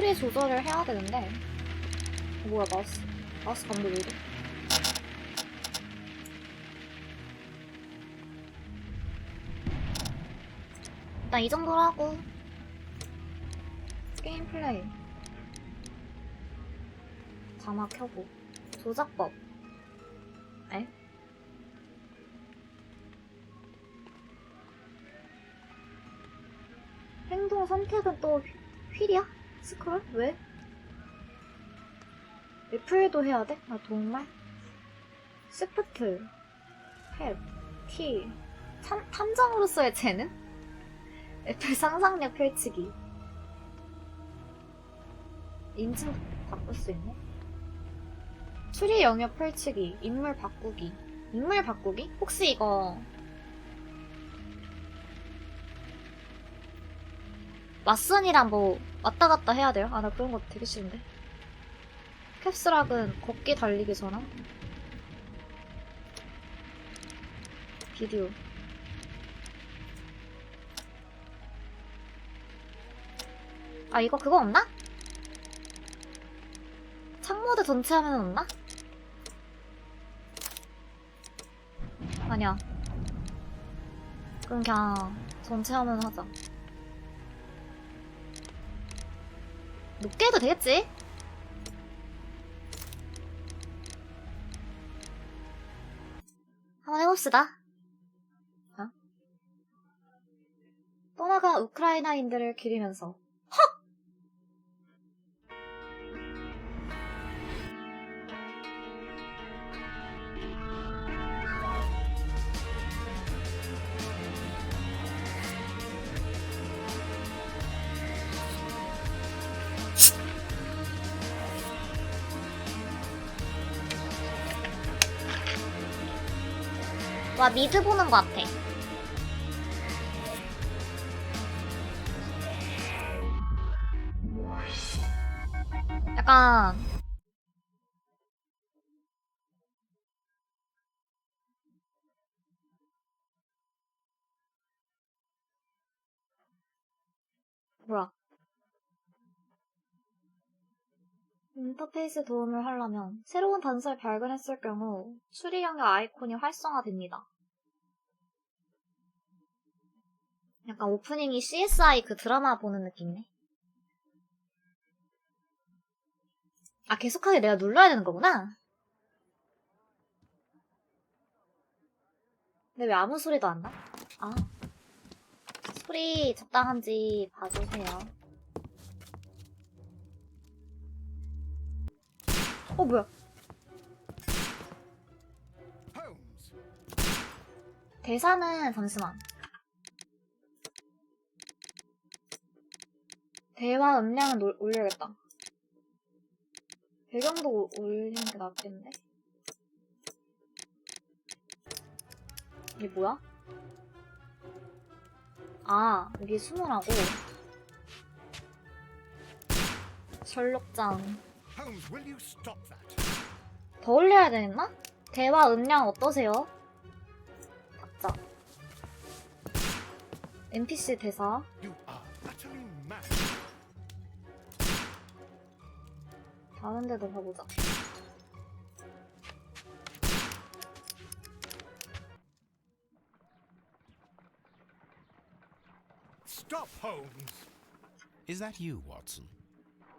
소리 조절을 해야 되는데. 뭐야, 마우스 감도 왜 이래? 일단 이 정도로 하고 게임 플레이 자막 켜고 조작법. 에? 행동 선택은 또 휠이야? 스크롤? 왜? 애플도 해야 돼? 아 정말? 시프트, 탭, T 탐정으로서의 재능? 애플 상상력 펼치기. 인증 바꿀 수 있네? 추리 영역 펼치기, 인물 바꾸기. 인물 바꾸기? 혹시 이거 왓슨이랑 뭐 왔다 갔다 해야 돼요? 아, 나 그런 거 되게 싫은데. 캡슐락은 걷기 달리기 전환? 비디오. 아, 이거 그거 없나? 창모드 전체 화면 없나? 아니야. 그럼 그냥 전체 화면 하자. 높게 해도 되겠지? 한번 해봅시다. 어? 떠나가 우크라이나인들을 기리면서. 헉! 와, 미드 보는 것 같아. 약간 뭐야? 인터페이스 도움을 하려면 새로운 단서를 발견했을 경우 추리 영역 아이콘이 활성화됩니다. 약간 오프닝이 CSI 그 드라마 보는 느낌이네. 아, 계속하게 내가 눌러야 되는 거구나? 근데 왜 아무 소리도 안 나? 아, 소리 적당한지 봐주세요. 뭐야? 대사는 잠시만. 대화 음량은 올려야겠다. 배경도 올리는 게 낫겠는데? 이게 뭐야? 아, 여기 숨으라고. 셜록장. 더 올려야 되나? 대화 음량 어떠세요? 각자. NPC 대사. 다른 데도 가보자. Stop, Holmes! Is that you, Watson?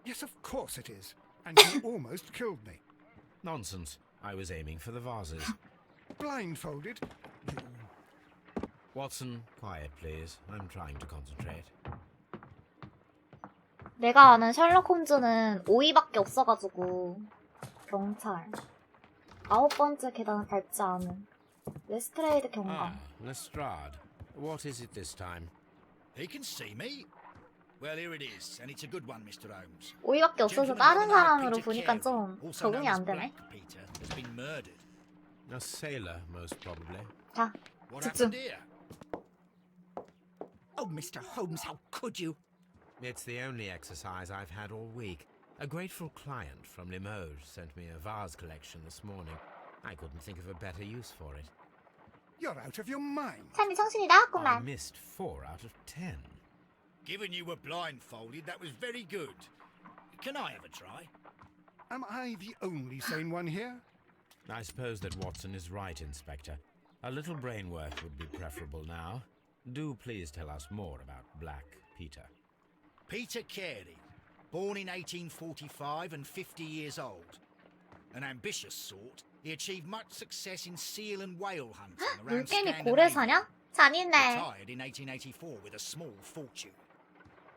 Yes, of course it is. And you almost killed me. Nonsense. I was aiming for the vases. Blindfolded? Watson, quiet, please. I'm trying to concentrate. 내가 아는 셜록 홈즈는 5위밖에 없어가지고 경찰. 9번째 계단을 밟지 않은 레스트레이드 경감. Ah, Lestrade. What is it this time? He can see me. Well, here it is, and it's a good one, Mr. Holmes. 5위밖에 없어서 다른 사람으로 보니까 좀 적응이 안 되네. Peter has been murdered. A sailor, most probably. 자, What 집중. happened here? Oh, Mr. Holmes, how could you? It's the only exercise I've had all week. A grateful client from Limoges sent me a vase collection this morning. I couldn't think of a better use for it. You're out of your mind. 참이 정신이 I 나갔구만. missed 4 out of 10. Given you were blindfolded, that was very good. Can I have a try? Am I the only sane one here? I suppose that Watson is right, Inspector. A little brain work would be preferable now. Do please tell us more about Black Peter. Peter Carey, born in 1845 and 50 years old. An ambitious sort, he achieved much success in seal and whale hunting around 물개미 Scandinavia. 고래사냐? 잔인해. Retired in 1884 with a small fortune.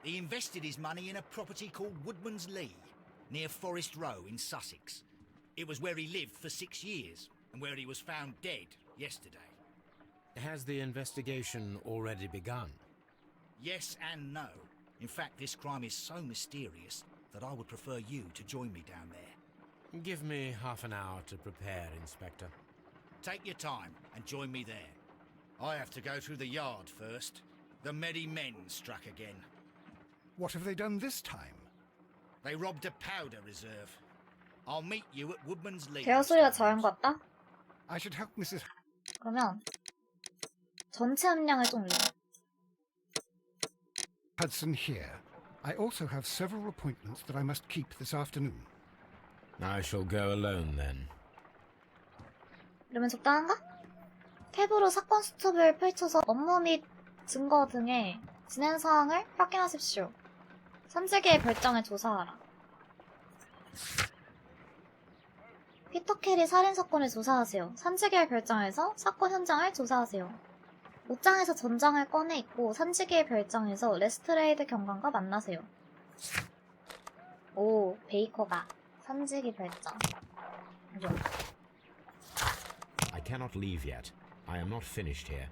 He invested his money in a property called Woodman's Lee, near Forest Row in Sussex. It was where he lived for 6 years, and where he was found dead yesterday. Has the investigation already begun? Yes and no. In fact, this crime is so mysterious that I would prefer you to join me down there. Give me half an hour to prepare, Inspector. Take your time and join me there. I have to go through the yard first. The Medi men struck again. What have they done this time? They robbed a powder reserve. I'll meet you at Woodman's Lee. 대화 소리가 작은 것 같다? I should help Mrs. 그러면 전체 음량을 좀 올려. Hudson here. I also have several appointments that I must keep this afternoon. I shall go alone then. 이러면 적당한가? 탭으로 사건 수첩을 펼쳐서 업무 및 증거 등의 진행 사항을 확인하십시오. 3세계의 별장을 조사하라. 피터 캐리 살인사건을 조사하세요. 3세계의 별장에서 사건 현장을 조사하세요. 옷장에서 전장을 꺼내 입고 3세계의 별장에서 레스트레이드 경관과 만나세요. 오, 베이커가 3세계 별장. I cannot leave yet. I am not finished here.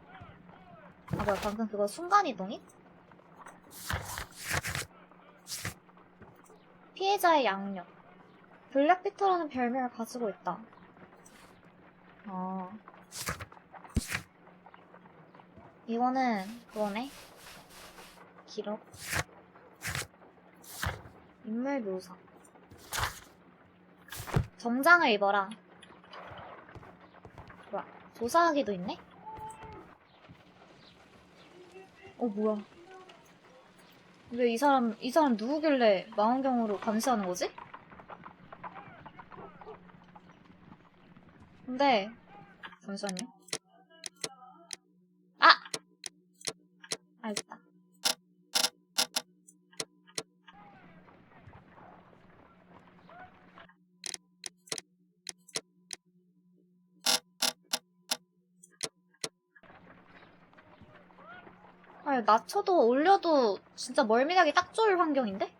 아, 뭐야, 방금 그거 순간이동이? 피해자의 양력. 블랙피터라는 별명을 가지고 있다. 이거는 그거네. 기록. 인물 묘사. 정장을 입어라. 뭐야, 조사하기도 있네? 뭐야. 왜 이 사람 누구길래 망원경으로 감시하는 거지? 근데, 잠시만요. 알겠다. 낮춰도 올려도 진짜 멀미나기 딱 좋을 환경인데?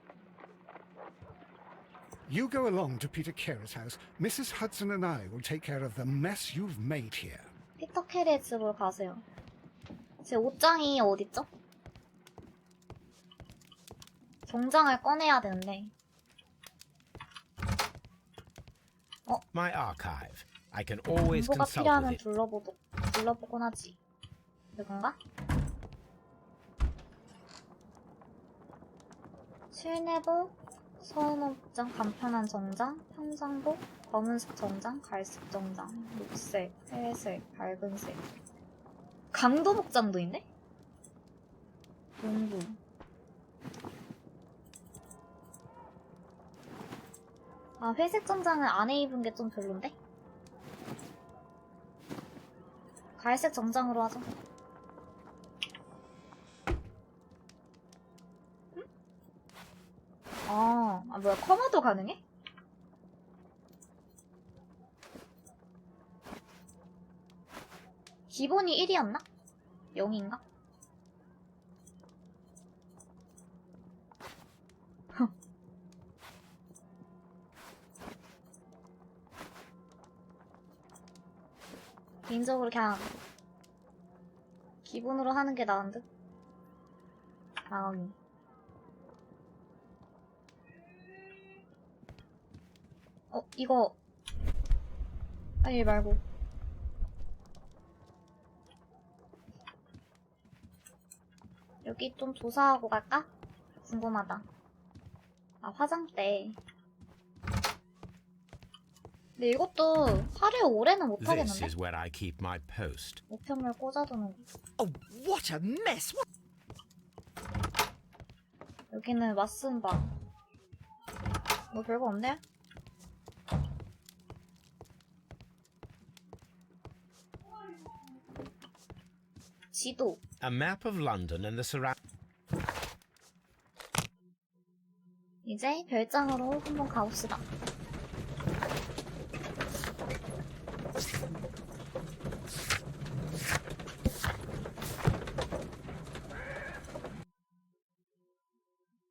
You go along to Peter Carey's house. Mrs. Hudson and I will take care of the mess you've made here. 피터 캐리의 집으로 가세요. 제 옷장이 어딨죠? 정장을 꺼내야 되는데. My archive. I can always 정보가 consult with 필요하면 it. 둘러보곤 하지. 이건가? 실내복, 서운옷장, 간편한 정장, 평상복, 검은색 정장, 갈색 정장, 녹색, 회색, 밝은색. 강도 복장도 있네? 농구. 회색 정장을 안에 입은 게 좀 별론데? 갈색 정장으로 하자. 뭐야, 커마도 가능해? 기본이 1이었나? 0인가? 개인적으로 그냥 기본으로 하는 게 나은 듯? 마음이. 이거 아니 말고 여기 좀 조사하고 갈까? 궁금하다. 화장대. 근데 이것도 하루에 오래는 못 This 하겠는데? is where I keep my post. 우편물 꽂아두는 거. Oh, what a mess! 여기는 왓슨 방. 뭐 별거 없네? 지도. A map of London and the surrounding. 이제 별장으로 한번 가봅시다.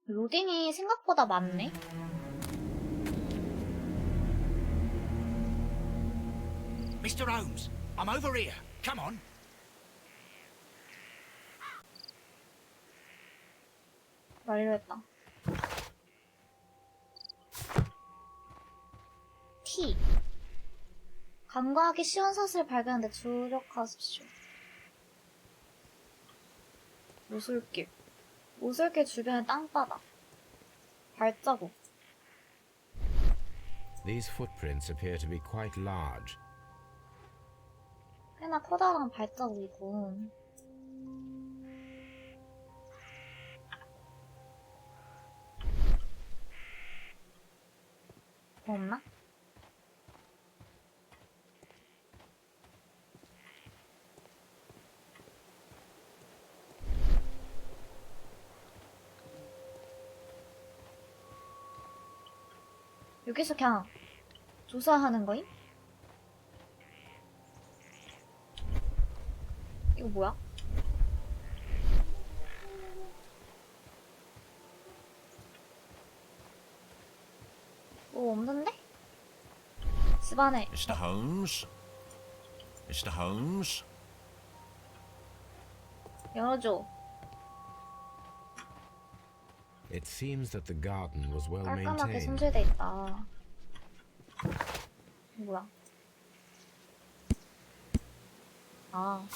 로딩이 생각보다 많네. Mr. Holmes, I'm over here. Come on. 완료했다. T. 간과하기 쉬운 사실을 발견하는데 주력하십시오. 오솔길. 오솔길 주변의 땅바닥. 발자국. These footprints appear to be quite large. 꽤나 커다란 발자국이고. 뭐 없나? 여기서 그냥 조사하는 거임? 이거 뭐야? 뭐 없는데? 집안에 Mr. Holmes? Mr. Holmes? 열어줘. It seems that the garden was well 깔끔하게 maintained. 손질돼 있다. 이거 뭐야? 아.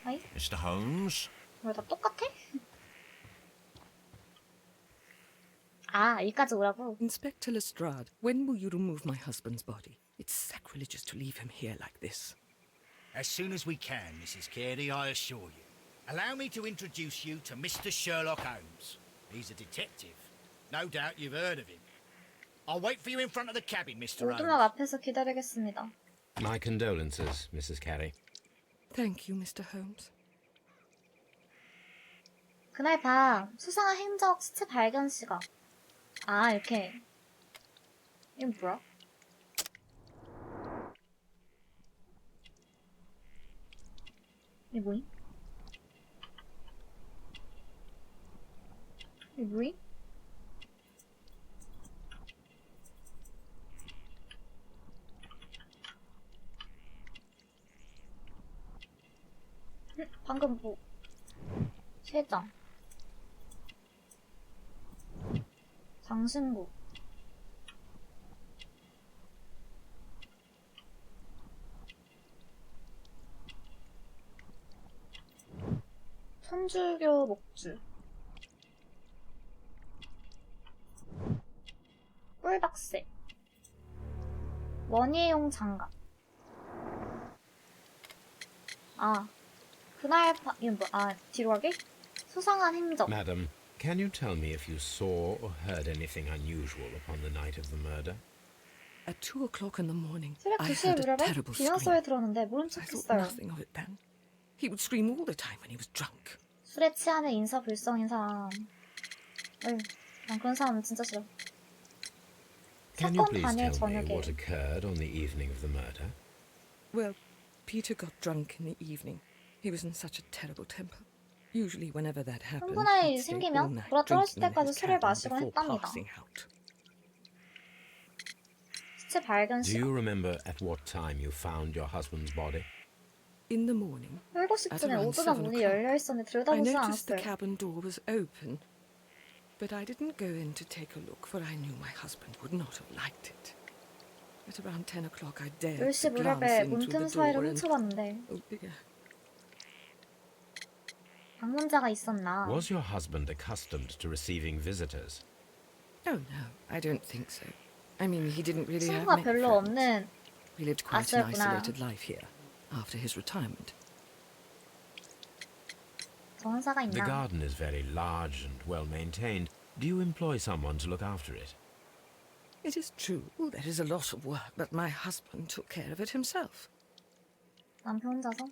아이? Mr. Holmes? 왜 다 똑같아? 아, 여기까지 오라고? Inspector Lestrade, when will you remove my husband's body? It's sacrilegious to leave him here like this. As soon as we can, Mrs. Carey, I assure you. Allow me to introduce you to Mr. Sherlock Holmes. He's a detective. No doubt you've heard of him. I'll wait for you in front of the cabin, Mr. 오두막 Holmes. 앞에서 기다리겠습니다. My condolences, Mrs. Carey. Thank you, Mr. Holmes. 그날 밤 수상한 행적 시체 발견 시각. 아, 이렇게. 이건 뭐야? 이게 뭐임? 이게 뭐임? 방금 뭐 3장 장신구 천주교 목주 꿀박새 원예용 장갑 아 그날 이건 뭐, 아 뒤로 가기? 수상한 행적 Madam, can you tell me if you saw or heard anything unusual upon the night of the murder? At 2 o'clock in the morning, 새벽 I 2시에 heard a 무렵에 terrible 비명 scream. 소리 들었는데 모른 I thought 척했어요. nothing of it then. He would scream all the time when he was drunk. 술에 취하는 인사불성인 사람. 어휴, 난 그런 사람 진짜 싫어. Can you 사건 please 당일 tell me 저녁에 what occurred on the evening of the murder? Well, Peter got drunk in the evening. He was in such a terrible temper. Usually whenever that happened, 흥분할 일이 he'd stay all 생기면 night 돌아 떨어질 drinking in 때까지 his 술을 cabin 마시곤 before 했답니다. passing out. 시체 발견 Do 시각. you remember at what time you found your husband's body? In the morning, 7시쯤에 around 오두막 7 문이 o'clock, 열려있었는데 I 들여다보지 noticed the 않았어요. cabin door was open, but I didn't go in to take a look, for I knew my husband would not have liked it. At around 10 o'clock, I dared 10시 to glance 무렵에 into 문틈 the 사이로 door and... 훔쳐봤는데 Oh dear. 방문자가 있었나. Was your husband accustomed to receiving visitors? Oh no, I don't think so. I mean, he didn't really have 친구가 many 별로 friends. 없는 He lived quite an 아싸였구나. isolated life here after his retirement. 정사가 The 있나? garden is very large and well maintained. Do you employ someone to look after it? It is true, there is a lot of work, but my husband took care of it himself. 남편 혼자서?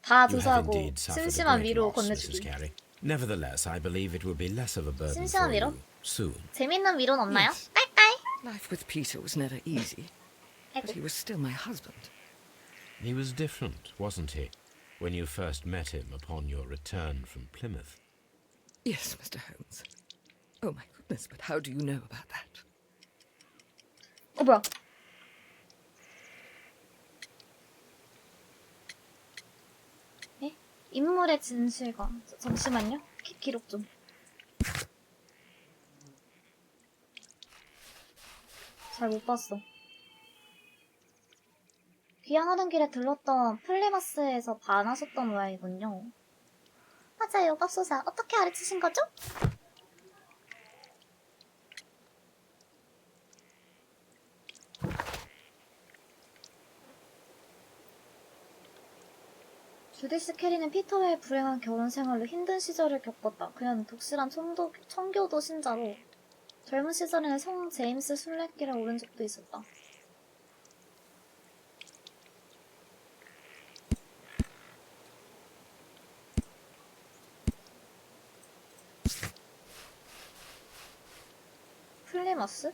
다 You have 조사하고 indeed suffered a 심심한 great 위로 loss, Mrs. 건네주기. Carey. Nevertheless, I believe it will be less of a burden 심심한 for 위로? you soon. 재밌는 위로는 없나요? Yes. 깔깔! Life with Peter was never easy, but he 아이고. was still my husband. He was different, wasn't he, when you first met him upon your return from Plymouth? Yes, Mr. Holmes. Oh my goodness, but how do you know about that? 뭐야? 예? 인물의 진실과 잠시만요. 기록 좀. 잘 못 봤어. 귀향하는 길에 들렀던 플리마스에서 반하셨던 모양이군요. 맞아요, 맙소사. 어떻게 알아채신 거죠? 주디스 캐리는 피터와의 불행한 결혼 생활로 힘든 시절을 겪었다. 그녀는 독실한 청교도 신자로 젊은 시절에는 성 제임스 순례길에 오른 적도 있었다. 플리머스?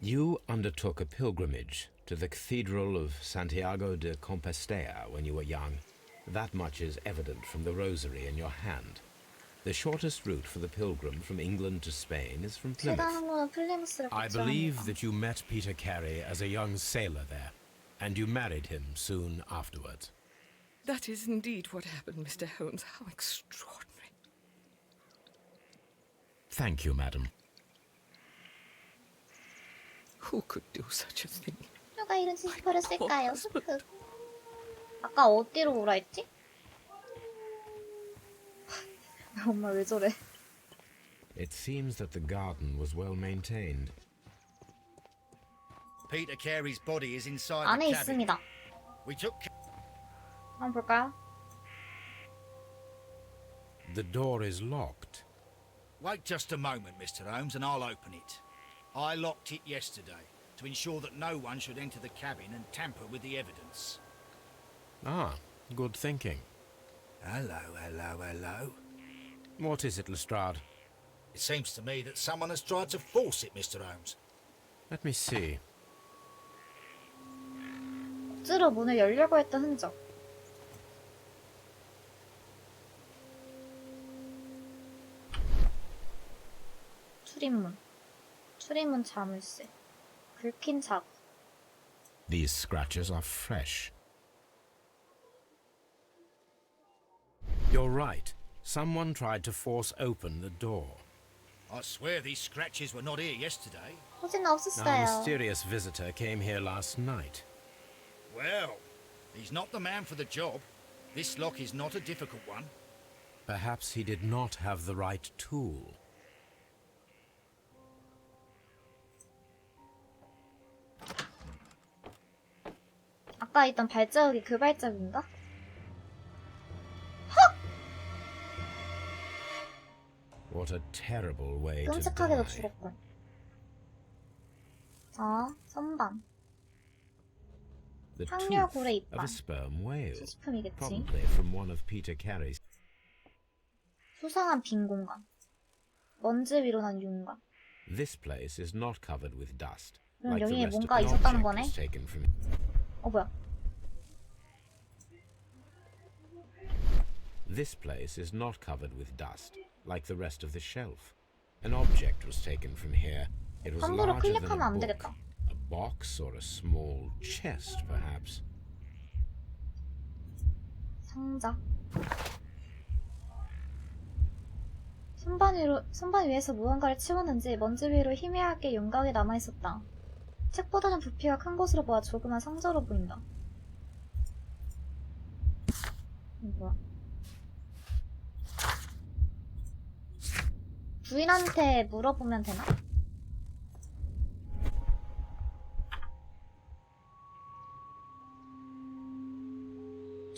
You undertook a pilgrimage to the Cathedral of Santiago de Compostela when you were young. That much is evident from the rosary in your hand. The shortest route for the pilgrim from England to Spain is from 최단 Plymouth. 항로는 플리머스를 I 거쳐야 believe 합니다. that you met Peter Carey as a young sailor there, and you married him soon afterwards. That is indeed what happened, Mr. Holmes. How extraordinary. Thank you, madam. Who could do such a thing? 누가 이런 지시표를 쓸까요? 흑흑. 아까 어디로 오라 했지? 엄마 왜 저래? It seems that the garden was well maintained. Peter Carey's body is inside 안에 the cabin. 있습니다. We took 한번 볼까요? The door is locked. Wait just a moment, Mr. Holmes, and I'll open it. I locked it yesterday to ensure that no one should enter the cabin and tamper with the evidence. Ah, good thinking. Hello, hello, hello. What is it, Lestrade? It seems to me that someone has tried to force it, Mr. Holmes. Let me see. 억지로 문을 열려고 했던 흔적. 출입문. 출입문 자물쇠. 긁힌 자국. These scratches are fresh. You're right. Someone tried to force open the door. I swear these scratches were not here yesterday. 호진 Our 없었어요. mysterious visitor came here last night. Well, he's not the man for the job. This lock is not a difficult one. Perhaps he did not have the right tool. 아까 있던 발자국이 그 발자국인가? What a terrible way to 끔찍하게도 die. 죽었군. 자, 선반. The 항려 tooth 고래 of 이빨. a sperm whale. 수집품이겠지. Probably from one of Peter Carey's. 수상한 빈 공간. 먼지 위로 난 윤곽. This place is not covered with dust. 그럼 Like the 여기에 rest of 뭔가 the 있었다는 object 거네? was taken from. 뭐야? This place is not covered with dust, like the rest of the shelf. An object was taken from here. It was 함부로 larger than 클릭하면 a 안 book. 되겠다. A box or a small chest, perhaps. 상자. 선반 위에서 무언가를 치웠는지 먼지 위로 희미하게 윤곽이 남아있었다. 책보다는 부피가 큰 것으로 보아 조그만 상자로 보인다. 뭐야? 부인한테 물어보면 되나?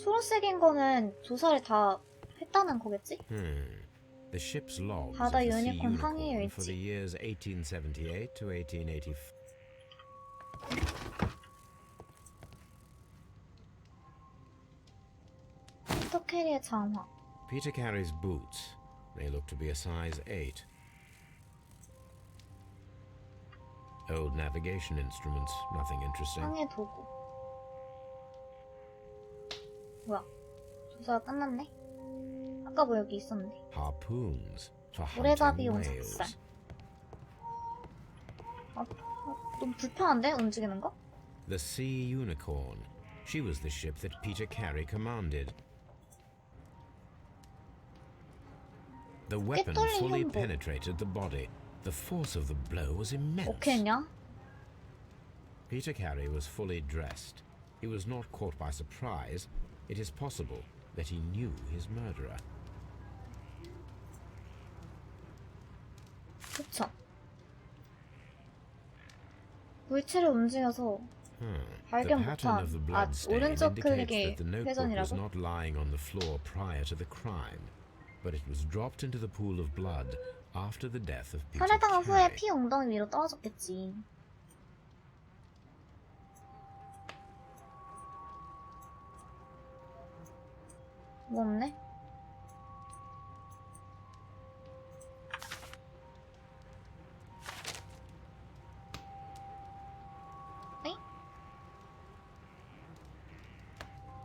초록색인 거는 조사를 다 했다는 거겠지? The ship's logs of 바다 the Sea 유니콘 항해 Unicorn for the 일지. years 1878 to 1884. 피터 캐리의 장화. Peter Carey's boots. They look to be a size 8. Old navigation instruments, nothing interesting. 항해 도구. 뭐야? 조사가 끝났네? 아까 뭐 여기 있었는데. Harpoons for 모래잡이용 hunting 작살. whales. 너무 불편한데? 움직이는 거? The Sea Unicorn. She was the ship that Peter Carey commanded. The weapon 깨뚫린 fully 현복. penetrated the body. The force of the blow was immense. 오케이냐? Peter Carey was fully dressed. He was not caught by surprise. It is possible that he knew his murderer. 그쵸. 물체를 움직여서 The 발견 pattern of the 못한 blood stain 오른쪽 indicates 클릭이 that the notebook was 회전이라고? not lying on the floor prior to the crime, but it was dropped into the pool of blood after the death of Peter 살해당한 후에 Carey. 피 엉덩이 위로 떨어졌겠지. 뭐 없네? 에이?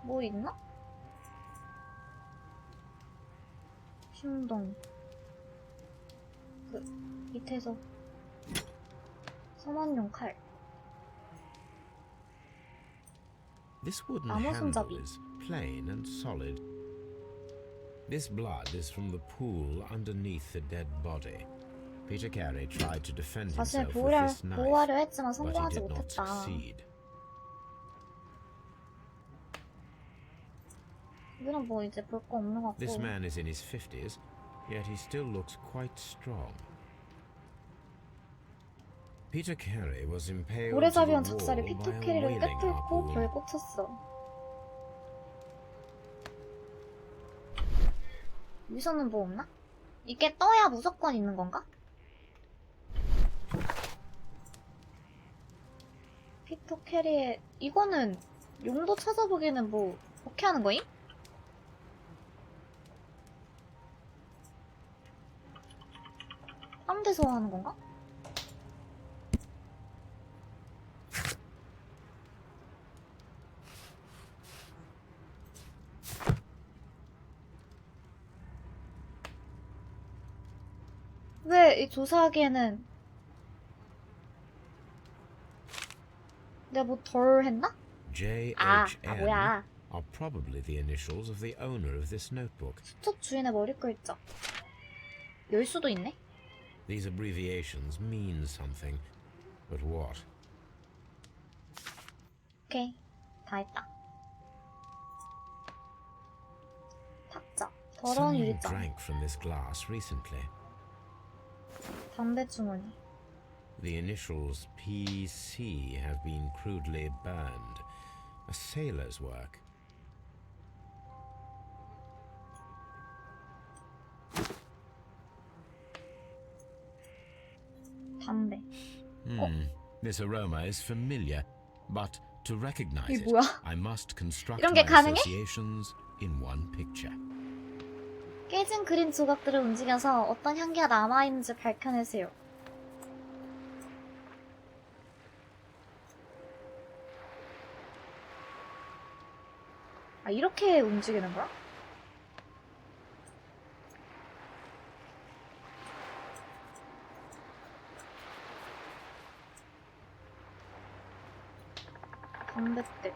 뭐 있나? 흉동. 그 밑에서 선원용 칼. This wooden 나무 handle 손잡이. is plain and solid. This blood is from the pool underneath the dead body. Peter Carey tried to defend 자신을 himself with this 보호하려 knife, 했지만 but he 성공하지 did not 못했다. succeed. 여기는 뭐 이제 볼 거 없는 것 This 같고. man is in his 50s, yet he still looks quite strong. Peter Carey was impaled to the 모래잡이형 wall 작살이 by 피터 a 캐리를 whaling 꿰뚫고 harpoon. 벽에 꽂혔어. 여기서는 뭐 없나? 이게 떠야 무조건 있는 건가? 피터 캐리의 이거는 용도 찾아보기에는 뭐 어떻게 하는 거임? 딴 데서 하는 건가? 왜 이 조사하기에는 내가 뭐 덜 했나? JHN 뭐야. are probably the initials of the owner of this notebook. 수첩 주인의 머리 글자. 열 수도 있네? These abbreviations mean something, but what? 오케이. 다 했다. 탁자. 더러운 Someone 유리잔. drank from this glass recently. 담배 주머니. The initials PC have been crudely burned. A sailor's work. 담배. This aroma is familiar, but to recognize 이게 it, 뭐야? I must construct 이런 게 my 가능해? associations in one picture. 깨진 그림 조각들을 움직여서 어떤 향기가 남아있는지 밝혀내세요. 아, 이렇게 움직이는 거야? 담뱃대.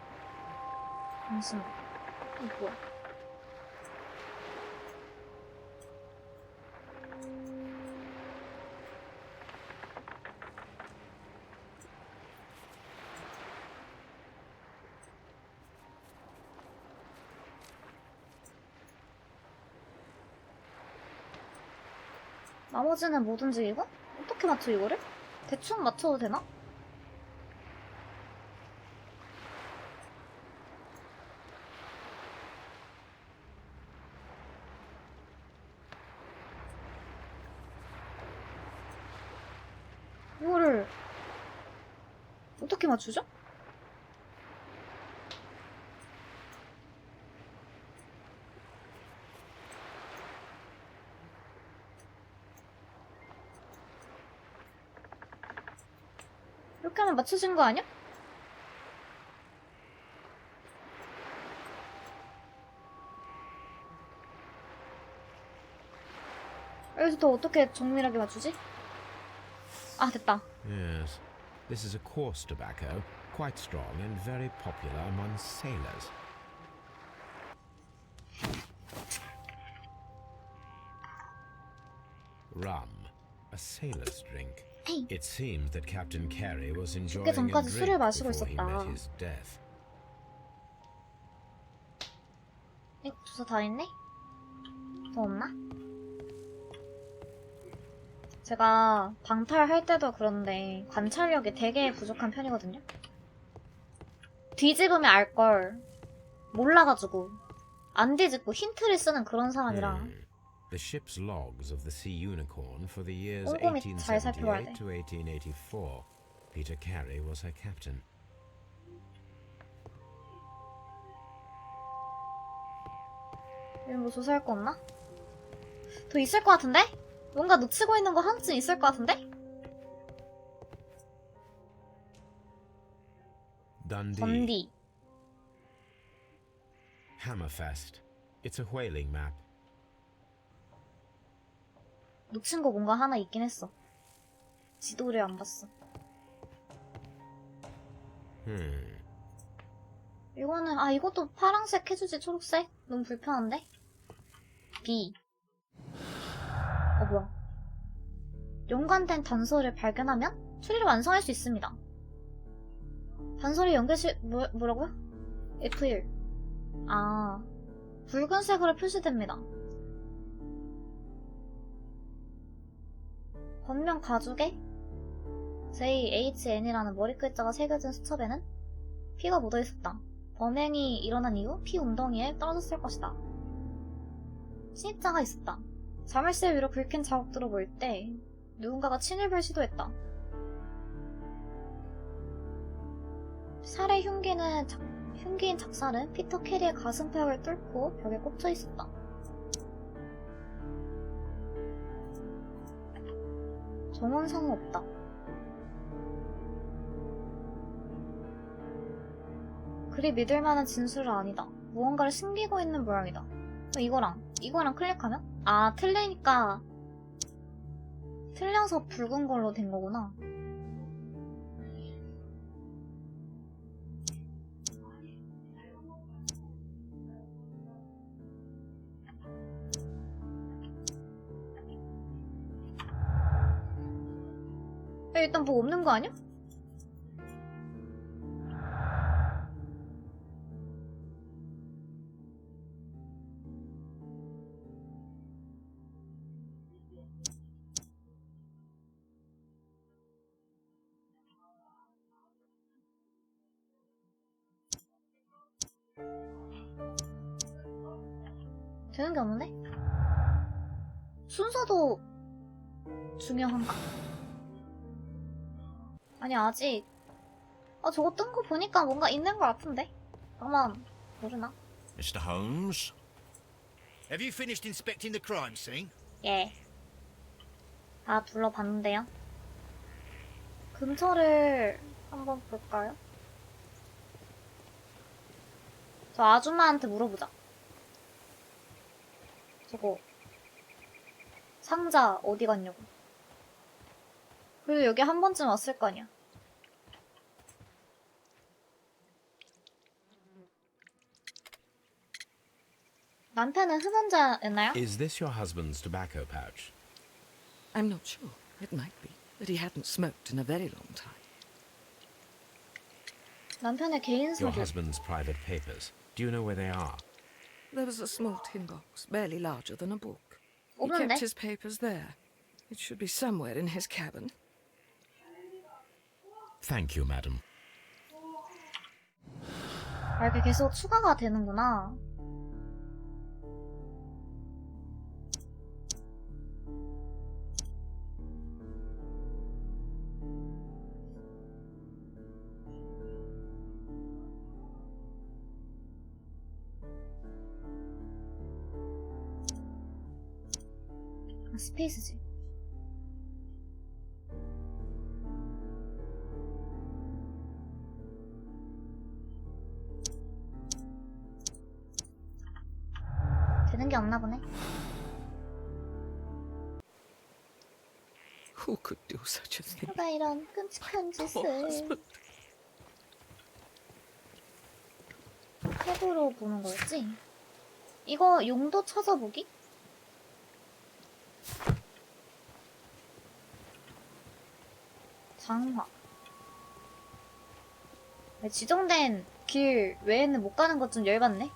잠시만. 이거 뭐야? 나머지는 못 움직이고? 어떻게 맞춰 이거를? 대충 맞춰도 되나? 이걸 어떻게 맞추죠? 이렇게 하면 맞춰진 거 아니야? 여기서 더 어떻게 정밀하게 맞추지? 아, 됐다. Yes. This is a coarse tobacco, quite strong and very popular among sailors. Rum, a sailor's drink. 헤이. It seemed that Captain Carey was 죽기 enjoying a 전까지 drink 술을 마시고 before he met 있었다. his death. 주소 다 있네? 더 없나? 제가 방탈할 때도 그런데 관찰력이 되게 부족한 편이거든요? 뒤집으면 알걸 몰라가지고 안 뒤집고 힌트를 쓰는 그런 사람이라 The ship's logs of the Sea Unicorn for the years 꼼꼼히 잘 살펴봐야 돼. 1878 to 1884. Peter Carey was her captain. 여기 뭐 조사할 거 없나? 더 있을 것 같은데? 뭔가 놓치고 있는 거 하나쯤 있을 것 같은데? Dundee. 던디. Hammerfest. It's a whaling map. 놓친 거 뭔가 하나 있긴 했어. 지도를 안 봤어. 이거는 이것도 파란색 해주지 초록색? 너무 불편한데? B. 뭐야. 연관된 단서를 발견하면 추리를 완성할 수 있습니다. 단서를 연결시... 뭐라고요? ep.1. 붉은색으로 표시됩니다. 겉면 가죽에 JHN이라는 머리 글자가 새겨진 수첩에는 피가 묻어있었다. 범행이 일어난 이후 피 웅덩이에 떨어졌을 것이다. 침입자가 있었다. 자물쇠 위로 긁힌 자국들을 볼 때 누군가가 침입을 시도했다. 살해 흉기인 작살은 피터 캐리의 가슴팍을 뚫고 벽에 꽂혀 있었다. 정원상은 없다. 그리 믿을만한 진술은 아니다. 무언가를 숨기고 있는 모양이다. 이거랑 클릭하면? 틀리니까 틀려서 붉은 걸로 된 거구나. 일단 뭐 없는 거 아니야? 되는 게 없는데? 순서도 중요한가? 아니 아직 저거 뜬 거 보니까 뭔가 있는 것 같은데? 나만 모르나? Mr. Holmes? Have you finished inspecting the crime scene? 예. 다 둘러봤는데요. 근처를 한번 볼까요? 저 아줌마한테 물어보자. 저거 상자 어디 갔냐고. 그리고 여기 한 번쯤 왔을 거 아니야. 남편은 흡연자였나요? Is this your husband's tobacco pouch? I'm not sure. It might be. But he hadn't smoked in a very long time. 남편의 개인 Your 소유. husband's private papers. Do you know where they are? There was a small tin box, barely larger than a book. He 없는데? kept his papers there. It should be somewhere in his cabin. Thank you, madam. 이렇게 계속 추가가 되는구나. 아, 스페이스지. 되는 게 없나 보네. Who could do such a thing? 누가 이런 끔찍한 짓을 husband. 탭으로 보는 거였지? 이거 용도 찾아보기? 장화. 지정된 길 외에는 못 가는 것 좀 열받네.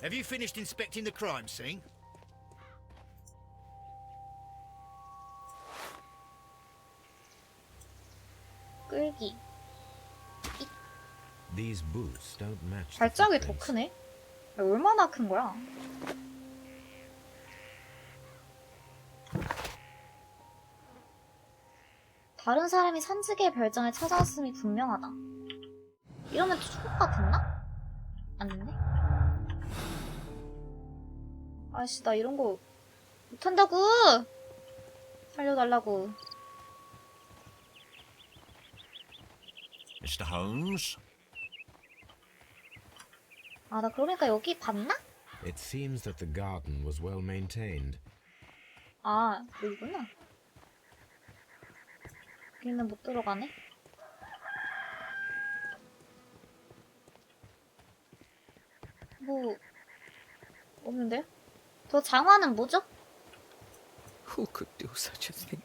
Have you finished inspecting the crime scene? 끌기. These boots don't match the 발작이 더 footprints. 크네? 얼마나 큰 거야? 다른 사람이 산지개의 별장을 찾아왔음이 분명하다. 이러면 추구가 됐나? 아닌데? 아이씨, 나 이런 거 못한다고! 살려달라고. Mr. Holmes? 아, 나 그러니까 여기 봤나? It seems that the garden was well maintained. 아, 여기구나. 여기는 못 들어가네? 뭐, 없는데요? 저 장화는 뭐죠? Who could do such a thing?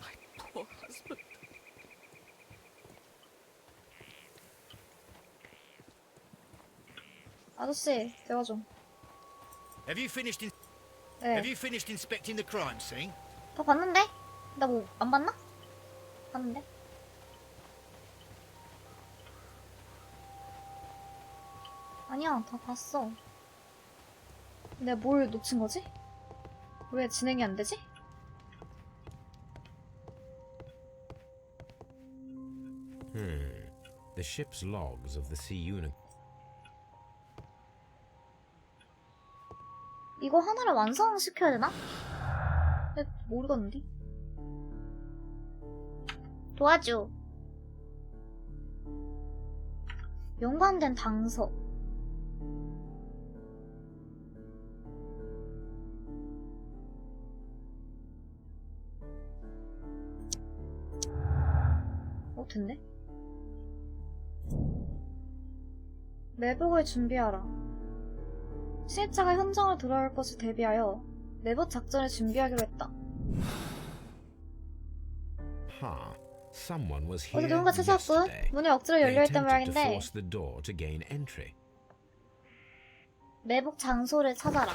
My poor husband. 아저씨, 대화 좀. Have you finished 네. Have you finished inspecting the crime scene? 다 봤는데? 나 뭐, 안 봤나? 봤는데? 아니야, 다 봤어. 내가 뭘 놓친 거지? 왜 진행이 안 되지? The ship's logs of the Sea Unicorn. 이거 하나를 완성시켜야 되나? 모르겠는데? 도와줘. 연관된 당서. 됐네? 매복을 준비하라. 신입자가 현장을 돌아올 것을 대비하여 매복 작전을 준비하기로 했다. Ha! Someone was 어제 here 누군가 찾아왔군. yesterday. 문이 억지로 They 열려있단 attempted to 말인데 force the door to gain entry. 매복 장소를 찾아라.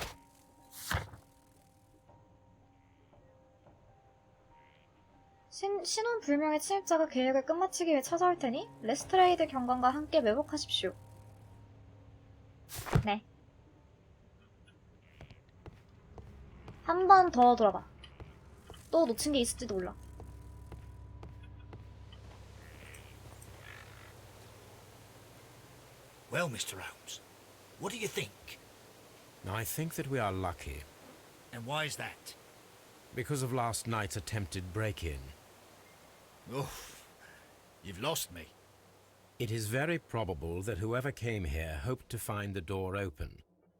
신원 불명의 침입자가 계획을 끝마치기 위해 찾아올 테니 레스트레이드 경관과 함께 매복하십시오. 네. 한 번 더 돌아봐. 또 놓친 게 있을지도 몰라. Well, Mr. Holmes, what do you think? I think that we are lucky And why is that? because of last night's attempted break-in. Oh, you've lost me. It is very probable that whoever came here hoped to find the door open.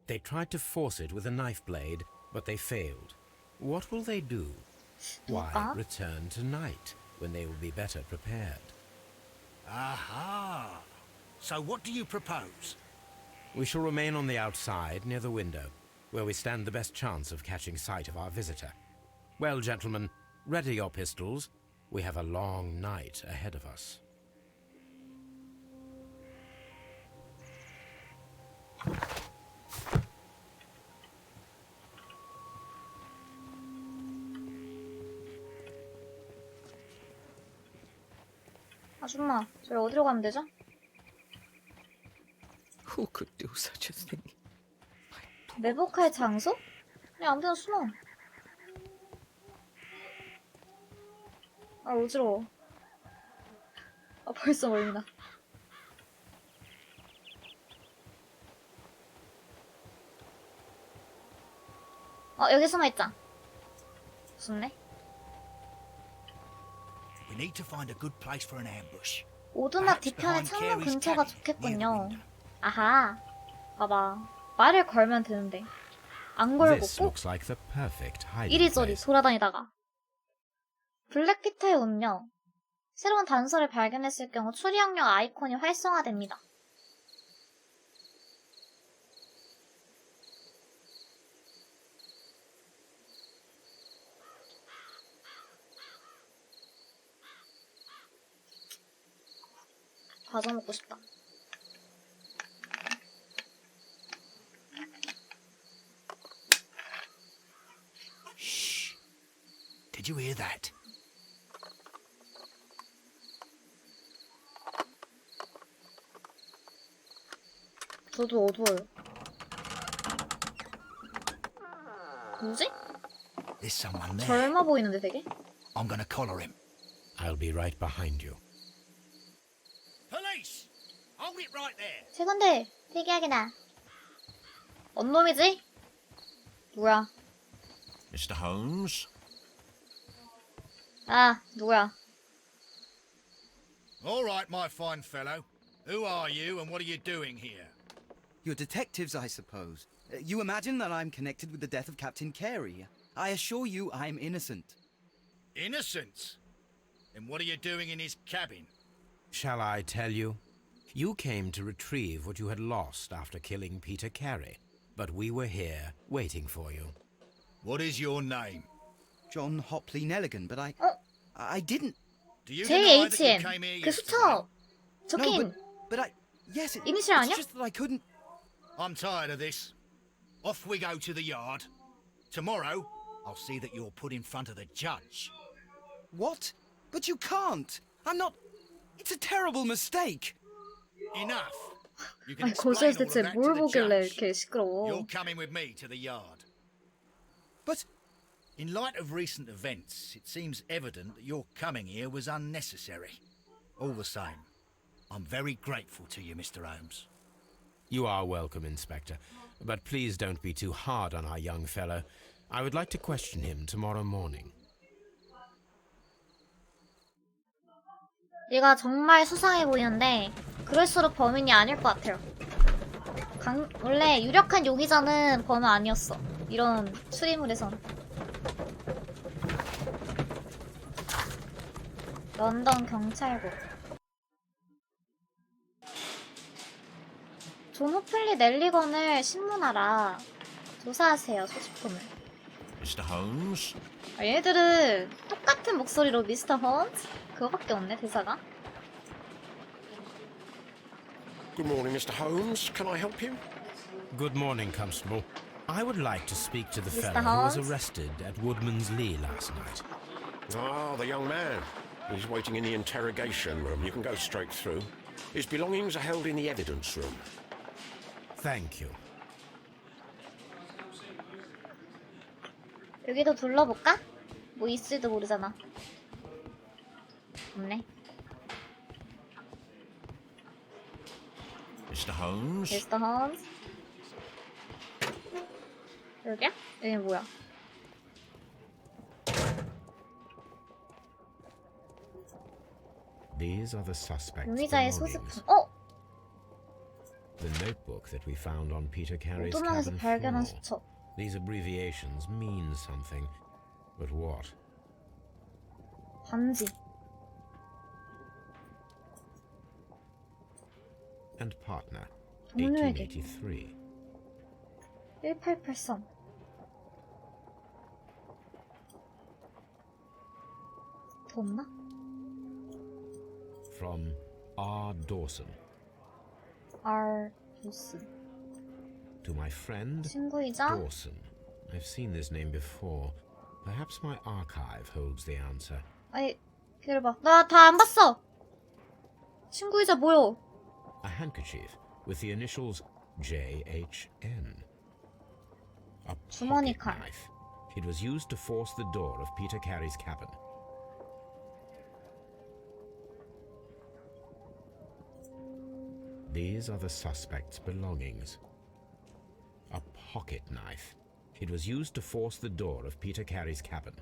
They tried to force it with a knife blade, but they failed. What will they do? Why 누가? return tonight, when they will be better prepared? Aha! So what do you propose? We shall remain on the outside, near the window, where we stand the best chance of catching sight of our visitor. Well, gentlemen, ready your pistols. We have a long night ahead of us. 아줌마, 저희 어디로 가면 되죠? Who could do such a thing? 매복할 장소? 그냥 아무데나 숨어. 아, 어지러워. 아, 벌써 멀미나. 여기 숨어있자. 무섭네. We need to find a good place for an ambush. 오두막 Perhaps 뒤편의 behind 창문 Carey's 근처가 cabin, near the 좋겠군요. window. 아하. 봐봐. 말을 걸면 되는데. 안 걸고 This 꼭 looks like the perfect hiding 이리저리 place. 돌아다니다가. 블랙피터의 운명. 새로운 단서를 발견했을 경우 추리형용 아이콘이 활성화됩니다. 과자 먹고 싶다. Shh. Did you hear that? 저도 어두워요. 뭐지? There's someone there. 젊어 보이는데 되게? I'm gonna collar him. I'll be right behind you. Police! Hold it right there. 세건들 대기하게나. 언놈이지? 누구야? Mr. Holmes? 아, 누구야? All right, my fine fellow. Who are you and what are you doing here? You're detectives, I suppose. You imagine that I'm connected with the death of Captain Carey. I assure you I'm innocent. Innocent? Then what are you doing in his cabin? Shall I tell you? You came to retrieve what you had lost after killing Peter Carey, but we were here waiting for you. What is your name? John Hopley Nelligan, but I didn't. Do you deny that you JHN. came here 그 yesterday? 수첩. No, 적힌. but I. Yes, 이니셜 아니야? it's just that I couldn't. I'm tired of this. Off we go to the yard. Tomorrow, I'll see that you're put in front of the judge. What? But you can't. I'm not. It's a terrible mistake. Enough. You can 아니, explain 거실에서 all of 대체 that 뭘 to the 보길래 judge. 이렇게 시끄러워. You're coming with me to the yard. But In light of recent events, it seems evident that your coming here was unnecessary. All the same, I'm very grateful to you, Mr. Holmes. You are welcome, Inspector, but please don't be too hard on our young fellow. I would like to question him tomorrow morning. 얘가 정말 수상해 보이는데 그럴수록 범인이 아닐 것 같아요. 원래 유력한 용의자는 범인 아니었어. 이런 추리물에선. 런던 경찰국. 존 호플리 넬리건을 신문하라. 조사하세요, 소지품을. Mr. Holmes? 얘들은 똑같은 목소리로 미스터 홈즈? 그거밖에 없네, 대사가. Good morning, Mr. Holmes. Can I help you? Good morning, Constable. I would like to speak to the Mr. fellow who was Holmes? arrested at Woodman's Lee last night. Ah, the young man. He's waiting in the interrogation room. You can go straight through. His belongings are held in the evidence room. Thank you. 여기도 둘러볼까? 뭐 있을지도 모르잖아. 없네. Mr. Holmes? 미스터 홈즈. 여기야? 여기 뭐야? These are the suspects' 용의자의 belongings. 소지품. 어? The notebook that we found on Peter Carey's 오두막에서 cabin 발견한 floor. 수첩. These abbreviations mean something, but what? 반지. And partner, 동료에게. 1883. 1883. 더 없나? From R. Dawson. R. 보스. To my friend, 친구이자 Dawson. I've seen this name before. Perhaps my archive holds the answer. 아니 기다려봐. 나 다 안 봤어. 친구이자 뭐요? A handkerchief with the initials JHN. A 주머니 pocket 칼. knife. It was used to force the door of Peter Carey's cabin. These are the suspect's belongings. A pocket knife. It was used to force the door of Peter Carey's cabin.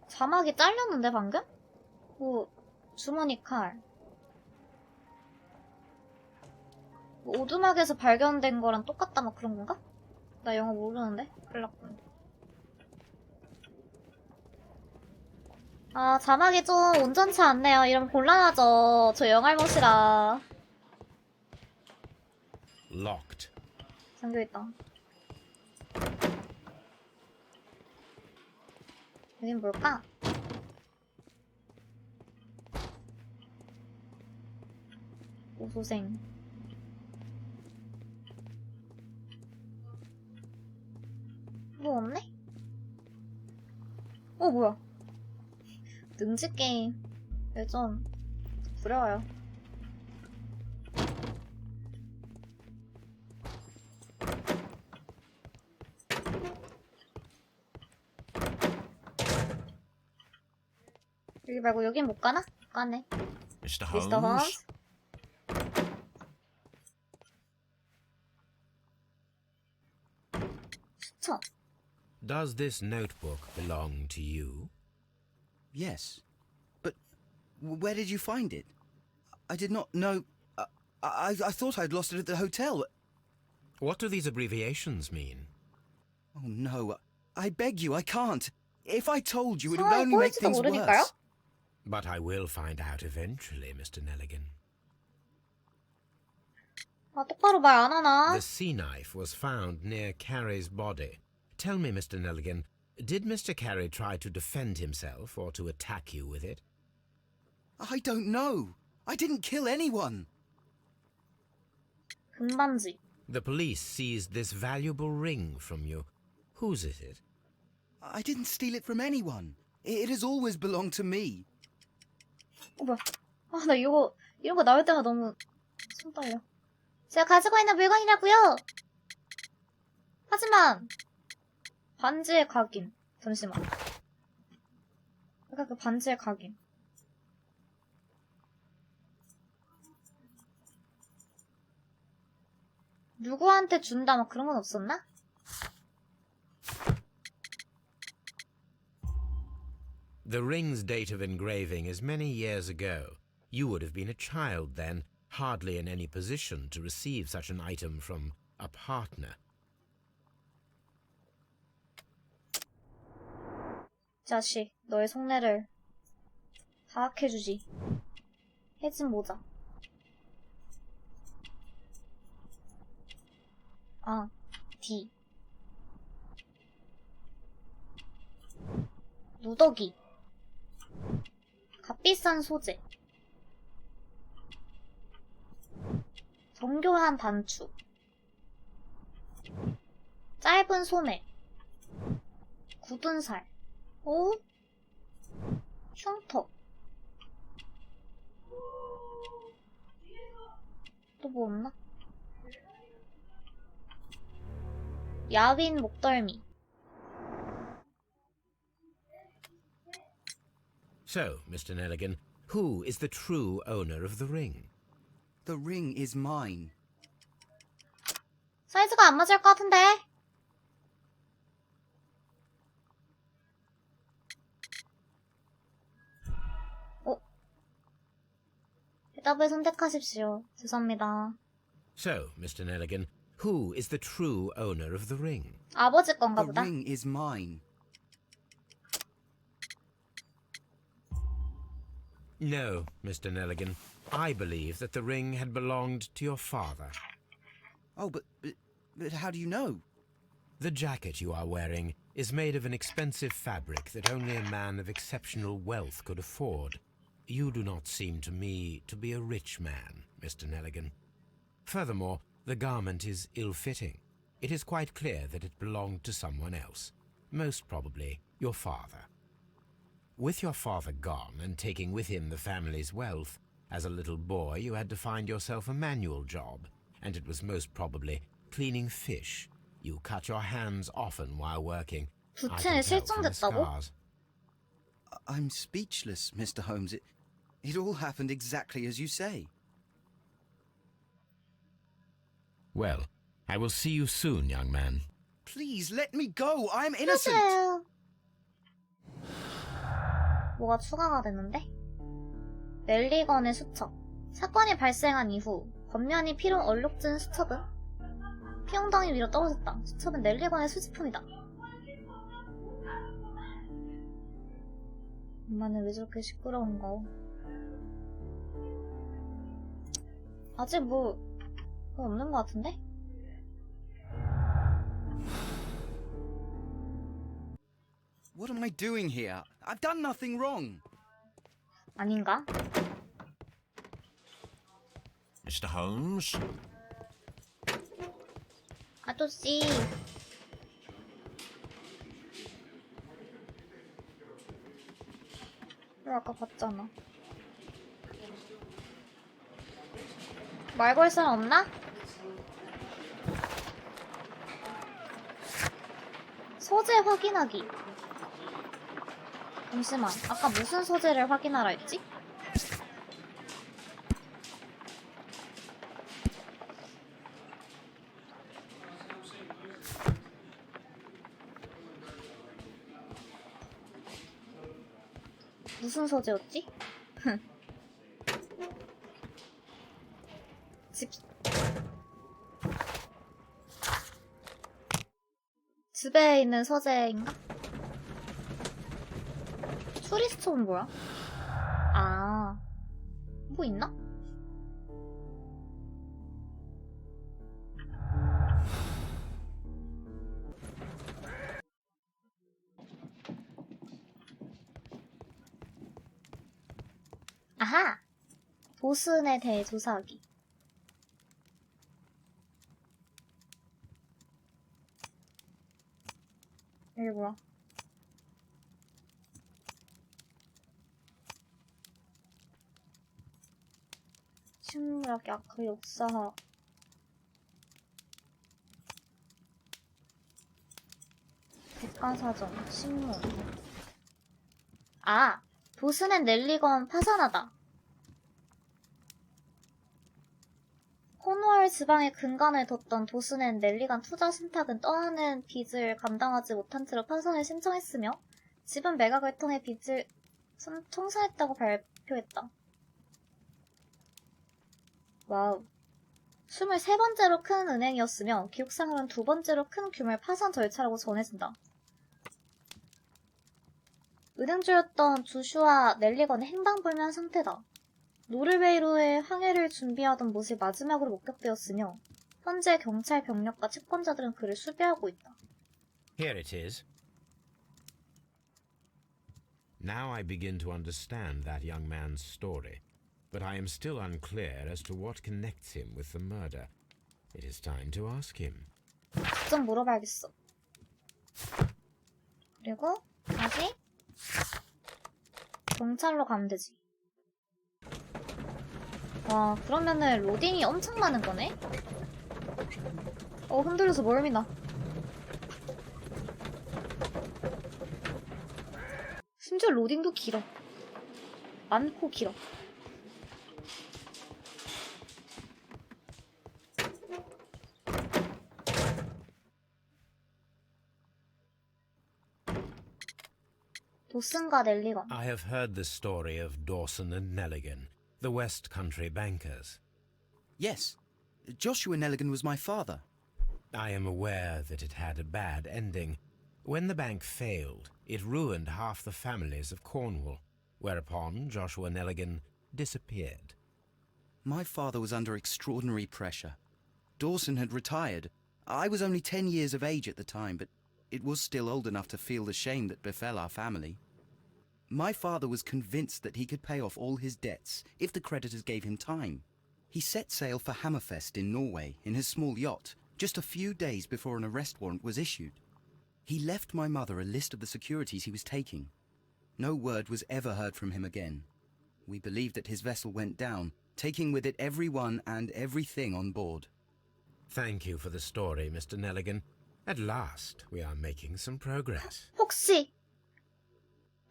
자막이 잘렸는데 방금? 뭐 주머니 칼. 뭐 오두막에서 발견된 거랑 똑같다 막 그런 건가? 나 영어 모르는데? 큰일 났군. 아 자막이 좀 온전치 않네요. 이러면 곤란하죠. 저 영알못이라. Locked. 잠겨있다. 여긴 뭘까? 오소생. 뭐 없네? 뭐야? 능지 게임. 좀 두려워요. 여기 말고 여긴 못 가나? 못 가네. Mr. 미스터 Holmes? 홈즈. 추천. Does this notebook belong to you? Yes. But where did you find it? I did not know. I thought I'd lost it at the hotel. What do these abbreviations mean? Oh no. I beg you, I can't. If I told you, it would 상황이 only make 꼬일지도 things 모르니까요? worse. But I will find out eventually, Mr. Nelligan. 아, 똑바로 말 안 하나? The sea knife was found near Carey's body. Tell me, Mr. Nelligan, did Mr. Carey try to defend himself or to attack you with it? I don't know. I didn't kill anyone. 금반지. The police seized this valuable ring from you. Whose is it? I didn't steal it from anyone. It has always belonged to me. 뭐야? 아, 나 이런 거 나올 때마다 너무 손 떨려. 제가 가지고 있는 물건이라고요. 하지만 반지의 각인. 잠시만. 아까 그 반지의 각인. 누구한테 준다 막 그런 건 없었나? The ring's date of engraving is many years ago. You would have been a child then, hardly in any position to receive such an item from a partner. 자식, 너의 속내를 파악해주지. 해진 모자. 아, D. 누더기. 값비싼 소재. 정교한 단추. 짧은 소매. 굳은 살. 오? 흉터. 또 뭐 없나? 야윈 목덜미. So, Mr. Nelligan, who is the true owner of the ring? The ring is mine. 사이즈가 안 맞을 것 같은데? 대답을 선택하십시오. 죄송합니다. So, Mr. Nelligan, who is the true owner of the ring? 아버지 건가 The 보다. ring is mine. No, Mr. Nelligan. I believe that the ring had belonged to your father. Oh, but how do you know? The jacket you are wearing is made of an expensive fabric that only a man of exceptional wealth could afford. You do not seem to me to be a rich man, Mr. Nelligan. Furthermore, the garment is ill-fitting. It is quite clear that it belonged to someone else, most probably your father. With your father gone and taking with him the family's wealth, as a little boy you had to find yourself a manual job, and it was most probably cleaning fish. You cut your hands often while working. I 부친이 can tell from the 실종됐다고? scars. I'm speechless, Mr. Holmes. It all happened exactly as you say. Well, I will see you soon, young man. Please let me go. I'm innocent. 맞아요. 뭐가 추가가 됐는데? 넬리건의 수첩. 사건이 발생한 이후 겉면이 피로 얼룩진 수첩은 피용덩이 위로 떨어졌다. 수첩은 넬리건의 수집품이다. 엄마는 왜 저렇게 시끄러운가? 아직 뭐 없는 것 같은데? What am I doing here? I've done nothing wrong. 아닌가? Mr. Holmes? 아저씨. 이거 아까 봤잖아. 말 걸 사람 없나? 소재 확인하기. 잠시만, 아까 무슨 소재를 확인하라 했지? 무슨 소재였지? 집에 있는 소재인가? 수리스톱은 뭐야? 아, 뭐 있나? 아하! 도슨에 대해 조사하기. 이게 뭐야? 식물학, 약학, 역사학. 백과사전, 식물. 아! 도슨앤 넬리건 파산하다. 코노월 지방에 근간을 뒀던 도슨앤 넬리건 투자 신탁은 떠나는 빚을 감당하지 못한 채로 파산을 신청했으며 집은 매각을 통해 빚을 청산했다고 발표했다. 와우. 23번째로 큰 은행이었으며 기록상으로는 2번째로 큰 규모의 파산 절차라고 전해진다. 은행주였던 조슈아 넬리건은 행방불명 상태다. 노르웨이로의 항해를 준비하던 모습이 마지막으로 목격되었으며 현재 경찰 병력과 채권자들은 그를 수배하고 있다. Here it is. Now I begin to understand that young man's story, but I am still unclear as to what connects him with the murder. It is time to ask him. 직접 물어봐야겠어. 그리고 다시 경찰로 가면 되지. 와, 그러면은 로딩이 엄청 많은 거네? 흔들려서 멀미 나. 심지어 로딩도 길어. 많고 길어. 도슨과 넬리건. I have heard the story of Dawson and Nelligan, the West Country bankers. Yes. Joshua Nelligan was my father. I am aware that it had a bad ending. When the bank failed, it ruined half the families of Cornwall, whereupon Joshua Nelligan disappeared. My father was under extraordinary pressure. Dawson had retired. I was only 10 years of age at the time, but it was still old enough to feel the shame that befell our family. My father was convinced that he could pay off all his debts if the creditors gave him time. He set sail for Hammerfest in Norway in his small yacht just a few days before an arrest warrant was issued. He left my mother a list of the securities he was taking. No word was ever heard from him again. We believe that his vessel went down, taking with it everyone and everything on board. Thank you for the story, Mr. Nelligan. At last, we are making some progress. 혹시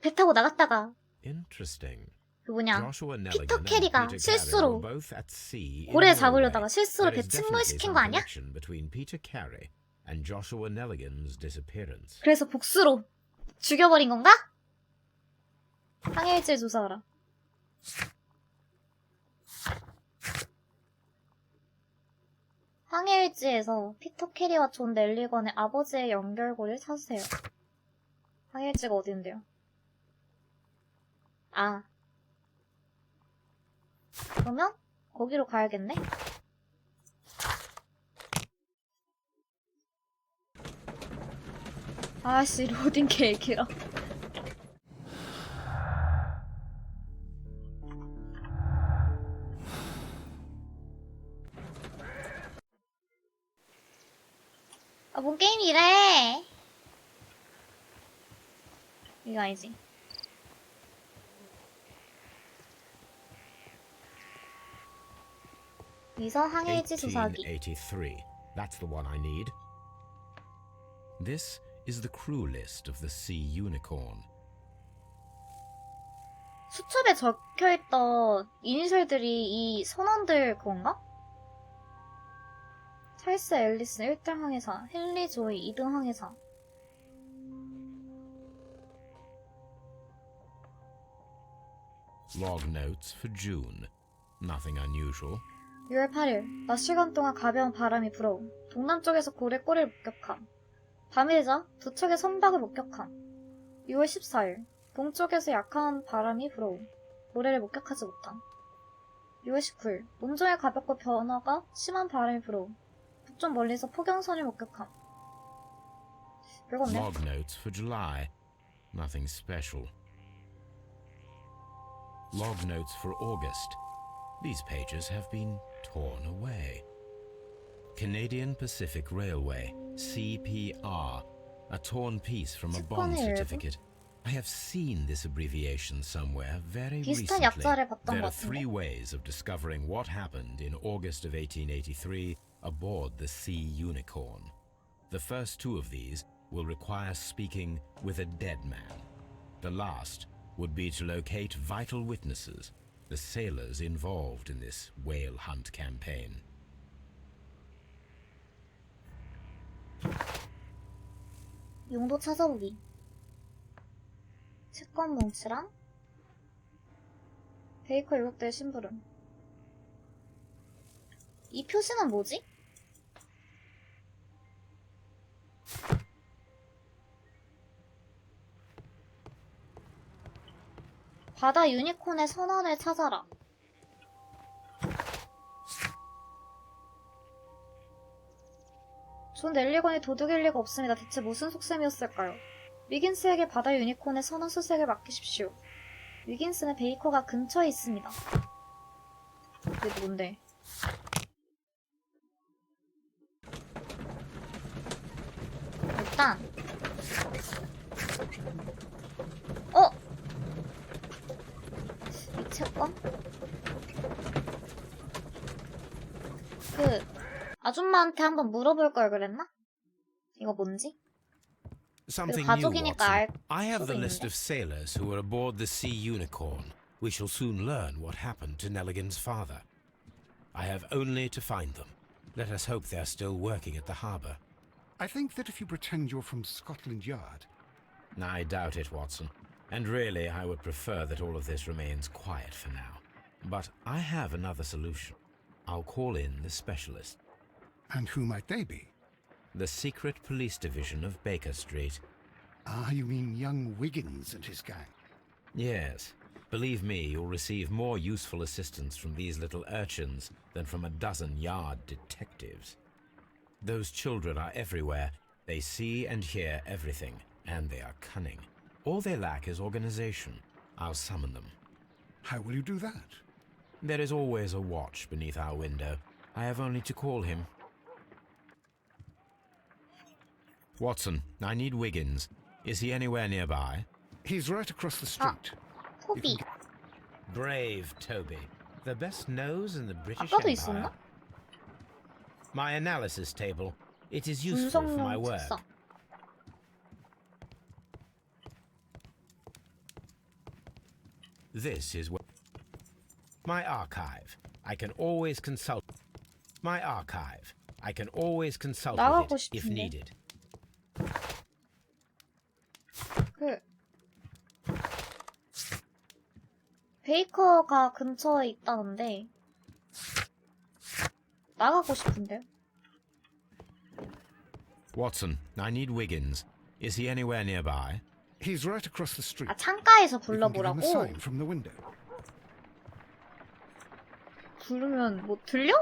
배 타고 나갔다가 Interesting. 그 뭐냐 Joshua 피터 Nelligan and 캐리가 Peter Carey 실수로 were both at sea in 고래 Norway. 잡으려다가 실수로 There 배 is definitely 침몰시킨 some 거 아니야? connection between Peter Carey and Joshua Nelligan's disappearance. 그래서 복수로 죽여버린 건가? 항해일지를 조사하라. 항해일지에서 피터 캐리와 존 넬리건의 아버지의 연결고리를 찾으세요. 항해일지가 어딘데요? 아. 그러면 거기로 가야겠네? 아씨, 로딩 계획이라. 아, 뭔 게임이래? 이거 아니지. 위서 항해일지 조사하기. 1883. That's the one I need. This is the crew list of the Sea Unicorn. 수첩에 적혀있던 이니셜들이 이 선원들 그건가? 찰스 앨리슨 1등 항해사, 헨리 조이 2등 항해사. Log notes for June. Nothing unusual. 6월 8일, 낮 시간 동안 가벼운 바람이 불어옴. 동남쪽에서 고래 꼬리를 목격함. 밤이 되자 두 척의 선박을 목격함. 6월 14일, 동쪽에서 약한 바람이 불어옴. 고래를 목격하지 못함. 6월 19일, 몸종의 가볍고 변화가 심한 바람이 불어옴. 북쪽 멀리서 폭염선을 목격함. 별거 없네. Log notes for July. Nothing special. Log notes for August. These pages have been torn away. Canadian Pacific Railway, CPR, a torn piece from a bond 채권의 일부? certificate. I have seen this abbreviation somewhere very 비슷한 recently. 약자를 봤던 There 것 are three 같은데. ways of discovering what happened in August of 1883 aboard the Sea Unicorn. The first two of these will require speaking with a dead man. The last would be to locate vital witnesses, the sailors involved in this whale hunt campaign. 용도 찾아보기. 채권 뭉치랑 베이커 일국대의 심부름. 이 표시는 뭐지? 바다 유니콘의 선원을 찾아라. 존 넬리건이 도둑일 리가 없습니다. 대체 무슨 속셈이었을까요? 위긴스에게 바다 유니콘의 선원 수색을 맡기십시오. 위긴스는 베이커가 근처에 있습니다. 이게 뭔데? 일단 이 채권? 아줌마한테 한번 물어볼 걸 그랬나? 이거 뭔지? Something new, 가족이니까 알 Watson. I have the 수도 list 있는데. of sailors who were aboard the Sea Unicorn. We shall soon learn what happened to Nelligan's father. I have only to find them. Let us hope they are still working at the harbour. I think that if you pretend you're from Scotland Yard, I doubt it, Watson. And really, I would prefer that all of this remains quiet for now. But I have another solution. I'll call in the specialist. and who might they be? The secret police division of Baker Street. Ah, you mean young Wiggins and his gang. Yes. Believe me, you'll receive more useful assistance from these little urchins than from a dozen yard detectives. Those children are everywhere. They see and hear everything, and they are cunning. All they lack is organization. I'll summon them. How will you do that? There is always a watch beneath our window. I have only to call him. Watson, I need Wiggins. Is he anywhere nearby? He's right across the street. 토비. Brave Toby. The best nose in the British 아까도 Empire. 있었나? My analysis table. It is useful for my 분석용 work. 책상. This is where... My archive. I can always consult. My archive. I can always consult 나가고 with it if 싶은데. needed. 그 베이커가 근처에 있다는데 나가고 싶은데요. Watson, I need Wiggins. Is he anywhere nearby? He's right across the street. 아 창가에서 You can give him 불러보라고? a sign from the window. 부르면 뭐 들려?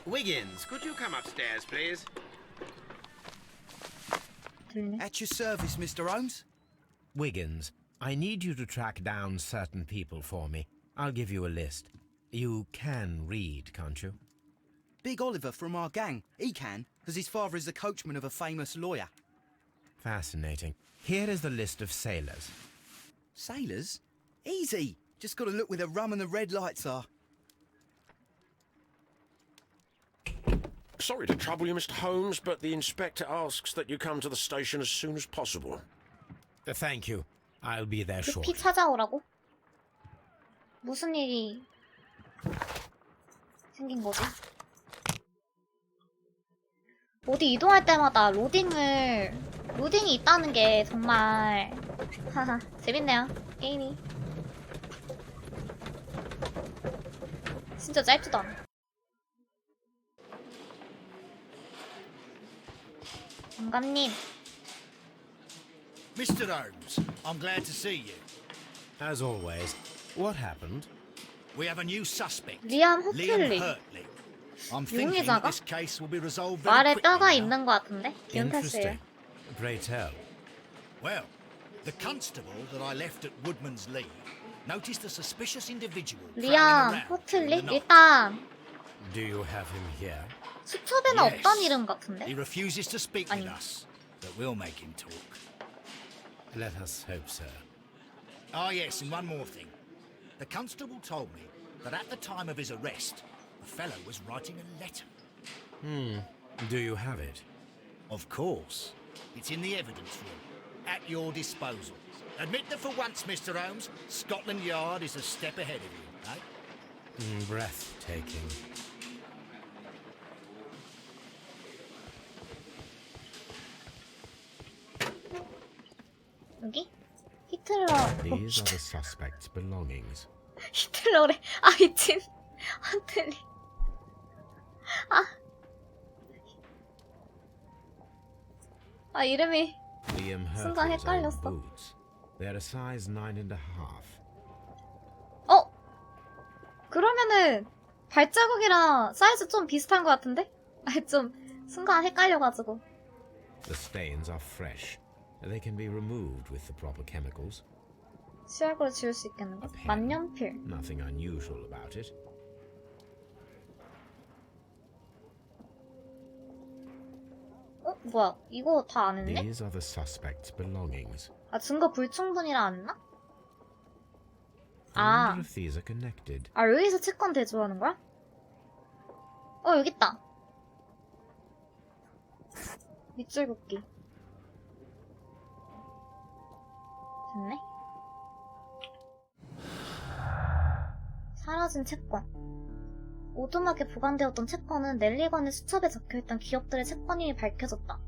Wiggins, could you come upstairs, please? 들리네. At your service, Mr. Holmes. Wiggins, I need you to track down certain people for me. I'll give you a list. You can read, can't you? Big Oliver from our gang. He can, because his father is the coachman of a famous lawyer. Fascinating. Here is the list of sailors. Sailors? Easy. Just got to look where the rum and the red lights are. Sorry to trouble you, Mr. Holmes, but the inspector asks that you come to the station as soon as possible. Thank you. I'll be there 급히 shortly. 찾아오라고? 무슨 일이 생긴 거지? 어디 이동할 때마다 로딩이 있다는 게 정말 하하 재밌네요 게임이. 진짜 짧지도 않아. 장관님, Mr. Holmes, I'm glad to see you. As always. What happened? We have a new suspect, 리암 Liam 호틀리. Hurtley. I'm thinking 용의자가? this case will be resolved very 말에 quickly 뼈가 now. 있는 것 같은데? 기운탔어요. Interesting. Pray tell. Well, the constable that I left at Woodman's Lee noticed a suspicious individual prowling 리암 around 호틀리? in the night. 일단 Do you have him here? 수첩에는 Yes. 없던 이름 He 같은데? refuses to speak with 아니. us, but we'll make him talk. Let us hope so. Ah, yes, and one more thing. The constable told me that at the time of his arrest, the fellow was writing a letter. Do you have it? Of course. It's in the evidence room, at your disposal. Admit that for once, Mr. Holmes, Scotland Yard is a step ahead of you, eh? Breathtaking. 여기? 히틀러. These are the suspect's belongings. 히틀러래. 아 미친. 호틀리. 아 이름이 Liam 순간 Hurtley's old 헷갈렸어. boots. They're a size 9.5. 어? 그러면은 발자국이랑 사이즈 좀 비슷한 것 같은데? 아 좀 순간 헷갈려가지고. The stains are fresh. They can be removed with the proper chemicals. 시약으로 지울 수 있겠는 거? A pen. 만년필. Nothing unusual about it. 어? 뭐야? 이거 다 안 했네? These are the suspect's belongings. 아 증거 불충분이라 안 했나? I 아. wonder if these are connected. 아 여기서 채권 대조하는 거야? 어 여기 있다. 밑줄 긋기. 됐네. 사라진 채권. 오두막에 보관되었던 채권은 넬리건의 수첩에 적혀있던 기업들의 채권임이 밝혀졌다.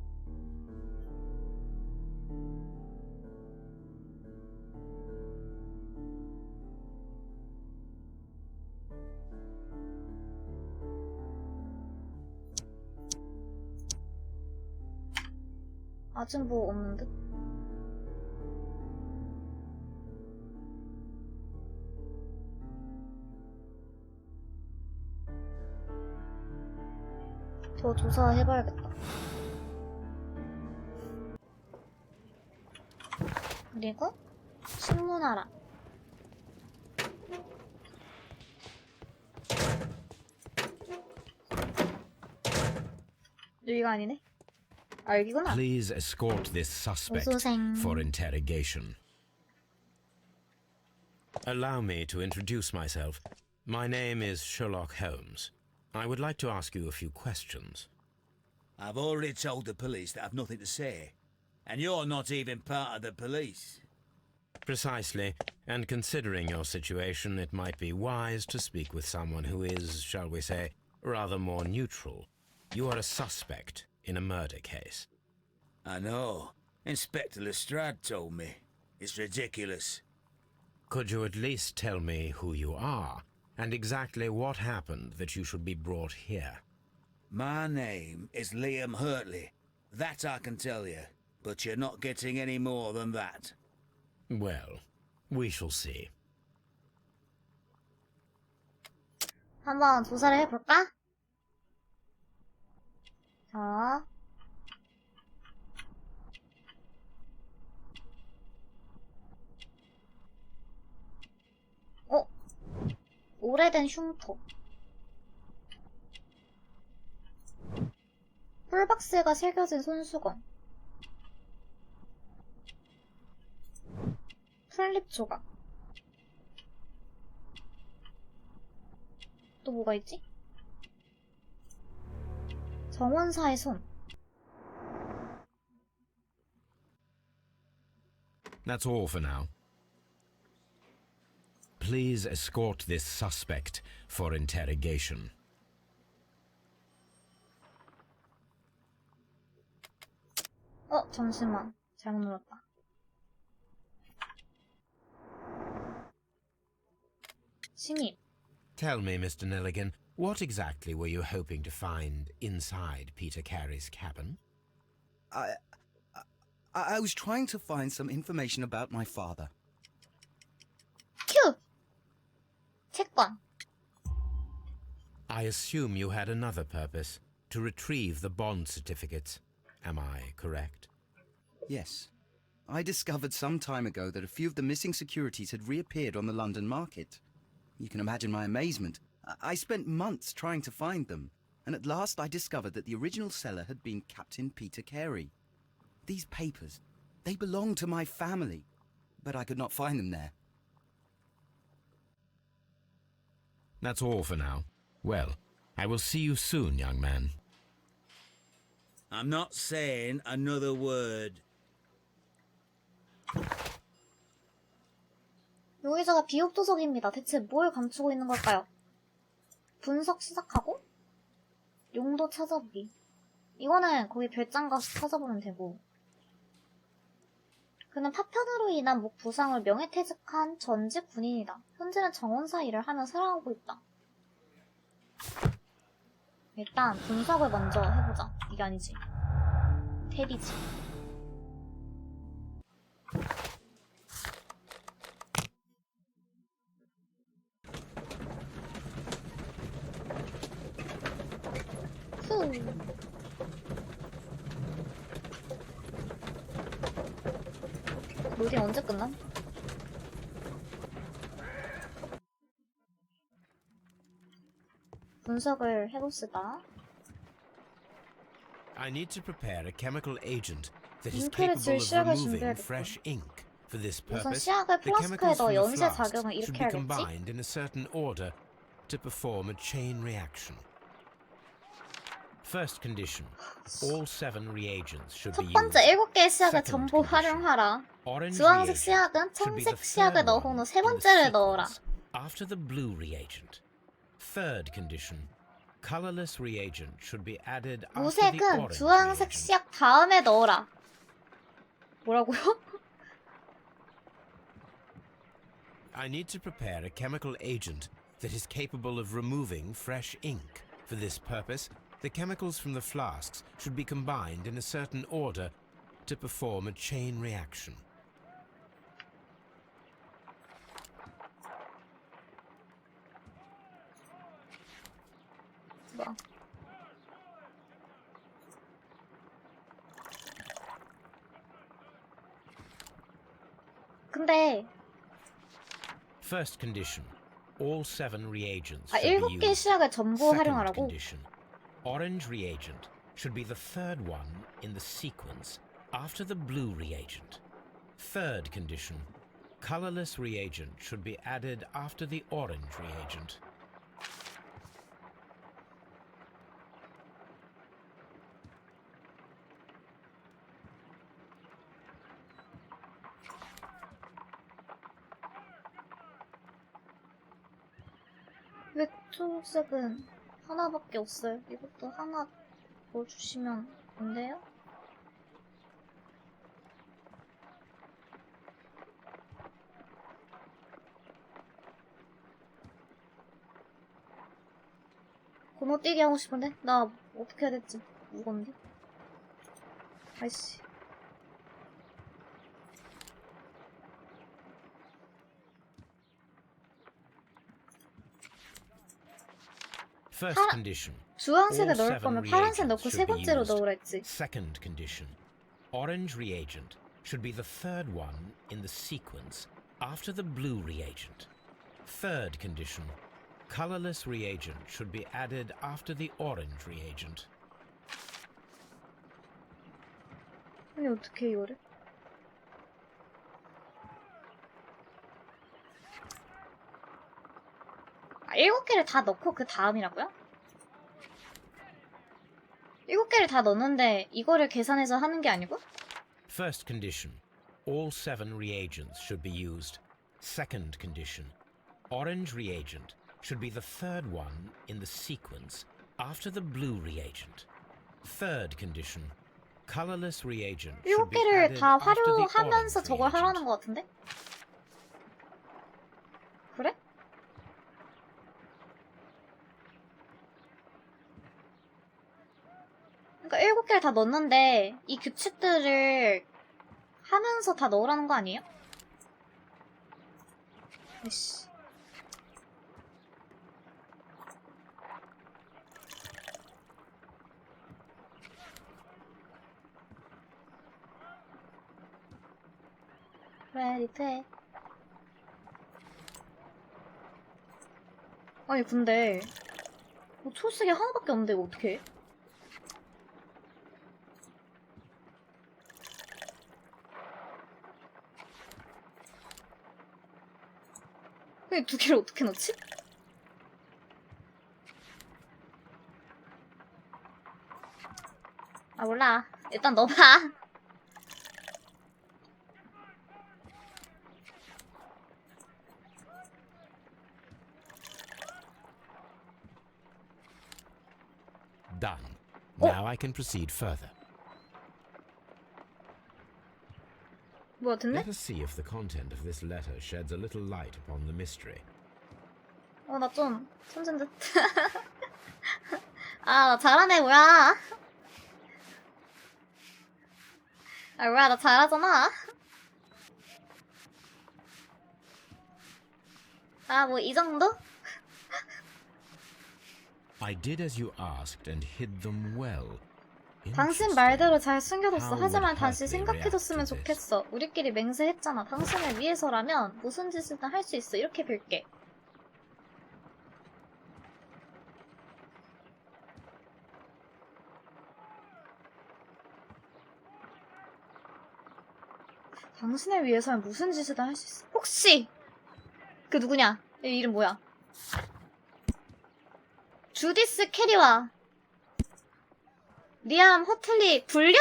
아직 뭐 없는 듯? 더 조사해봐야겠다. 그리고 신문하라. 여기가 아니네? 아 여기구나. Please escort this suspect 어서오생. for interrogation. Allow me to introduce myself. My name is Sherlock Holmes. I would like to ask you a few questions. I've already told the police that I've nothing to say. And you're not even part of the police. Precisely, and considering your situation, it might be wise to speak with someone who is, shall we say, rather more neutral. You are a suspect in a murder case. I know. Inspector Lestrade told me. It's ridiculous. Could you at least tell me who you are, and exactly what happened that you should be brought here? My name is Liam Hurtley. That I can tell you. But you're not getting any more than that. Well, we shall see. 한번 조사를 해볼까? 자. 오래된 흉터. 풀박스가 새겨진 손수건. 풀립 조각. 또 뭐가 있지? 정원사의 손. That's all for now. Please escort this suspect for interrogation. 잠시만. 잘못 눌렀다. 신입. Tell me, Mr. Nelligan, what exactly were you hoping to find inside Peter Carey's cabin? I was trying to find some information about my father. 큐! 채권. I assume you had another purpose, to retrieve the bond certificates. Am I correct? Yes. I discovered some time ago that a few of the missing securities had reappeared on the London market. You can imagine my amazement. I spent months trying to find them, and at last I discovered that the original seller had been Captain Peter Carey. These papers, they belonged to my family, but I could not find them there. That's all for now. Well, I will see you soon, young man. I'm not saying another word. 용의자가 비협조적입니다. 대체 뭘 감추고 있는 걸까요? 분석 시작하고 용도 찾아보기. 이거는 거기 별장 가서 찾아보면 되고. 그는 파편으로 인한 목 부상을 명예퇴직한 전직 군인이다. 현재는 정원사 일을 하며 살아가고 있다. 일단 분석을 먼저 해보자. 이게 아니지. 테리지. 후. 로딩 언제 끝남? 분석을 해봅시다. I need to prepare a chemical agent that is 잉크를 capable 질 of 시약을 removing 준비해야겠군. fresh ink. For this 우선 purpose, 시약을 the 플라스크에 chemicals 넣어 from the 연쇄 flasks 작용을 should be 일으켜야겠지? combined in a certain order to perform a chain reaction. First condition: all 7 reagents should be 첫 used. 번째 7개의 시약을 Second 전부 condition: 활용하라. orange 주황색 reagent 시약은 should be the 청색 시약을 third 넣은 one 후 세 in the 번째를 넣어라. sequence after the blue reagent. Third condition: colorless reagent should be added after the 무색은 orange 주황색 reagent. 시약 다음에 넣어라. 뭐라고요? I need to prepare a chemical agent that is capable of removing fresh ink. For this purpose, the chemicals from the flasks should be combined in a certain order to perform a chain reaction. 뭐야? 근데 First condition: all 7 reagents 아, should be 7개의 used. 시약을 전부 Second 활용하라고? condition: orange reagent should be the third one in the sequence after the blue reagent. Third condition: colorless reagent should be added after the orange reagent. 왜 초록색은 하나밖에 없어요? 이것도 하나 더 주시면 안 돼요? 건너뛰기 하고 싶은데? 나 어떻게 해야 될지 무건데? 아이씨. First condition. 주황색을 All 넣을 seven 거면 파란색 reagents 넣고 세 should be 번째로 used. 넣으라 했지. Second condition. Orange reagent should be the third one in the sequence after the blue reagent. Third condition. Colorless reagent should be added after the orange reagent. 아니 어떻게 이거를? 아, 7개를 다 넣고 그 다음이라고요? 7개를 다 넣는데 이거를 계산해서 하는 게 아니고? First condition. All 7 reagents should be used. Second condition. Orange reagent should be the third one in the sequence after the blue reagent. Third condition. Colorless reagent should be 7개를 added 다 after the 활용하면서 orange 저걸 하라는 reagent. 것 같은데? 그래? 그러니까 7개를 다 넣었는데 이 규칙들을 하면서 다 넣으라는 거 아니에요? 이씨. 그래, 돼. 아니 근데 초록색이 하나밖에 없는데 이거 어떡해? 근데 2개를 어떻게 넣지? 아 몰라. 일단 넣어봐. Done. Now I can proceed further. 뭐야 됐네? Let us see if the content of this letter sheds a little light upon the mystery. 나 좀 천재인 듯. 나 잘하네 뭐야. 뭐야 나 잘하잖아. 뭐 이 정도? I did as you asked and hid them well. 당신 말대로 잘 숨겨뒀어. How 하지만 would 다시 Hartley 생각해줬으면 react to this? 좋겠어. 우리끼리 맹세했잖아. 당신을 위해서라면 무슨 짓이든 할 수 있어. 이렇게 빌게. 당신을 위해서는 무슨 짓이든 할 수 있어. 혹시 그 누구냐? 이 이름 뭐야? 주디스 캐리와 리암 허틀리 불륜?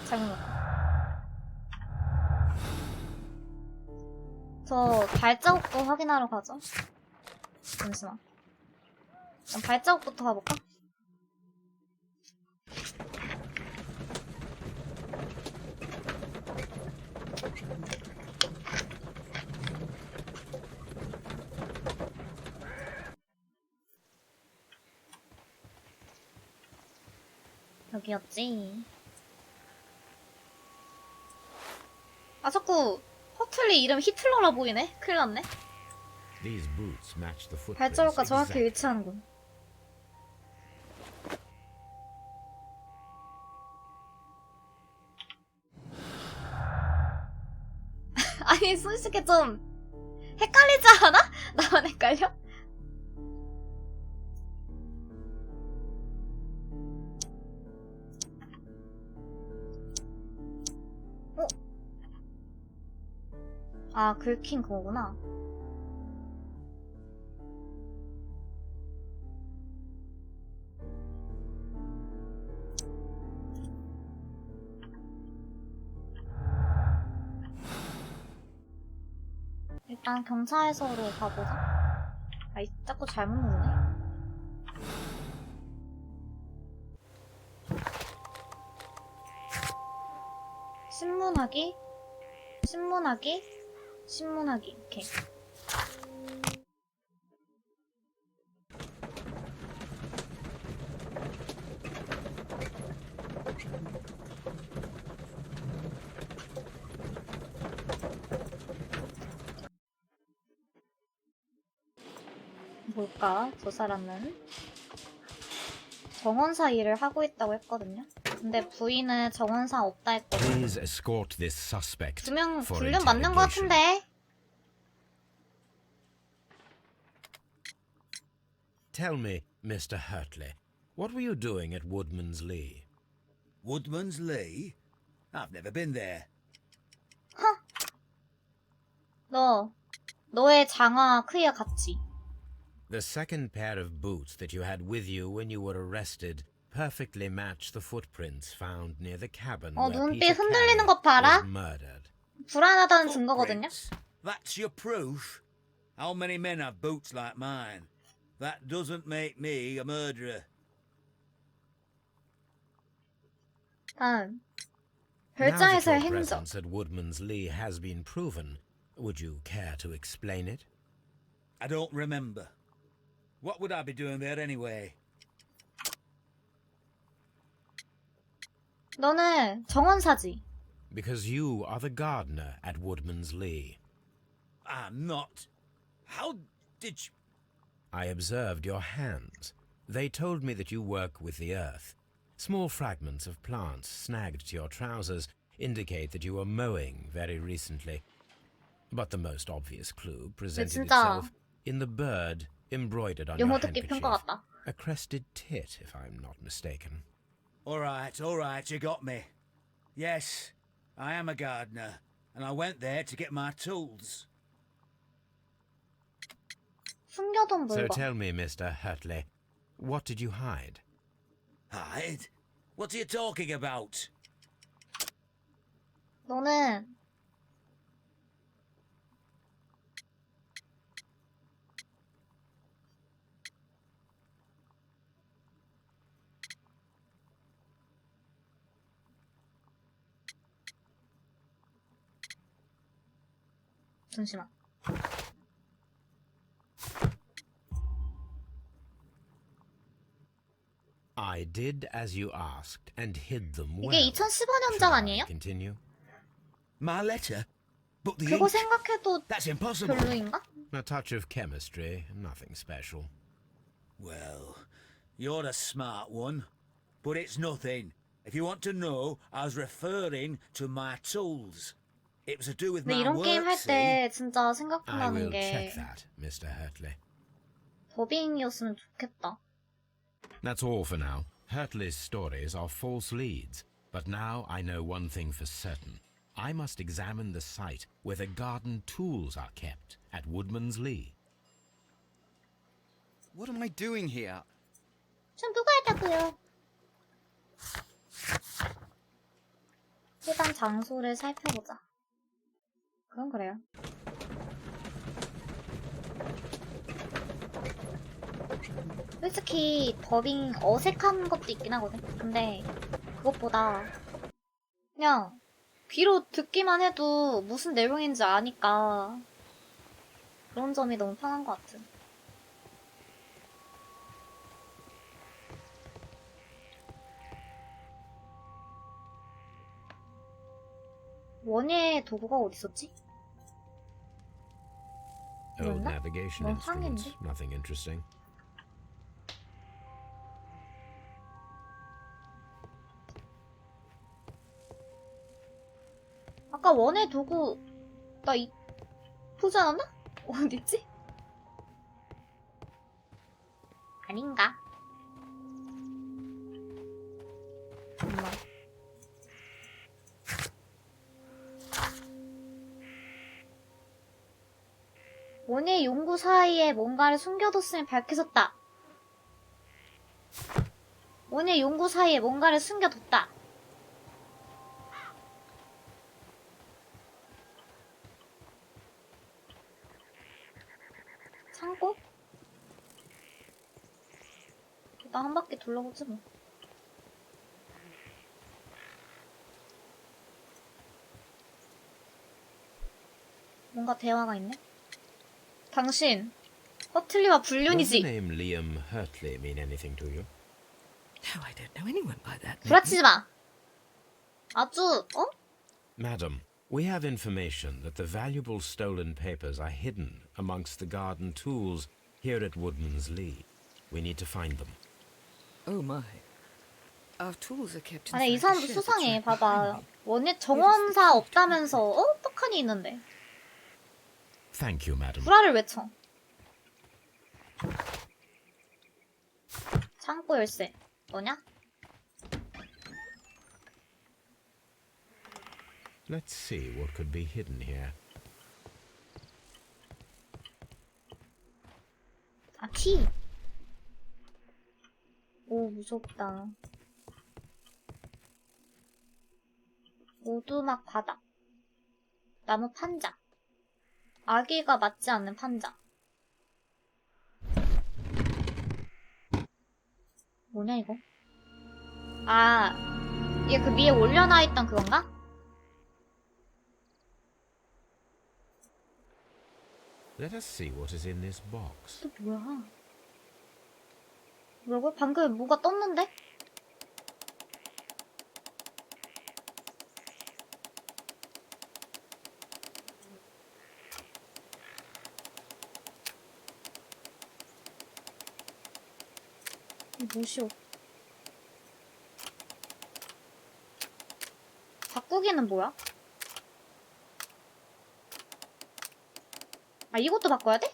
잘못. 저 발자국도 확인하러 가죠. 잠시만. 그럼 발자국부터 가볼까? 여기였지. 자꾸 허틀리 이름 히틀러라 보이네? 큰일 났네. These boots match the footprints 발자국과 정확히 exactly. 일치하는군. 아니 솔직히 좀 헷갈리지 않아? 나만 헷갈려? 긁힌 그거구나. 일단 경찰서로 가보자. 아이, 자꾸 잘못 놓네. 신문하기, 신문하기, 신문하기. 오케이. 뭘까? 저 사람은 정원사 일을 하고 있다고 했거든요. 근데 부인은 정원사 없다 했거든요. Please escort this suspect 분명 for 불륜 맞는 거 interrogation. 같은데. Tell me, Mr. Hurtley, what were you doing at Woodman's Lee? Woodman's Lee? I've never been there. 너의 장화 크기가 같지. The second pair of boots that you had with you when you were arrested perfectly match the footprints found near the cabin where 눈빛 Peter 흔들리는 Carey 거 봐라. was murdered. 불안하다는 증거거든요. Footprints? That's your proof? How many men have boots like mine? That doesn't make me a murderer. 다음. Now that 별장에서의 your 행적. presence at Woodman's Lee has been proven, would you care to explain it? I don't remember. What would I be doing there anyway? 너는 정원사지. Because you are the gardener at Woodman's Lee. I'm not. How did you... I observed your hands. They told me that you work with the earth. Small fragments of plants snagged to your trousers indicate that you were mowing very recently. But the most obvious clue presented 진짜 itself in the bird embroidered on your 영어 듣기 평가 handkerchief. 같다. A crested tit, if I'm not mistaken. All right, you got me. Yes, I am a gardener, and I went there to get my tools. 숨겨둔 So 물건. tell me, Mr. Hurtley, what did you hide? Hide? What are you talking about? 너는 잠시만. I did as you asked and hid them well. 이게 2015년작 Shall I 아니에요? continue? My letter? But the 그거 ink? 생각해도 That's impossible. 별로인가? A touch of chemistry, nothing special. Well, you're a smart one, but it's nothing. If you want to know, I was referring to my tools. It was to do with 근데 my 이런 게임 work, 할 see? 때 진짜 I 생각나는 will 게 check that, Mr. Hurtley. 더빙이었으면 좋겠다. That's all for now. Hurtley's stories are false leads. But now I know one thing for certain. I must examine the site where the garden tools are kept at Woodman's Lee. What am I doing here? 전 누가 했다고요? 해당 장소를 살펴보자. 그건 그래요. 솔직히 더빙 어색한 것도 있긴 하거든. 근데 그것보다 그냥 귀로 듣기만 해도 무슨 내용인지 아니까 그런 점이 너무 편한 것 같아. 원예 도구가 어딨었지? Old 있나? navigation 뭐 instruments, 상인데? nothing interesting. 아까 원예 도구 나 보지 않았나? 어딨지? 아닌가? 정말. 원예 용구 사이에 뭔가를 숨겨뒀음이 밝혀졌다. 원예 용구 사이에 뭔가를 숨겨뒀다. 창고? 일단 한 바퀴 둘러보지 뭐. 뭔가 대화가 있네? 당신, 허틀리와 Does the 불륜이지? name Liam Hurtley mean anything to you? No, I don't know anyone by that name. 구라치지 마! 아주, 어? Madam, we have information that the valuable stolen papers are hidden amongst the garden tools here at Woodman's Lee. We need to find them. Oh my. Our tools are kept 아니, 이 inside 사람도 the shed that's 수상해. right behind 봐봐. me. 원예 정원사 없다면서, 어? 떡하니 있는데. Thank you, madam. 구라를 외쳐. 창고 열쇠. 뭐냐? Let's see what could be hidden here. 아, 키. 오, 무섭다. 오두막 바닥. 나무 판자. 아기가 맞지 않는 판자. 뭐냐, 이거? 아, 이게 그 위에 올려놔 있던 그건가? Let us see what is in this box. 또 뭐야? 뭐라고? 방금 뭐가 떴는데? 이 뭐시오? 바꾸기는 뭐야? 아, 이것도 바꿔야 돼?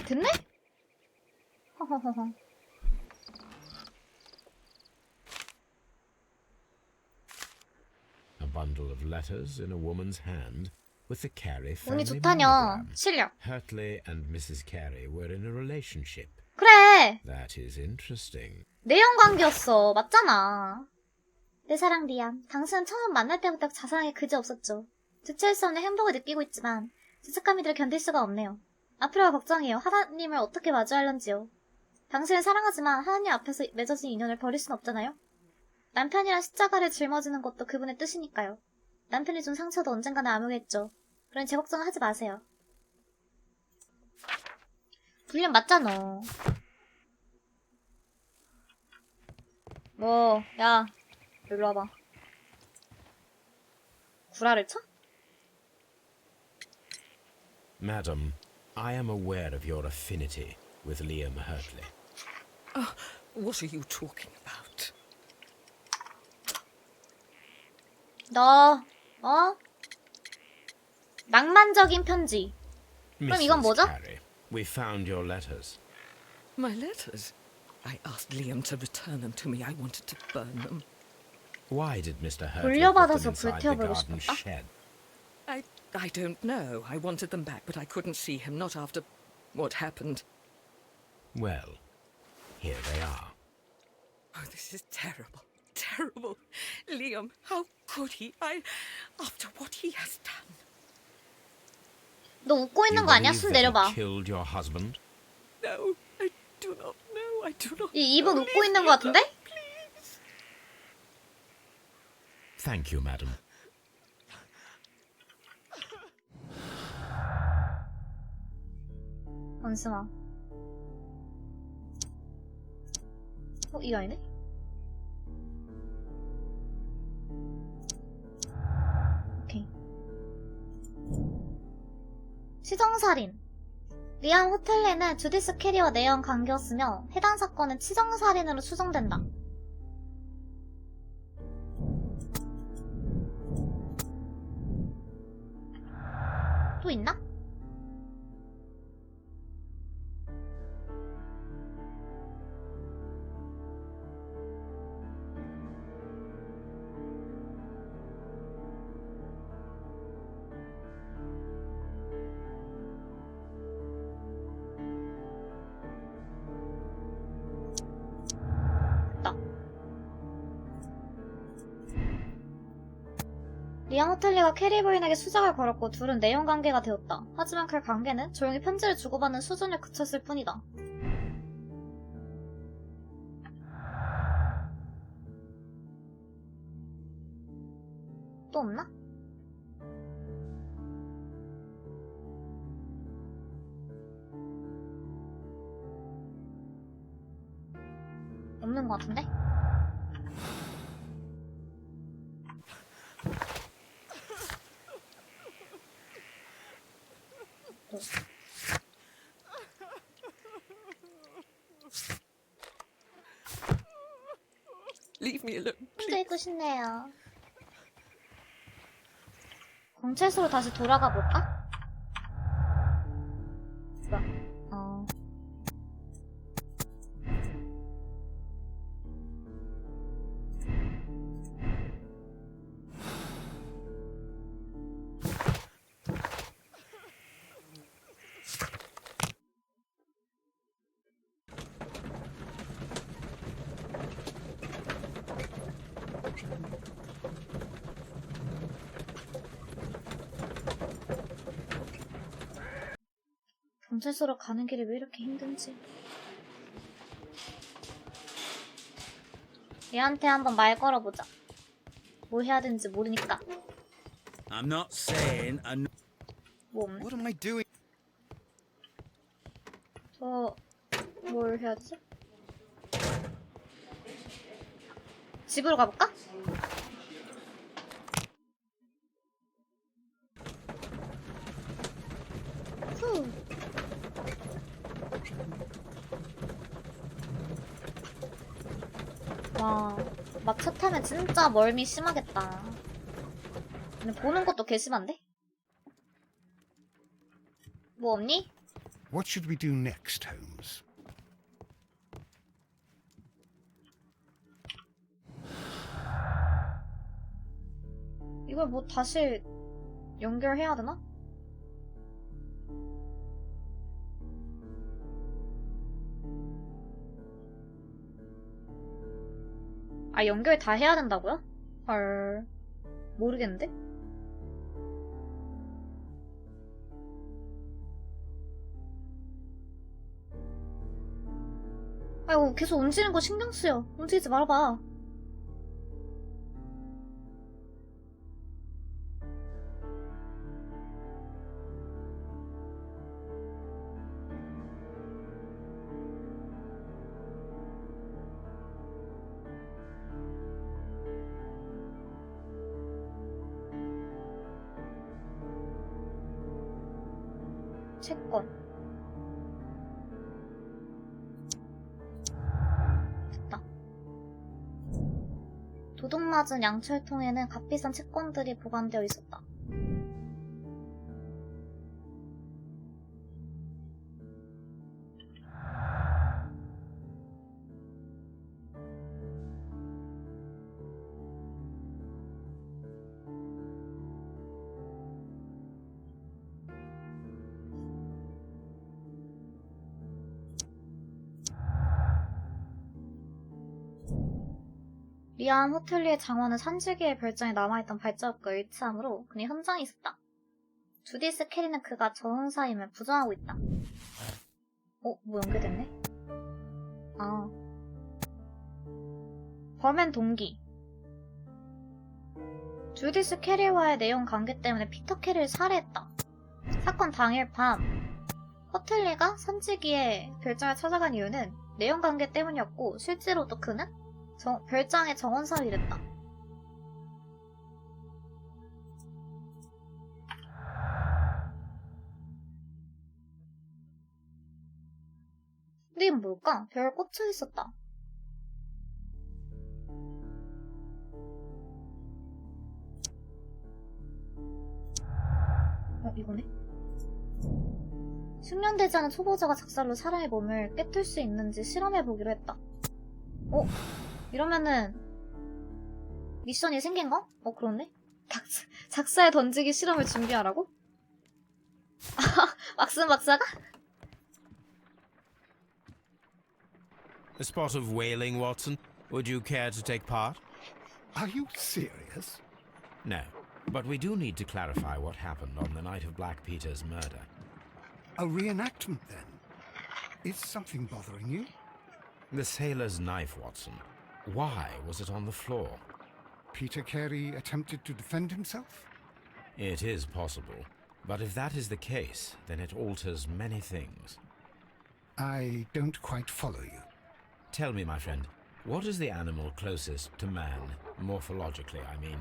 됐네? 허허허허. A bundle of letters in a woman's hand with the Carey 운이 family 좋다녀. monogram. 실력. Hurtley and Mrs. Carey were in a relationship. 그래! That is interesting. 내연 관계였어. 맞잖아. 내 사랑 리안. 당신은 처음 만날 때부터 자상하게 그지 없었죠. 주체할 수 없는 행복을 느끼고 있지만 죄책감이 들 견딜 수가 없네요. 앞으로가 걱정이에요. 하나님을 어떻게 마주할런지요. 당신을 사랑하지만 하나님 앞에서 맺어진 인연을 버릴 순 없잖아요. 남편이란 십자가를 짊어지는 것도 그분의 뜻이니까요. 남편이 준 상처도 언젠가는 아무겠죠. 그러니 제 걱정은 하지 마세요. 불륜 맞잖아. 뭐, 야, 일로 와봐. 구라를 쳐? Madam, I am aware of your affinity with Liam Hurtley. What are you talking about? 너, 어? 낭만적인 편지. 그럼 이건 Mrs. 뭐죠? Carey, we found your letters. My letters? I asked Liam to return them to me. I wanted to burn them. Why did Mr. Hurtley put 돌려받아서 them inside the 불태워버리고 garden 싶었다? shed? I don't know. I wanted them back, but I couldn't see him, not after what happened. Well, here they are. Oh, this is terrible. Terrible. Liam, how could he? After what he has done. 너 웃고 있는 You 거 아니야? believe 손 that he 내려봐. killed your husband? No, I do not know. I do not 이 입은 know. 웃고 Leave 있는 me 거 같은데? alone, please. Thank you, madam. 원승아. 이거 아니네? 오케이. 치정살인. 리안 호텔레는 주디스 캐리와 내연 관계였으며 해당 사건은 치정살인으로 추정된다. 또 있나? 리암 호텔리가 캐리 부인에게 수작을 걸었고 둘은 내연 관계가 되었다. 하지만 그 관계는 조용히 편지를 주고받는 수준에 그쳤을 뿐이다. 또 없나? 없는 것 같은데? Leave me alone. 혼자 있고 싶네요. 경찰서로 다시 돌아가 볼까? 뭐야? 경찰서로 가는 길이 왜 이렇게 힘든지. 얘한테 한번 말 걸어보자. 뭘 해야 되는지 모르니까. I'm not saying I'm 뭐 없네? What am I doing? 뭘 해야 되지? 집으로 가볼까? 후. 와, 막차 타면 진짜 멀미 심하겠다. 근데 보는 것도 개 심한데? 뭐 없니? What should we do next, Holmes? 이걸 뭐 다시 연결해야 되나? 아, 연결 다 해야 된다고요? 헐, 모르겠는데? 아이고, 계속 움직이는 거 신경 쓰여. 움직이지 말아봐. 채권. 됐다. 도둑 맞은 양철통에는 값비싼 채권들이 보관되어 있었다. 리암 호텔리의 장원은 산지기의 별장에 남아있던 발자국과 일치하므로 그는 현장에 있었다. 주디스 캐리는 그가 저승사임을 부정하고 있다. 뭐 연결됐네? 아. 범행 동기. 주디스 캐리와의 내용 관계 때문에 피터 캐리를 살해했다. 사건 당일 밤, 호텔리가 산지기의 별장을 찾아간 이유는 내용 관계 때문이었고 실제로도 그는 별장의 정원사를 일했다. 근데 이건 뭘까? 별 꽂혀 있었다. 이거네? 숙련되지 않은 초보자가 작살로 사람의 몸을 깨틀 수 있는지 실험해보기로 했다. 이러면은 미션이 생긴 거? 그렇네? 작사에 던지기 실험을 준비하라고? 왁슨 박사가? A spot of whaling, Watson. Would you care to take part? Are you serious? No. But we do need to clarify what happened on the night of Black Peter's murder. A reenactment, then? Is something bothering you? The sailor's knife, Watson. Why was it on the floor? Peter Carey attempted to defend himself? It is possible. But if that is the case, then it alters many things. I don't quite follow you. Tell me, my friend, what is the animal closest to man, morphologically, I mean?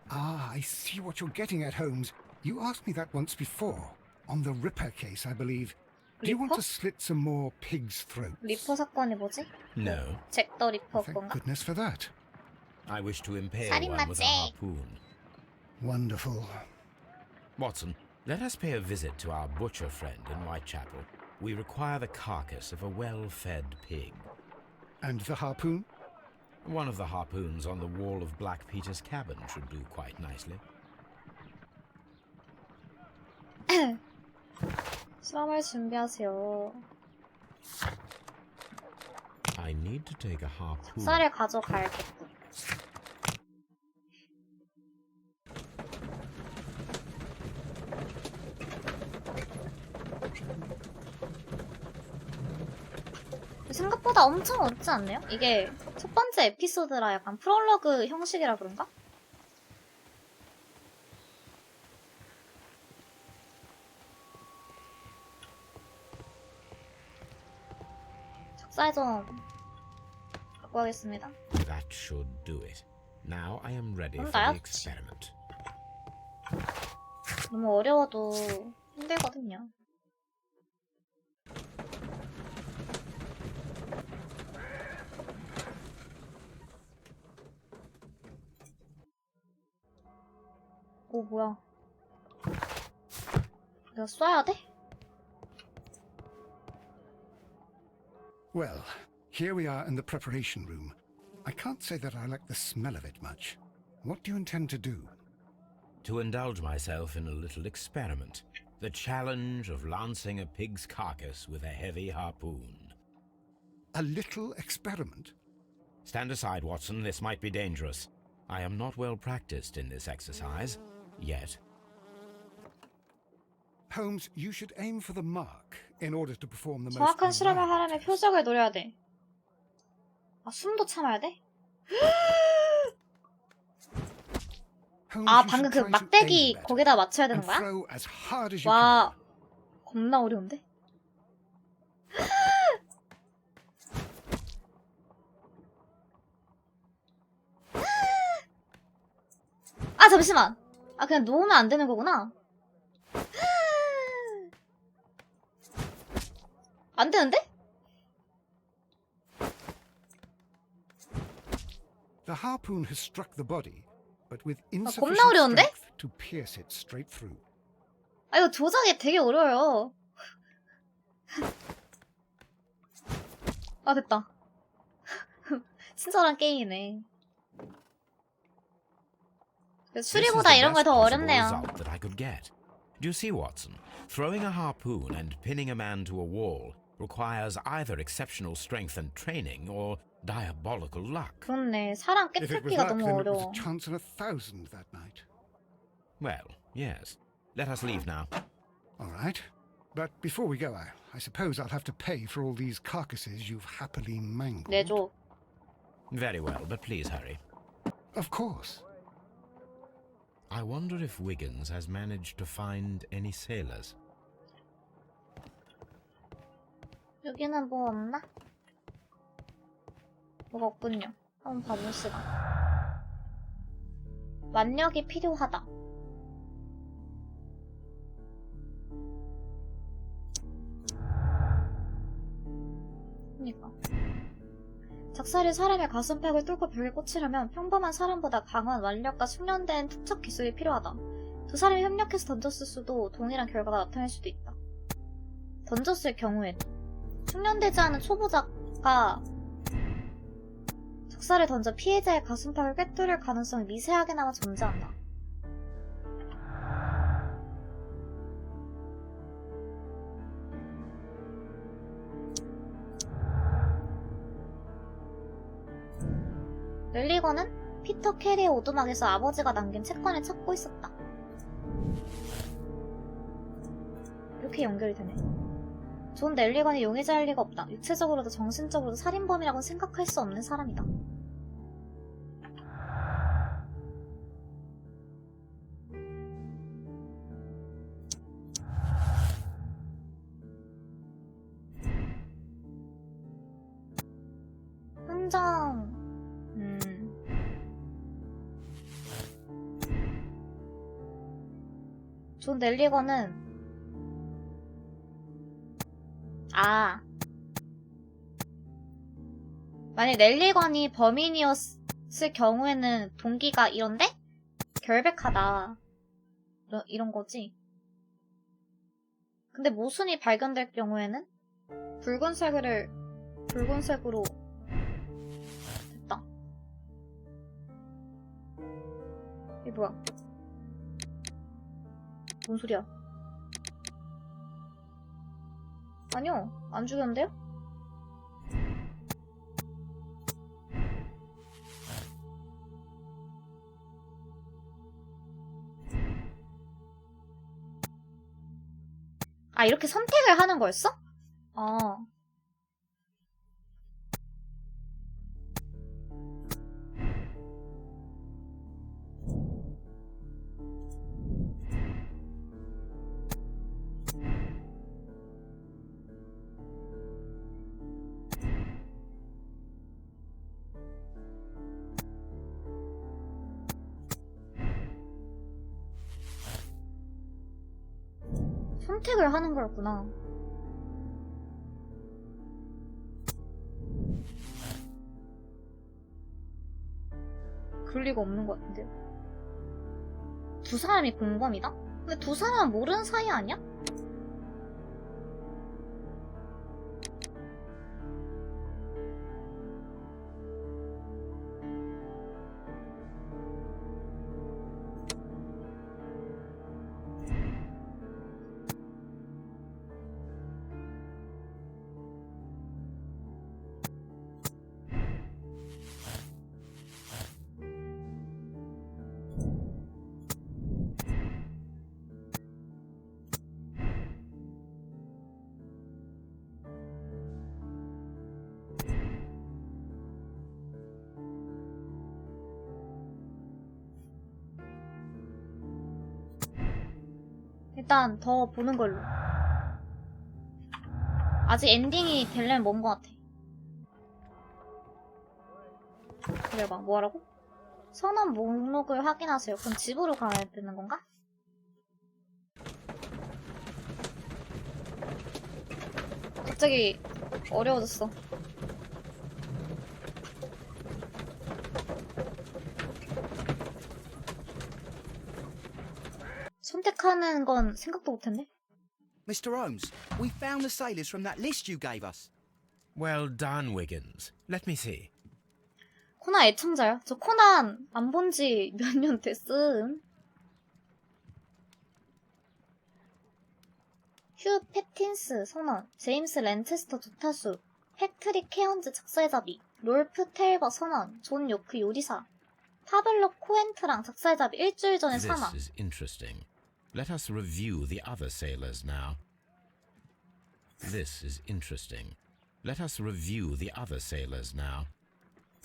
Ah, I see what you're getting at, Holmes. You asked me that once before. On the Ripper case, I believe. Do you want 리퍼? to slit some more pigs' throats? 리퍼 사건이 뭐지? No. 잭 더 리퍼 Thank 건가? goodness for that. I wish to impale 살인마 one with a 잭. harpoon. Wonderful. Watson, let us pay a visit to our butcher friend in Whitechapel. We require the carcass of a well-fed pig. And the harpoon? One of the harpoons on the wall of Black Peter's cabin should do quite nicely. 실험을 준비하세요. I need to take a harpoon. 쌀을 가져가야겠고. 생각보다 엄청 어렵지 않네요? 이게 첫 번째 에피소드라 약간 프롤로그 형식이라 그런가? 쌀 좀 갖고 가겠습니다. That should do it. Now I am ready for 나야? the experiment. 너무 어려워도 힘들거든요. 오, 뭐야. 내가 쏴야 돼? Well, here we are in the preparation room. I can't say that I like the smell of it much. What do you intend to do? To indulge myself in a little experiment. The challenge of lancing a pig's carcass with a heavy harpoon. A little experiment? Stand aside, Watson. This might be dangerous. I am not well practiced in this exercise. Yet. Holmes, you should aim for the mark in order to perform the most 정확한 실험을 reliable 하려면 test. 표적을 노려야 돼. 아, 숨도 참아야 돼? Holmes, 아, you 방금 should 그 try to 막대기 aim better 거기다 맞춰야 되는 and 거야? throw as hard as you 와, can. 겁나 어려운데? 아, 잠시만. 아, 그냥 놓으면 안 되는 거구나. 안 되는데? The harpoon has struck the body, but with 겁나 insufficient 어려운데? strength to pierce it straight through. 아, 이거 조작이 되게 어려워요. 아, 됐다. 친절한 게임이네. 수리보다 이런 거 더 어렵네요. Result that I could get. Do you see, Watson? Throwing a harpoon and pinning a man to a wall requires either exceptional strength and training or diabolical luck. 그렇네. 사람 If it was 깨뚫기가 luck, 너무 then it was 어려워. a chance in 1,000 that night. Well, yes. Let us leave now. All right. But before we go, I suppose I'll have to pay for all these carcasses you've happily mangled. 내줘. Very well, but please hurry. Of course. I wonder if Wiggins has managed to find any sailors. 여기는 뭐 없나? 뭐가 없군요. 한번 봐봅시다. 만력이 필요하다. 그니까. 작살이 사람의 가슴팍을 뚫고 벽에 꽂히려면 평범한 사람보다 강한 완력과 숙련된 투척 기술이 필요하다. 두 사람이 협력해서 던졌을 수도 동일한 결과가 나타날 수도 있다. 던졌을 경우에도 숙련되지 않은 초보자가 작살을 던져 피해자의 가슴팍을 꿰뚫을 가능성이 미세하게나마 존재한다. 렐리건은 피터 캐리의 오두막에서 아버지가 남긴 채권을 찾고 있었다. 이렇게 연결이 되네. 존 넬리건이 용의자일 리가 없다. 육체적으로도 정신적으로도 살인범이라고는 생각할 수 없는 사람이다. 현장... 존 넬리건은 만약 넬리건이 범인이었을 경우에는 동기가 이런데? 결백하다. 이런 거지. 근데 모순이 발견될 경우에는 붉은색으로 됐다. 이게 뭐야? 뭔 소리야? 아니요, 안 죽였는데요? 아, 이렇게 선택을 하는 거였어? 아. 선택을 하는 거였구나. 그럴 리가 없는 것 같은데요. 두 사람이 공범이다? 근데 두 사람은 모르는 사이 아니야? 일단 더 보는 걸로. 아직 엔딩이 되려면 먼 것 같아. 그래봐, 뭐하라고? 선언 목록을 확인하세요. 그럼 집으로 가야 되는 건가? 갑자기 어려워졌어. 선택하는 건 생각도 못했네. Mr. Holmes, we found the sailors from that list you gave us. Well done, Wiggins. Let me see. 코난 애청자요? 저 코난 안 본 지 몇 년 됐음. 휴 패틴스 선언, 제임스 렌체스터 조타수, 패트릭 케언즈 작사자비, 롤프 텔버 선언, 존 요크 요리사, 파블로 코엔트랑 작사자비 일주일 전에 사망. This is interesting. Let us review the other sailors now. This is interesting. Let us review the other sailors now.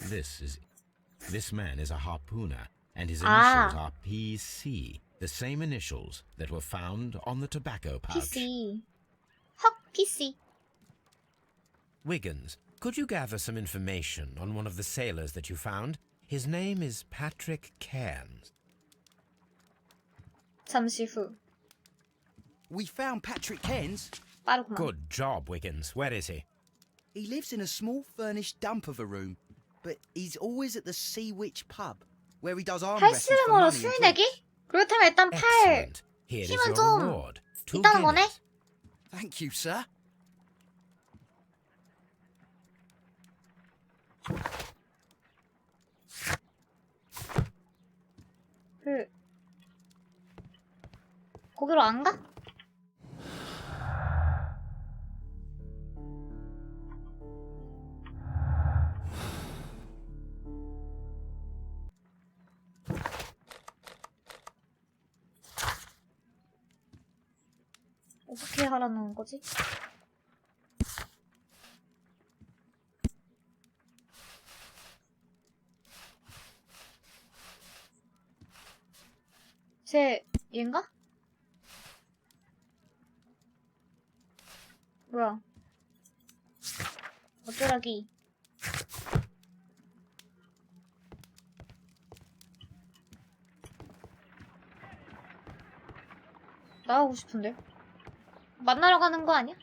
This man is a harpooner, and his initials are PC, the same initials that were found on the tobacco pouch. PC. 헉, PC. Wiggins, could you gather some information on one of the sailors that you found? His name is Patrick Cairns. 잠시 후. We found Patrick Cairns. 빠르구만. Good job, Wiggins. Where is he? He lives in a small furnished dump of a room, but he's always at the Sea Witch pub, where he does arm wrestles for 팔씨름으로 money 술 and 내기? drinks. 그렇다면 일단 팔 Excellent. Here is 힘은 your 좀 reward. 2 있다는 거네? guineas. Thank you, sir. 거기로 안 가? 어떻게 하라는 거지? 쟤 얘인가? 뭐야? 어쩌라기? 나가고 싶은데? 만나러 가는 거 아니야?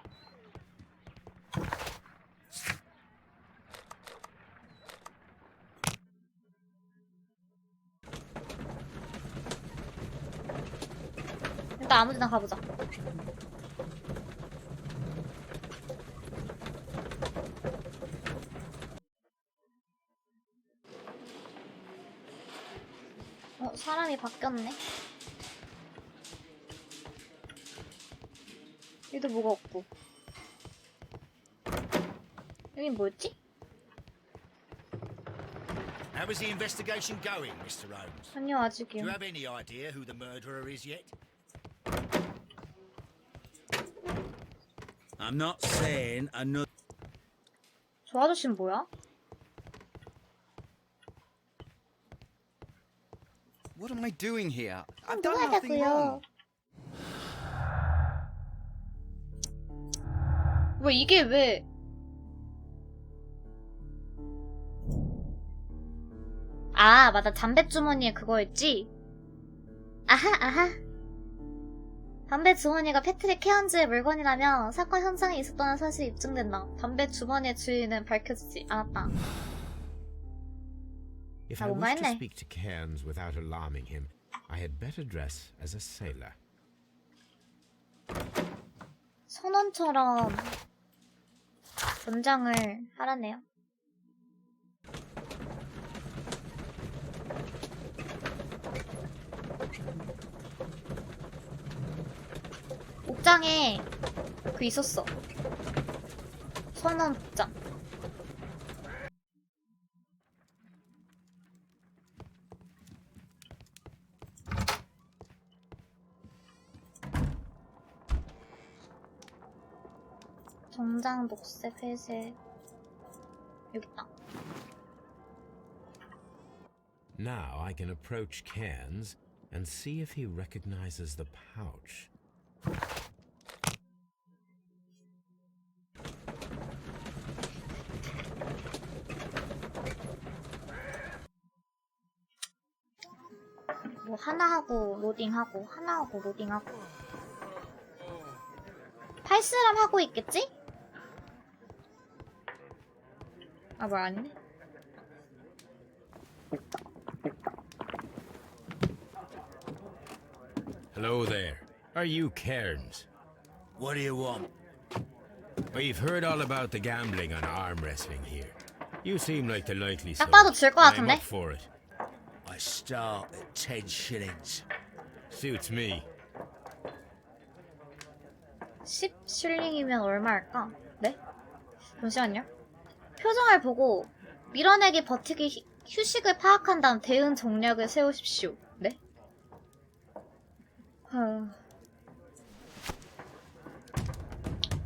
일단 아무데나 가보자. 사람이 바뀌었네. 여기도 뭐가 없고. 여긴 뭐였지? How is the investigation going, Mr. Holmes? 아니요, Do 아직이요. you have any idea who the murderer is yet? I'm not saying another. 저 아저씨는 뭐야? What am I doing here? I've 뭐 done nothing wrong. 하자고요? 왜 이게 왜? 아, 맞아. 담배 주머니에 그거였지? 아하, 아하. 담배 주머니가 패트릭 케언즈의 물건이라며 사건 현장에 있었다는 사실이 입증된다. 담배 주머니의 주인은 밝혀지지 않았다. If 아, I 뭔가 wish to 했네. speak to Cairns without alarming him, I had better dress as a sailor. 선원처럼 전장을 하라네요. 옥장에 그 있었어. 선원 복장. 정장, 녹색, 회색. 여기 있다. Now I can approach Cairns and see if he recognizes the pouch. 뭐 하나 하고 로딩하고 하나 하고 로딩하고. 팔스람 하고 있겠지? 아, 뭐 아니네. Hello there. Are you Cairns? What do you want? We've heard all about the gambling on arm wrestling here. You seem like the likely 딱 sort. 봐도 질 것 I'm 같은데? up for it. I start at 10 shillings. Suits me. 10슐링이면 얼마일까? 네? 잠시만요. 표정을 보고 밀어내기 버티기 휴식을 파악한 다음 대응 전략을 세우십시오. 네?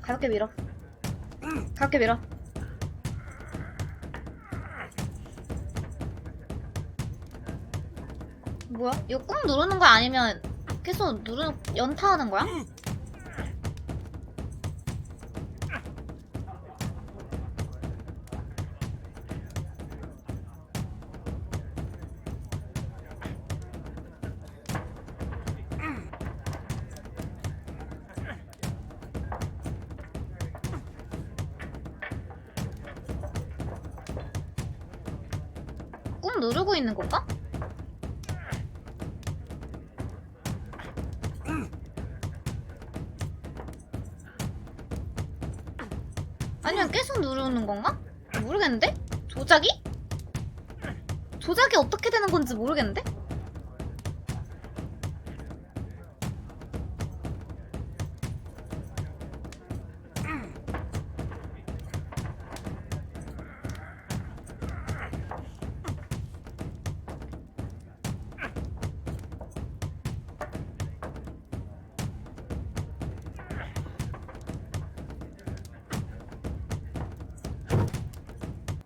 가볍게 밀어. 가볍게 밀어. 뭐야? 이거 꾹 누르는 거야? 아니면 계속 연타하는 거야? 꾹 누르고 있는 건가? 아니면 계속 누르는 건가? 모르겠는데? 조작이? 조작이 어떻게 되는 건지 모르겠는데?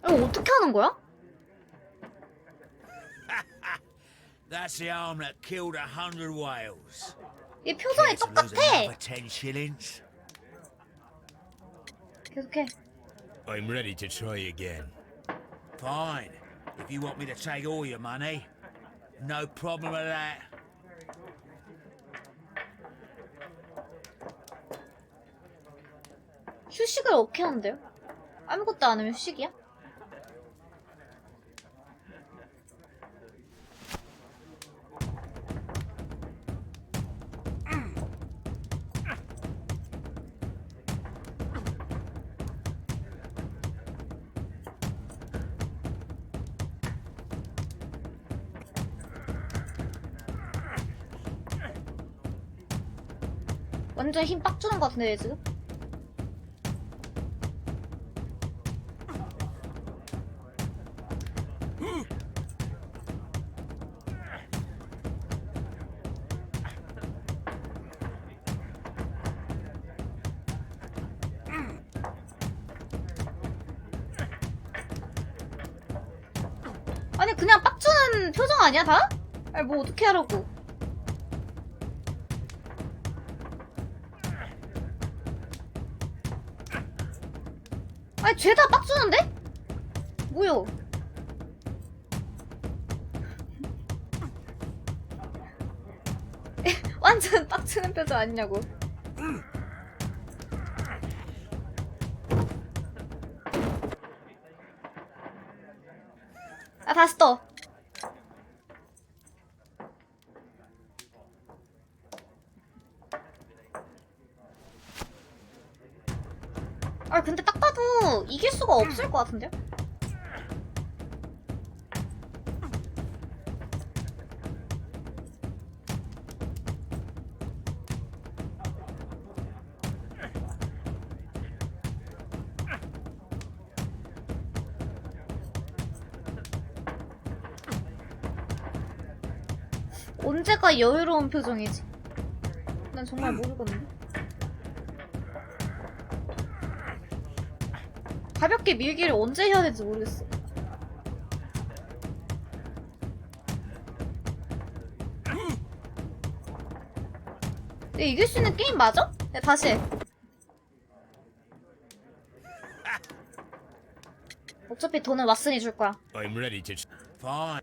이거 어떻게 하는 거야? That's the arm that killed 100 whales. 이 표정이 Care to lose 똑같아. another 10 shillings? 계속해. I'm ready to try again. Fine. If you want me to take all your money, no problem with that. 휴식을 어떻게 하는데요? 아무것도 안 하면 휴식이야? 완전 힘 빡 주는 것 같은데 얘 지금? 아니 그냥 빡주는 표정 아니야 다? 아니 뭐 어떻게 하라고. 아니 죄다 빡주는데? 뭐요? 완전 빡치는 표정 아니냐고. 아 다시 떠. 아 근데 딱 봐도 이길 수가 없을 것 같은데요? 언제가 여유로운 표정이지? 난 정말 모르겠네. 가볍게 밀기를 언제 해야 될지 모르겠어. 근데 이길 수 있는 게임 맞아? 야, 다시 해. 어차피 돈은 왓슨이 줄 거야. I'm ready to. Fine.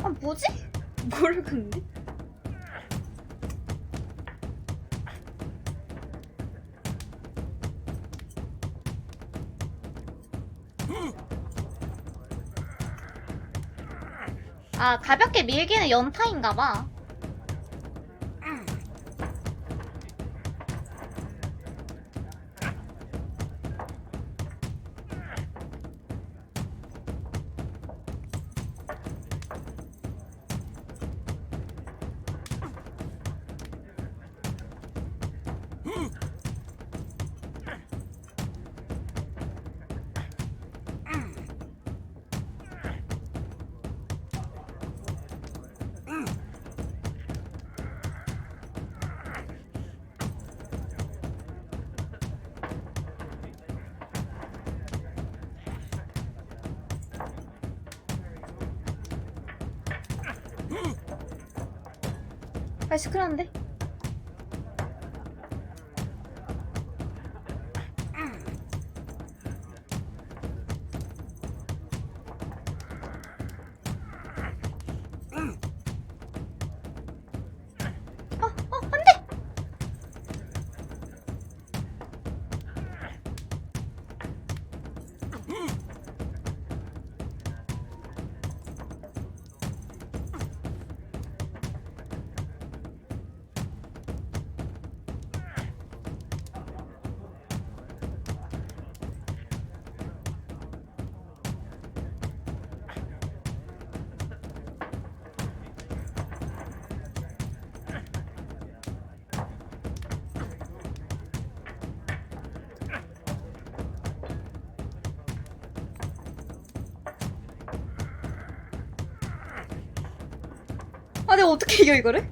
아 뭐지? 모르겠는데? 아 가볍게 밀기는 연타인가봐. 아 시끄러운데? 안돼! 아 내가 어떻게 이겨 이거를?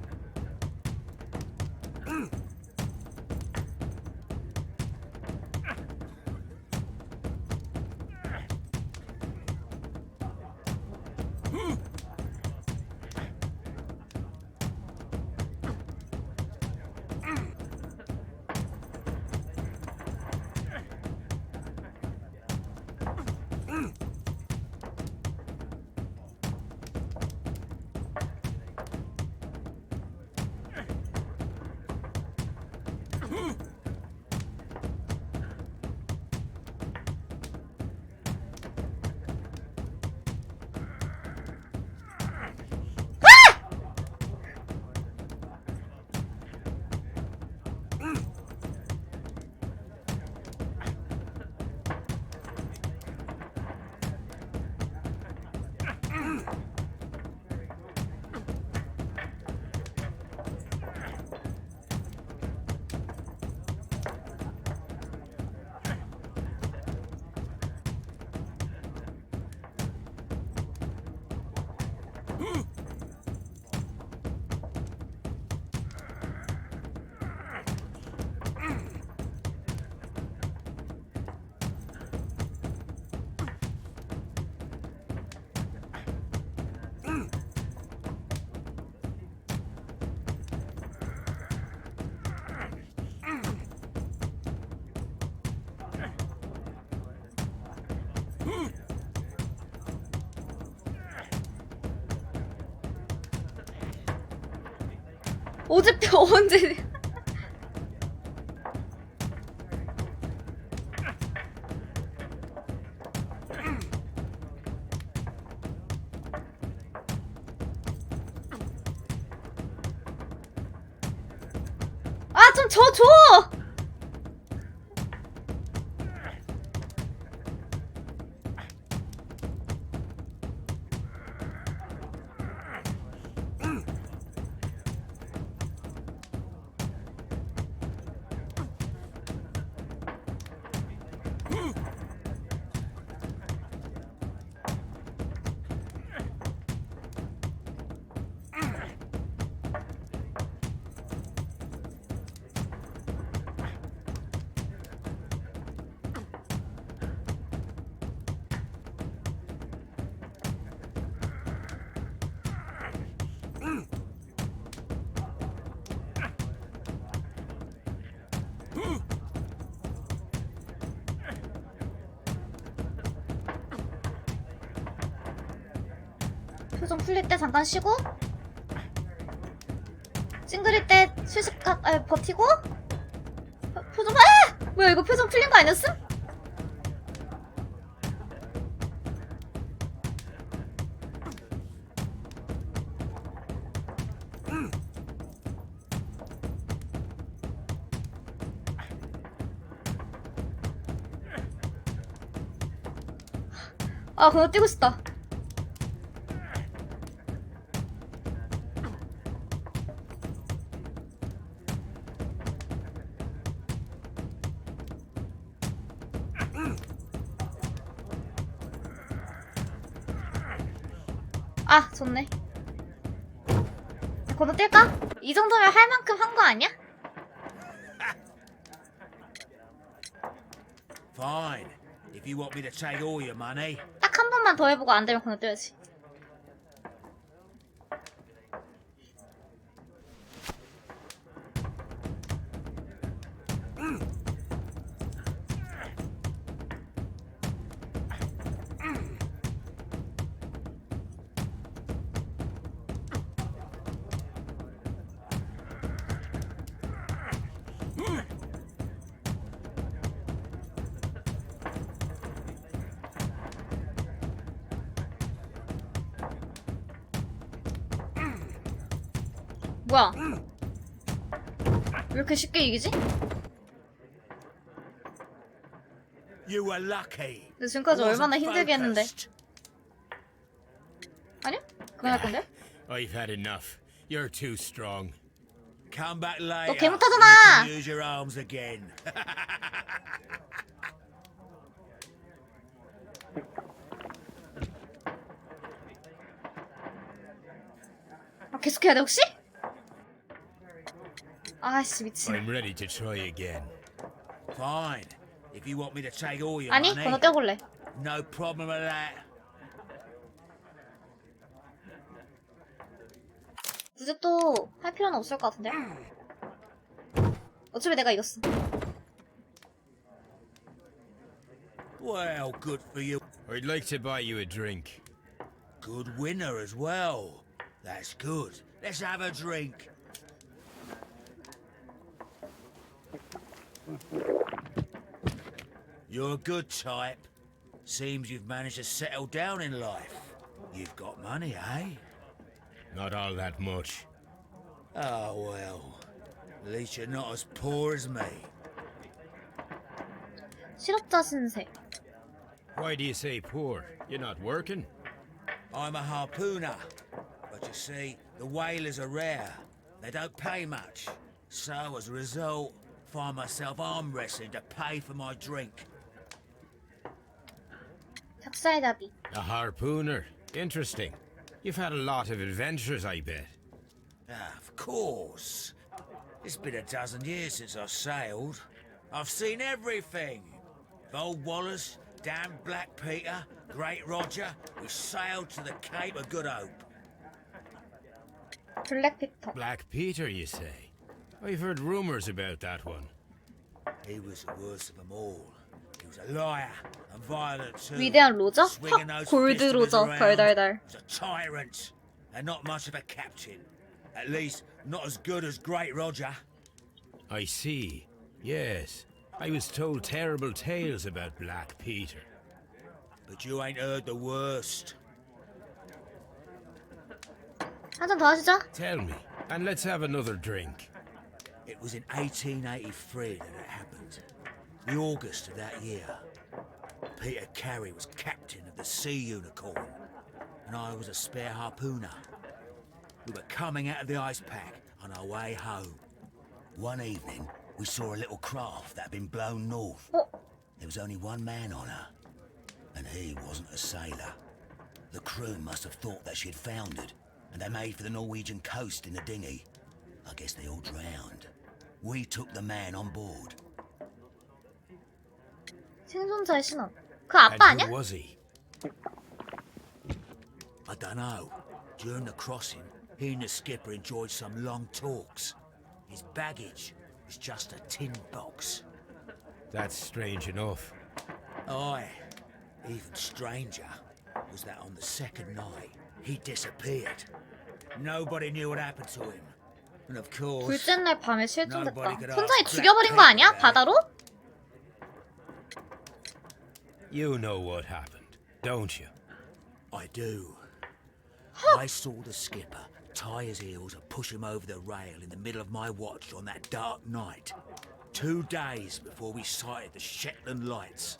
어제표 언제? 아 좀 줘! 표정 풀릴 때 잠깐 쉬고 찡그릴 때 버티고 표정 뭐야 이거 표정 풀린 거 아니었음? 아 그거 뛰고 싶다. 아 좋네. 건너뛸까? 이 정도면 할 만큼 한 거 아니야? Fine. If you want me to take all your money. 딱 한 번만 더 해보고 안 되면 건너뛰어야지. 뭐야? 왜 이렇게 쉽게 이기지? You were lucky. 근데 지금까지 얼마나 Wasn't 힘들게 했는데. focused. 아니야? 그만할 건데? I've had enough. You're too strong. Come back later. 너 개 when 못하잖아. you can use your arms again. 계속해야 돼 혹시? 아씨 미치네. I'm ready to try again. Fine. If you want me to take all your 아니 money, 번호 떼볼래. no problem with that. 굳이 또 할 필요는 없을 것 같은데. 어차피 내가 이겼어. Well, good for you. I'd like to buy you a drink. Good winner as well. That's good. Let's have a drink. You're a good type. Seems you've managed to settle down in life. You've got money, eh? Not all that much. Oh, well. At least you're not as poor as me. 실업자 신세. Why do you say poor? You're not working? I'm a harpooner. But you see, the whalers are rare. They don't pay much. So, as a result, find myself arm wrestling to pay for my drink. 닭살잡이. A harpooner. Interesting. You've had a lot of adventures, I bet. Ah, of course. It's been a dozen years since I sailed. I've seen everything. Old Wallace, damn Black Peter, Great Roger. We sailed to the Cape of Good Hope. 블랙피터. Black Peter, you say? I've heard rumors about that one. He was the worst of them all. He was a liar and violent too. 위대한 로저? Swinging 헉, those 골드 pistols 로저. around. 달달달. He was a tyrant and not much of a captain. At least not as good as Great Roger. I see. Yes. I was told terrible tales about Black Peter. But you ain't heard the worst. 한 잔 더 하시죠. Tell me, and let's have another drink. It was in 1883 that it happened. The August of that year. Peter Carey was captain of the Sea Unicorn, and I was a spare harpooner. We were coming out of the ice pack on our way home. One evening, we saw a little craft that had been blown north. 어? There was only one man on her, and he wasn't a sailor. The crew must have thought that she had foundered, and they made for the Norwegian coast in the dinghy. I guess they all drowned. We took the man on board. 생존자의 신원. 그 And 아빠 who 아니야? was he? I dunno. During the crossing, he and the skipper enjoyed some long talks. His baggage was just a tin box. That's strange enough. Aye. Even stranger was that on the second night, he disappeared. Nobody knew what happened to him. And of course, 둘째 날 밤에 실종됐다. Nobody could 선장이 ask 죽여버린 거 아니야? Black 바다로? You know what happened, don't you? I do. I saw the skipper tie his heels and push him over the rail in the middle of my watch on that dark night. 2 days before we sighted the Shetland lights.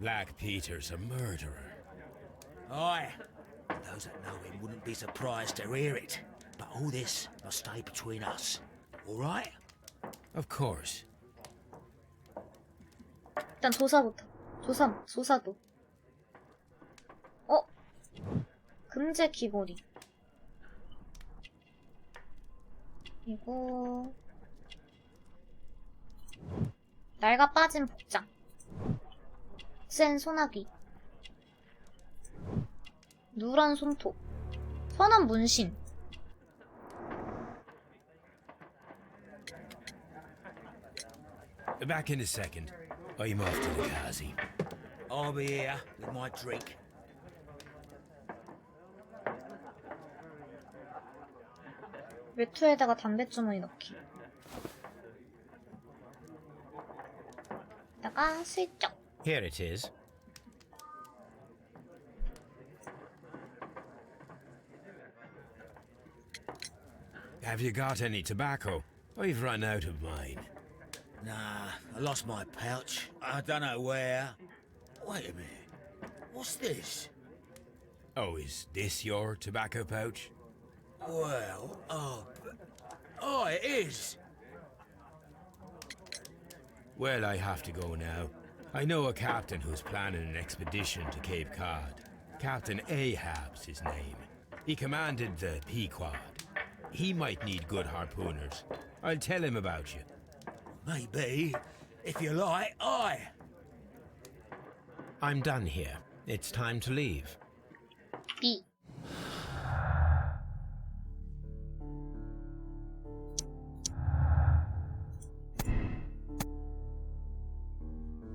Black Peter's a murderer. Aye. Those that know him wouldn't be surprised to hear it. But all this must stay between us. All right? Of course. 일단 조사부터. 조사도. 어? 금제 귀걸이. 그리고 낡아 빠진 복장. 센 소나기. 누런 손톱. 선원 문신. Back in a second. I'm off to the Kazi. I'll be here with my drink. 외투에다가 담배 주머니 넣기. 다가 슬쩍. Here it is. Have you got any tobacco? I've run out of mine. Nah, I lost my pouch. I don't know where. Wait a minute. What's this? Oh, is this your tobacco pouch? Well, oh, it is. Well, I have to go now. I know a captain who's planning an expedition to Cape Cod. Captain Ahab's his name. He commanded the Pequod. He might need good harpooners. I'll tell him about you. Maybe, if you like, I'm done here. It's time to leave. B.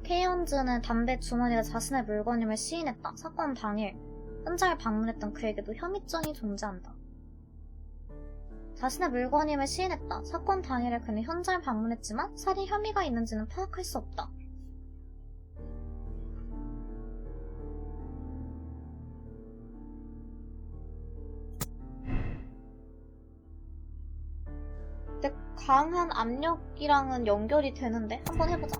케이언즈는 담배 주머니가 자신의 물건임을 시인했다. 사건 당일 현장을 방문했던 그에게도 혐의증이 존재한다. 자신의 물건임을 시인했다. 사건 당일에 그는 현장을 방문했지만 살인 혐의가 있는지는 파악할 수 없다. 근데 강한 압력이랑은 연결이 되는데 한번 해보자.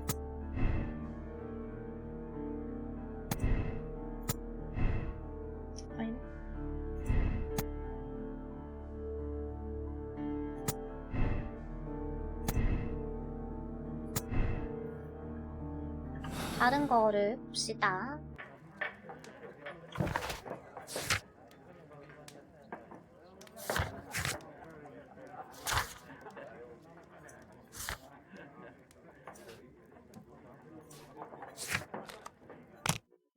아니네. 다른 거를 봅시다.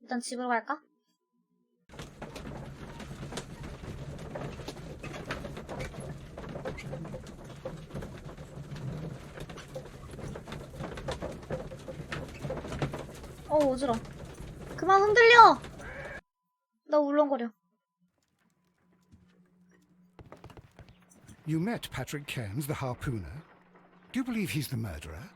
일단 집으로 갈까? 어지러워. 그만 흔들려! 나 울렁거려. You met Patrick Cairns, the harpooner. Do you believe he's the murderer?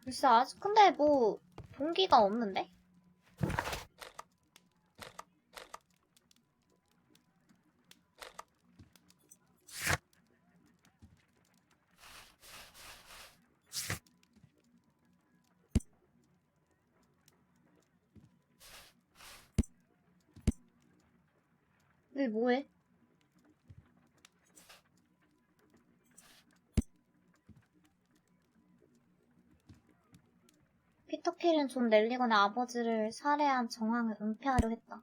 글쎄, 아직 근데 뭐 동기가 없는데? 왜 뭐해? 피터 켈은 존 넬리건의 아버지를 살해한 정황을 은폐하려 했다.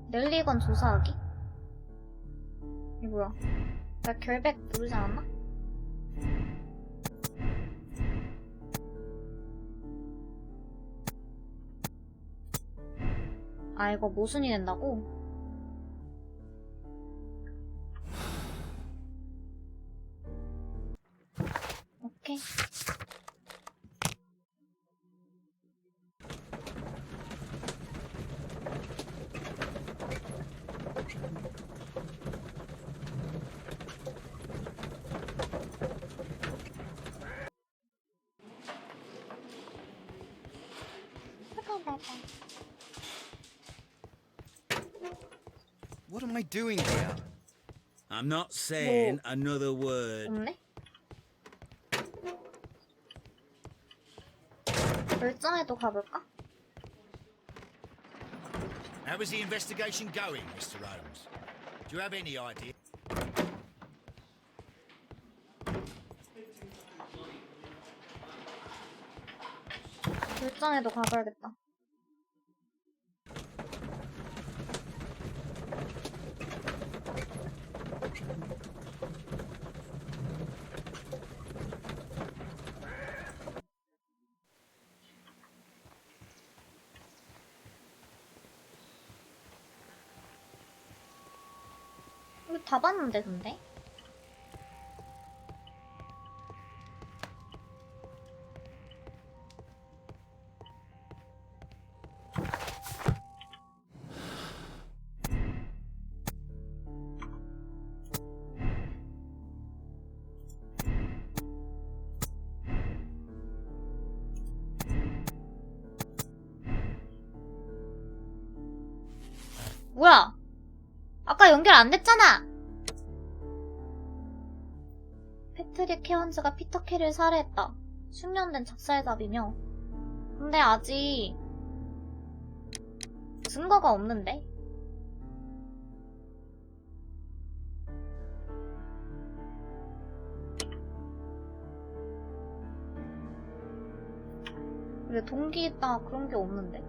넬리건 조사하기? 이게 뭐야? 나 결백 누르지 않았나? 아, 이거 모순이 된다고? 오케이. What am I doing here? I'm not saying another word. 없네? 결정에도 가볼까? How is the investigation going, Mr. Holmes? Do you have any idea? 결정에도 가봐야겠다. 이거 다 봤는데 근데? 뭐야? 아까 연결 안 됐잖아! 패트릭 케언즈가 피터 켈을 살해했다. 숙련된 작살잡이며. 근데 아직 증거가 없는데? 근데 동기 있다 그런 게 없는데?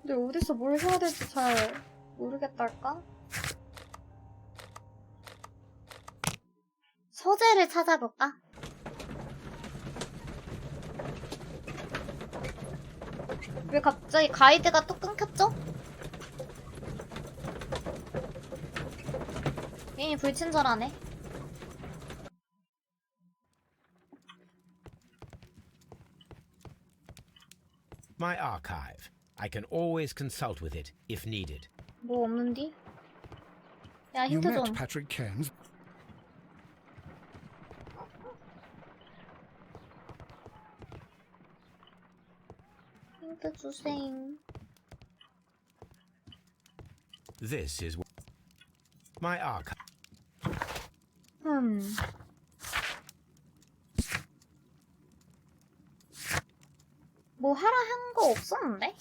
근데 어디서 뭘 해야 될지 잘 모르겠달까? 서재를 찾아볼까? 왜 갑자기 가이드가 또 끊겼죠? 게임이 불친절하네. My archive. I can always consult with it if needed. 뭐 없는디? 야, You 힌트 met 좀. Patrick Cairns. 힌트 주세요. This is my archive. 뭐 하라 한 거 없었는데?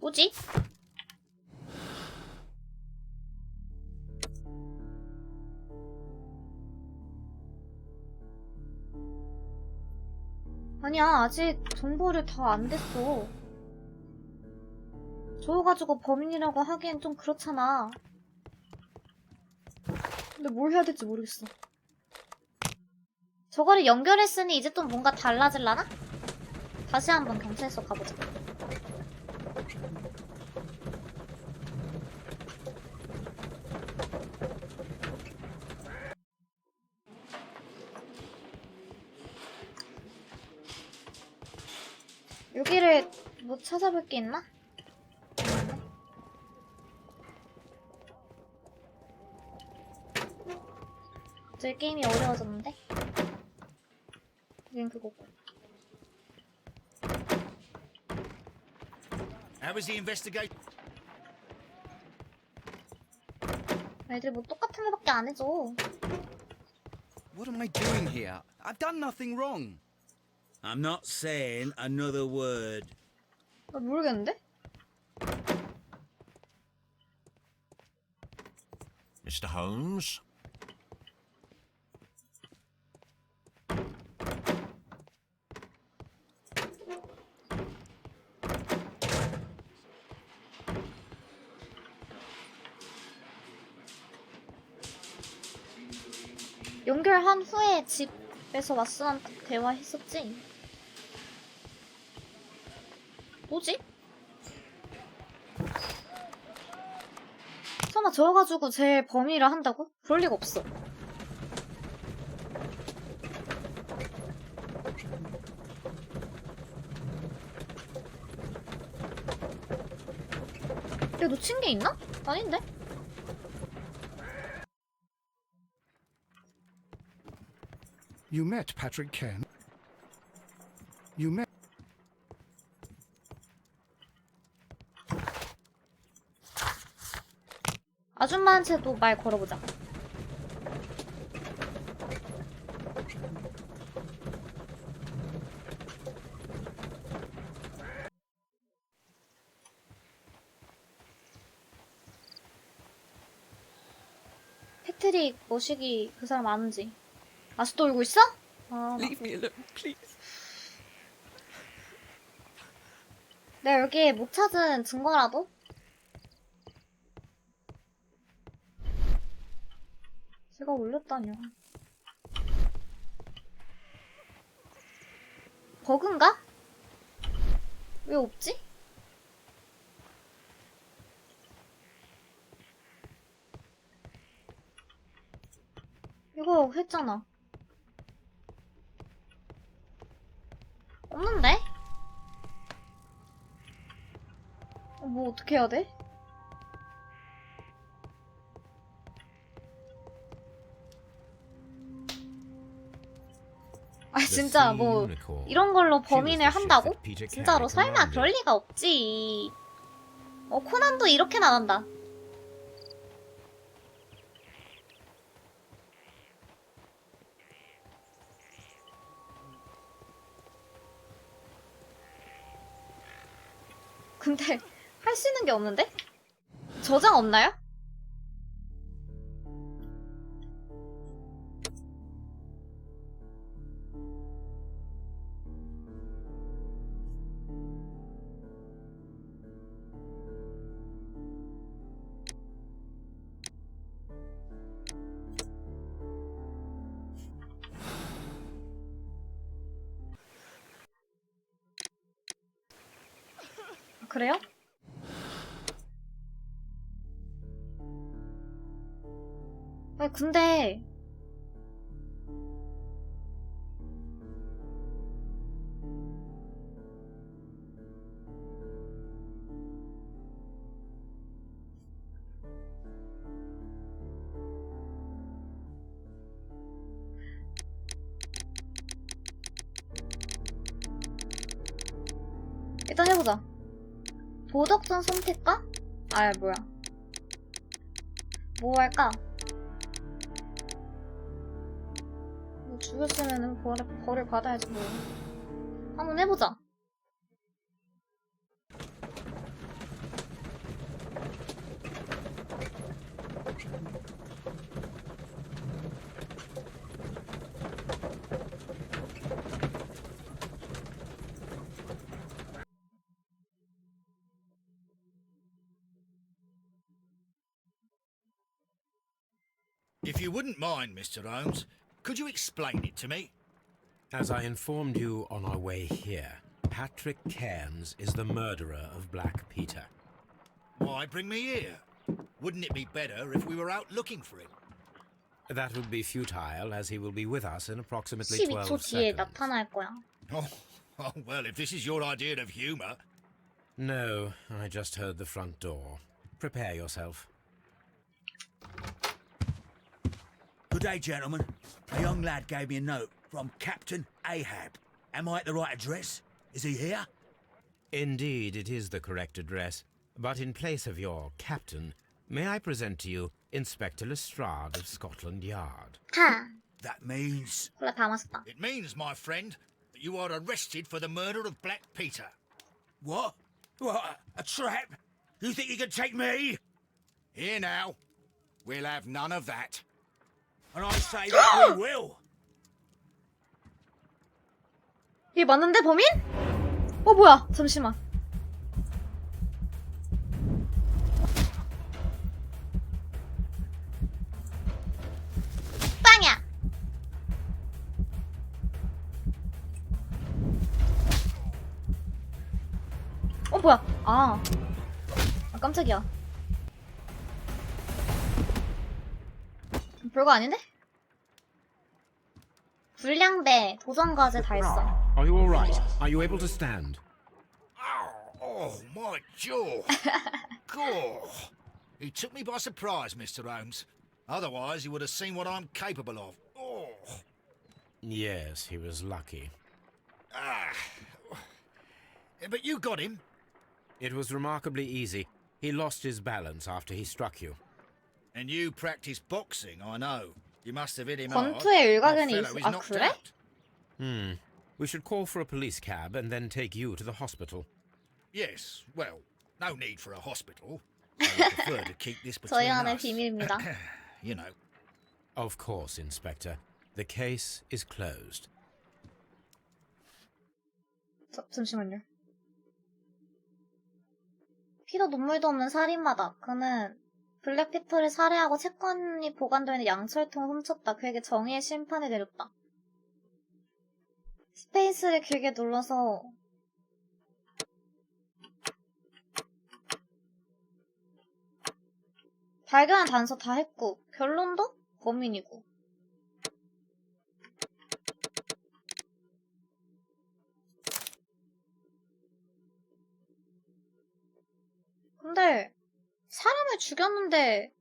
뭐지? 아니야, 아직 정보를 다 안 됐어. 저거 가지고 범인이라고 하기엔 좀 그렇잖아. 근데 뭘 해야 될지 모르겠어. 저거를 연결했으니 이제 좀 뭔가 달라질라나? 다시 한번 경찰서 가보자. 여기를 뭐 찾아볼 게 있나? 갑자기 게임이 어려워졌는데? 여긴 그거고. How was the investigation? 애들 뭐 똑같은 거밖에 안 해줘. What am I doing here? I've done nothing wrong. I'm not saying another word. 나 모르겠는데? Mr. Holmes? 연결한 후에 집에서 왓슨랑 딱 대화했었지? 뭐지? 설마 저거 가지고 제 범위를 한다고? 그럴 리가 없어. 내가 놓친 게 있나? 아닌데? You met Patrick Cairns. You met. 아줌마한테도 말 걸어보자. 패트릭 머시기 그 사람 아는지. 아직도 울고 있어? 아, Leave me alone, please. 내가 여기에 못 찾은 증거라도? 제가 올렸다뇨. 버그인가? 왜 없지? 이거 했잖아. 없는데? 어떻게 해야 돼? 아 진짜 뭐 이런 걸로 범인을 한다고? 진짜로 설마 그럴 리가 없지. 코난도 이렇게는 안 한다. 근데 할 수 있는 게 없는데? 저장 없나요? 그래요? 아니 근데 일단 해보자. 도덕적 선택과? 아 뭐야 뭐 할까? 뭐 죽였으면은 벌을 받아야지 뭐. 한번 해보자. If you wouldn't mind, Mr. Holmes, could you explain it to me? As I informed you on our way here, Patrick Cairns is the murderer of Black Peter. Why bring me here? Wouldn't it be better if we were out looking for him? That would be futile, as he will be with us in approximately 12초 12 뒤에 seconds. 나타날 거야. Oh, well, if this is your idea of humour. No, I just heard the front door. Prepare yourself. Good day, gentlemen. A young lad gave me a note from Captain Ahab. Am I at the right address? Is he here? Indeed, it is the correct address. But in place of your captain, may I present to you Inspector Lestrade of Scotland Yard? 하. That means... 콜라 다 마셨다. It means, my friend, that you are arrested for the murder of Black Peter. What? What? A trap? You think you can take me? Here now. We'll have none of that. And I say that we will. 이게 맞는데 범인? 뭐야 잠시만. 빵야. 뭐야 아 깜짝이야. 별거 아닌데? 불량배, 도전과제 다 했어. Are you all right? Are you able to stand? Oh, my jaw. Gore. He took me by surprise, Mr. Holmes. Otherwise, he would have seen what I'm capable of. Oh. Yes, he was lucky. But you got him. It was remarkably easy. He lost his balance after he struck you. And you practice boxing, I know. You must have hit him hard. 권투에 일가견이 That fellow is 아 knocked 그래? out. We should call for a police cab and then take you to the hospital. Yes, well, no need for a hospital. I would prefer to keep this between 저희만의 us. 비밀입니다. You know. Of course, Inspector. The case is closed. 잠시만요. 피도 눈물도 없는 살인마다. 그는 블랙피터를 살해하고 채권이 보관되어 있는 양철통을 훔쳤다. 그에게 정의의 심판을 내렸다. 스페이스를 길게 눌러서 발견한 단서 다 했고 결론도 범인이고. 근데 사람을 죽였는데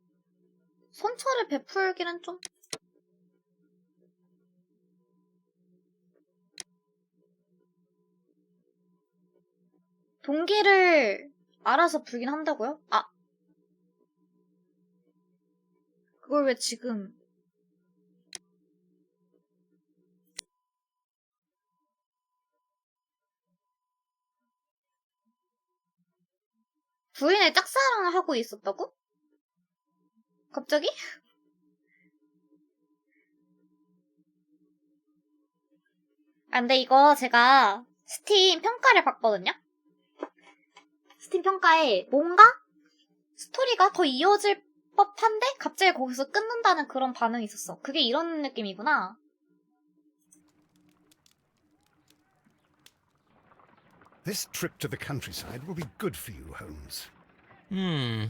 선처를 베풀기는 좀... 동기를 알아서 불긴 한다고요? 아, 그걸 왜 지금... 부인의 짝사랑을 하고 있었다고? 갑자기? 아, 근데 이거 제가 스팀 평가를 봤거든요? 스팀 평가에 뭔가 스토리가 더 이어질 법한데 갑자기 거기서 끊는다는 그런 반응이 있었어. 그게 이런 느낌이구나. This trip to the countryside will be good for you, Holmes. Hmm.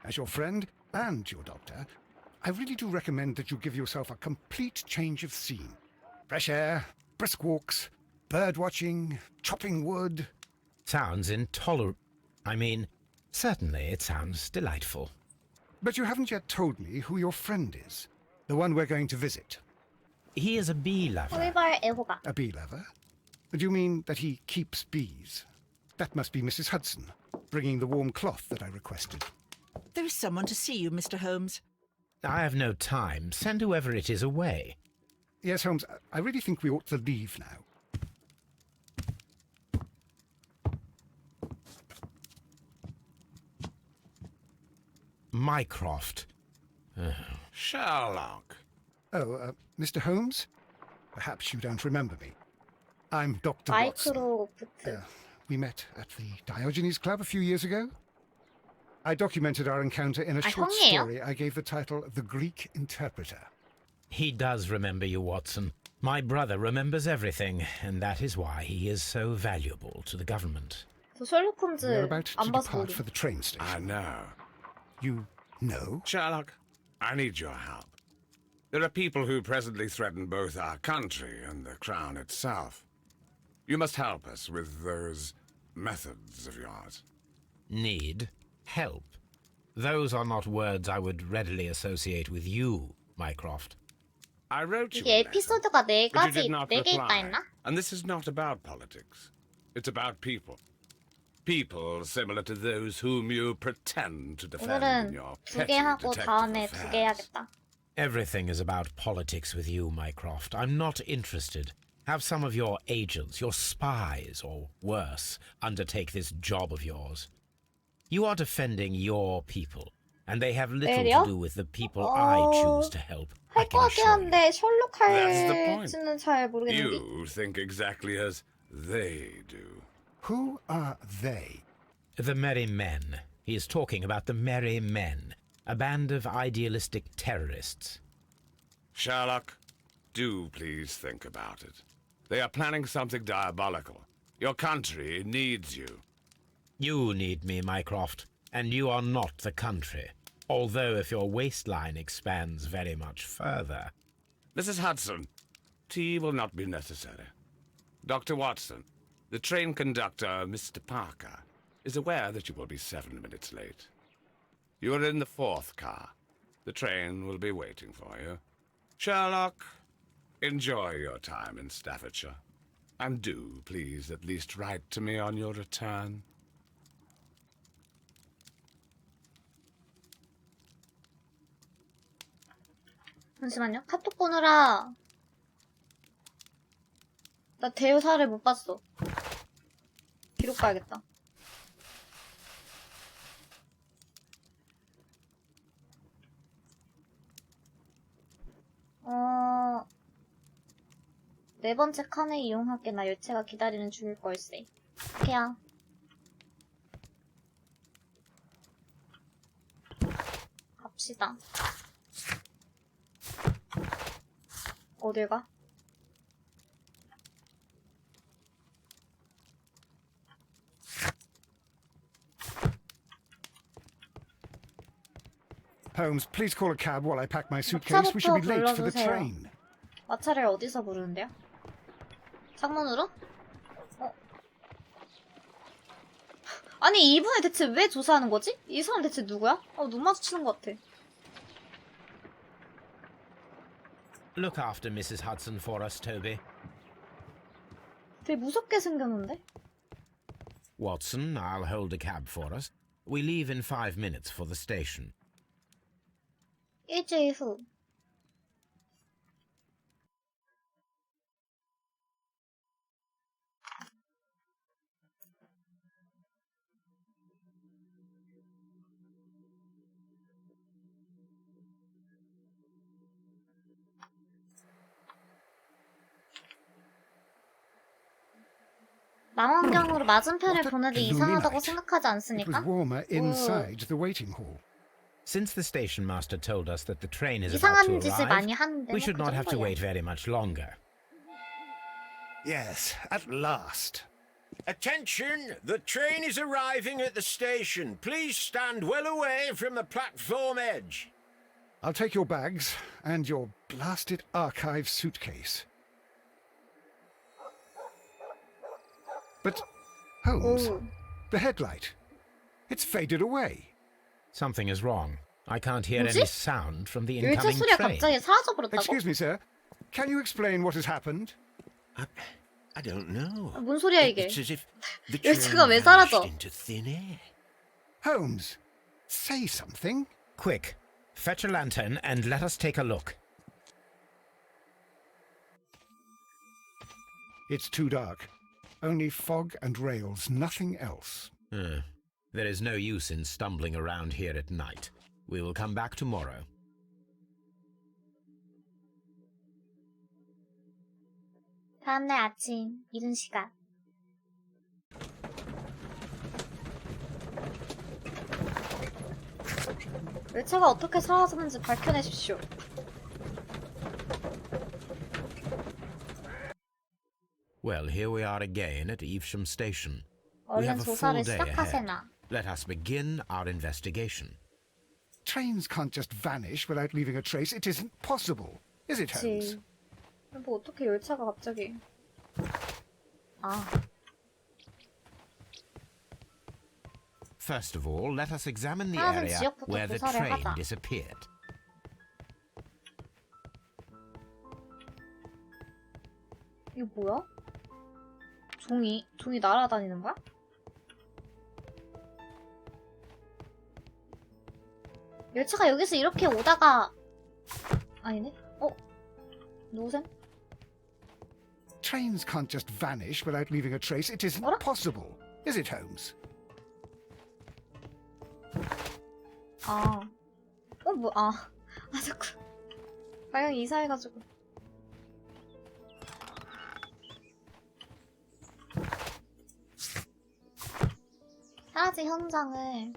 As your friend and your doctor, I really do recommend that you give yourself a complete change of scene. Fresh air, brisk walks, bird watching, chopping wood. Sounds intolerable. I mean, certainly it sounds delightful. But you haven't yet told me who your friend is, the one we're going to visit. He is a bee lover. 꿀벌 애호가. A bee lover? Do you mean that he keeps bees? That must be Mrs. Hudson, bringing the warm cloth that I requested. There is someone to see you, Mr. Holmes. I have no time. Send whoever it is away. Yes, Holmes, I really think we ought to leave now. Mycroft. Sherlock. Oh, Mr. Holmes? Perhaps you don't remember me. I'm Dr. Watson. 마이크로프트. We met at the Diogenes Club a few years ago. I documented our encounter in a short 형이에요? story I gave the title The Greek Interpreter. He does remember you, Watson. My brother remembers everything, and that is why he is so valuable to the government. 저 셜록홈즈 We're about to 안 봐서 depart 모르. for the train station. I know. You know? Sherlock, I need your help. There are people who presently threaten both our country and the Crown itself. You must help us with those methods of yours. Need? Help? Those are not words I would readily associate with you, Mycroft. I wrote you 이게 a letter, 에피소드가 네 but you 가지, did not 네 개 있다 reply. 했나? And this is not about politics. It's about people. People similar to those whom you pretend to defend in 오늘은 your 두 petty 개 하고 detective 다음에 두 개 affairs. 해야겠다. Everything is about politics with you, Mycroft. I'm not interested. Have some of your agents, your spies, or worse, undertake this job of yours. You are defending your people, and they have little 내려? to do with the people I choose to help. I 할 can 것 같긴 assure you. 한데 셜록 That's the point. 할지는 잘 모르겠는데. You think exactly as they do. Who are they? The Merry Men. He is talking about the Merry Men, a band of idealistic terrorists. Sherlock, do please think about it. They are planning something diabolical. Your country needs you. You need me, Mycroft, and you are not the country. Although if your waistline expands very much further. Mrs. Hudson, tea will not be necessary. Dr. Watson, the train conductor, Mr. Parker, is aware that you will be 7 minutes late. You are in the 4th car. The train will be waiting for you. Sherlock, enjoy your time in Staffordshire. And do, please, at least write to me on your return. 잠시만요. 카톡 보느라 나 대여사를 못 봤어. 기록 봐야겠다. 네 번째 칸을 이용할게. 나 열차가 기다리는 중일 걸세. 오케이야. 갑시다. 어딜 가? Holmes, please call a cab while I pack my suitcase. We should be late for the 불러주세요. train. 마차를 어디서 부르는데요? 창문으로? 아니 아니 이분이 대체 왜 조사하는 거지? 이 사람 대체 누구야? 눈 마주치는 것 같아. Look after Mrs. Hudson for us, Toby. 되게 무섭게 생겼는데? Watson, I'll hold a cab for us. We leave in 5 minutes for the station. 일주일 후. 망원경으로 맞은편을 What a 보는데 gloomy 이상하다고 night. 생각하지 It was 않습니까? warmer inside the waiting hall. Since the station master told us that the train is about 이상한 to 짓을 arrive, 많이 하는데 we should 그 not have to 정도야. wait very much longer. Yes, at last. Attention! The train is arriving at the station. Please stand well away from the platform edge. I'll take your bags and your blasted archive suitcase. But, Holmes, 오. the headlight. It's faded away. Something is wrong. I can't hear 뭐지? any sound from the 열차 incoming 소리가 train. 갑자기 사라져버렸다고? Excuse me, sir. Can you explain what has happened? I don't know. 뭔 소리야 이게? It's as if the 열차가 train 왜 vanished 사라져? into thin air. Holmes, say something. Quick, fetch a lantern and let us take a look. It's too dark. Only fog and rails, nothing else. There is no use in stumbling around here at night. We will come back tomorrow. 다음날 아침 이른 시간. 열차가 어떻게 사라졌는지 밝혀내십시오. Well, here we are again at Evesham Station. We 얼른 have a full 조사를 day ahead. 시작하세나. Let us begin our investigation. Trains can't just vanish without leaving a trace. It isn't possible. Is it, Holmes? 그치. 뭐 어떻게 열차가 갑자기. 아. First of all, let us examine the 사라진 area 지역부터 where the 조사를 train 하자. disappeared. 이거 뭐야? 종이 날아다니는 거야? 열차가 여기서 이렇게 오다가 아니네? 노잼? Trains can't just vanish without leaving a trace. It isn't 뭐라? possible. Is it, Holmes? 자꾸 방향이 이상해가지고. 사라진 현장을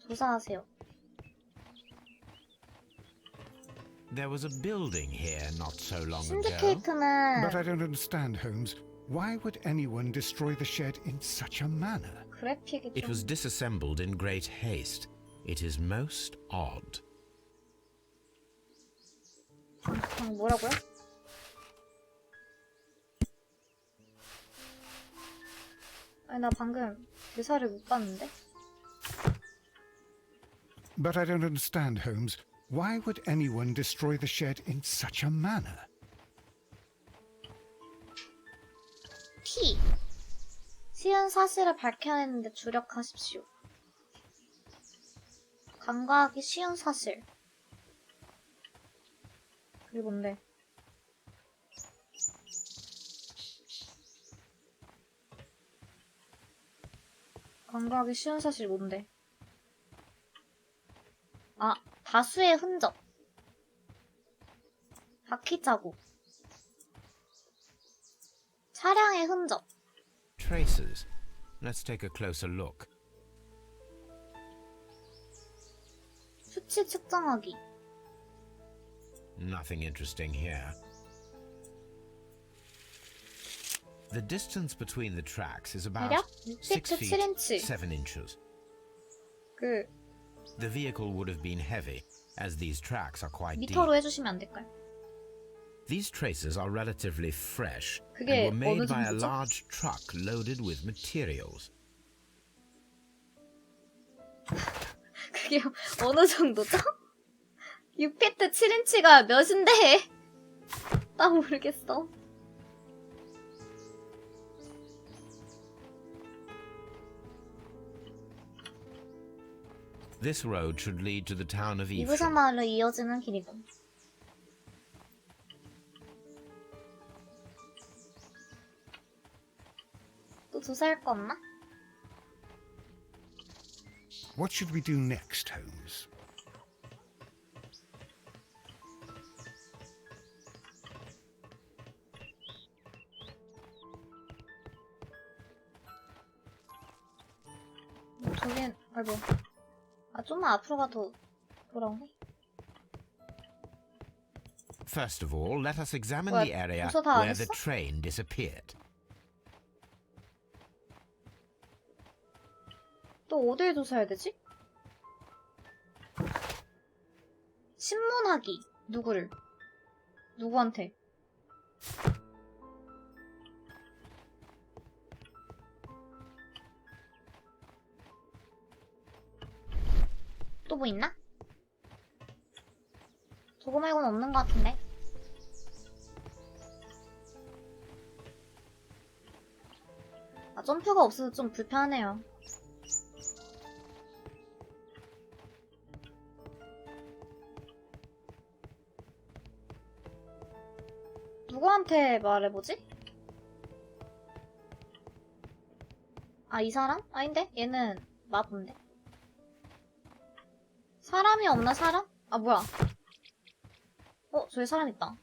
조사하세요. There was a building here not so long ago. 신디케이트는 But I don't understand, Holmes. Why would anyone destroy the shed in such a manner? 그래픽이 It 좀 was disassembled in great haste. It is most odd. 뭐라고요? 아니 나 방금 묘사를 못 봤는데? But I don't understand, Holmes. Why would anyone destroy the shed in such a manner? T. 쉬운 사실을 밝혀내는데 주력하십시오. 간과하기 쉬운 사실. 그게 뭔데? 간과하기 쉬운 사실 뭔데? 다수의 흔적. 바퀴 자국. 차량의 흔적. Traces. Let's take a closer look. 수치 측정하기. Nothing interesting here. The distance between the tracks is about 대략 6 feet 607인치. 7 inches. The vehicle would have been heavy, as these tracks are quite deep. 미터로 해주시면 안 될까요? These traces are relatively fresh and 그게 were made 어느 by a 정도죠? large truck loaded with materials. 그게 어느 정도죠? 6피트 7인치가 몇인데? 나 모르겠어. This road should lead to the town of Evesham. 이브섬 마을로 이어지는 길이고. 또 조사할 거 없나? What should we do next, Holmes? 저긴 아이고. 아 좀만 앞으로 가도 돌아오네. First of all, let us examine 뭐야, the area 조사 다 안 where the 했어? train disappeared. 또 어딜 조사해야 되지? 신문하기. 누구를? 누구한테? 또 뭐 있나? 저거 말고는 없는 것 같은데. 아, 점프가 없어서 좀 불편하네요. 누구한테 말해보지? 아, 이 사람? 아닌데? 얘는 마부인데? 사람이 없나, 사람? 아, 뭐야. 저기 사람 있다.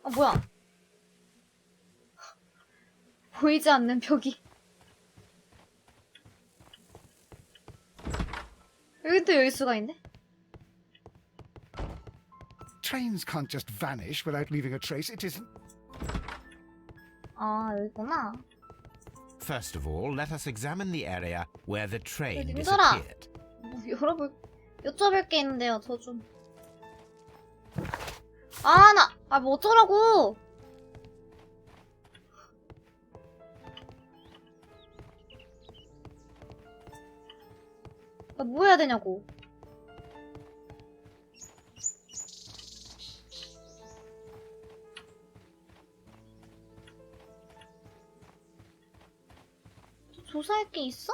아, 뭐야. 보이지 않는 벽이. 여기 또 여기 수가 있네? Trains can't just vanish without leaving a trace. It isn't. 아, 여기구나. First of all, let us examine the area where the train 님들아! disappeared. 뭐 여쭤볼 게 있는데요, 저 좀. 아, 뭐 어쩌라고! 나 뭐 해야 되냐고. 조사할 게 있어?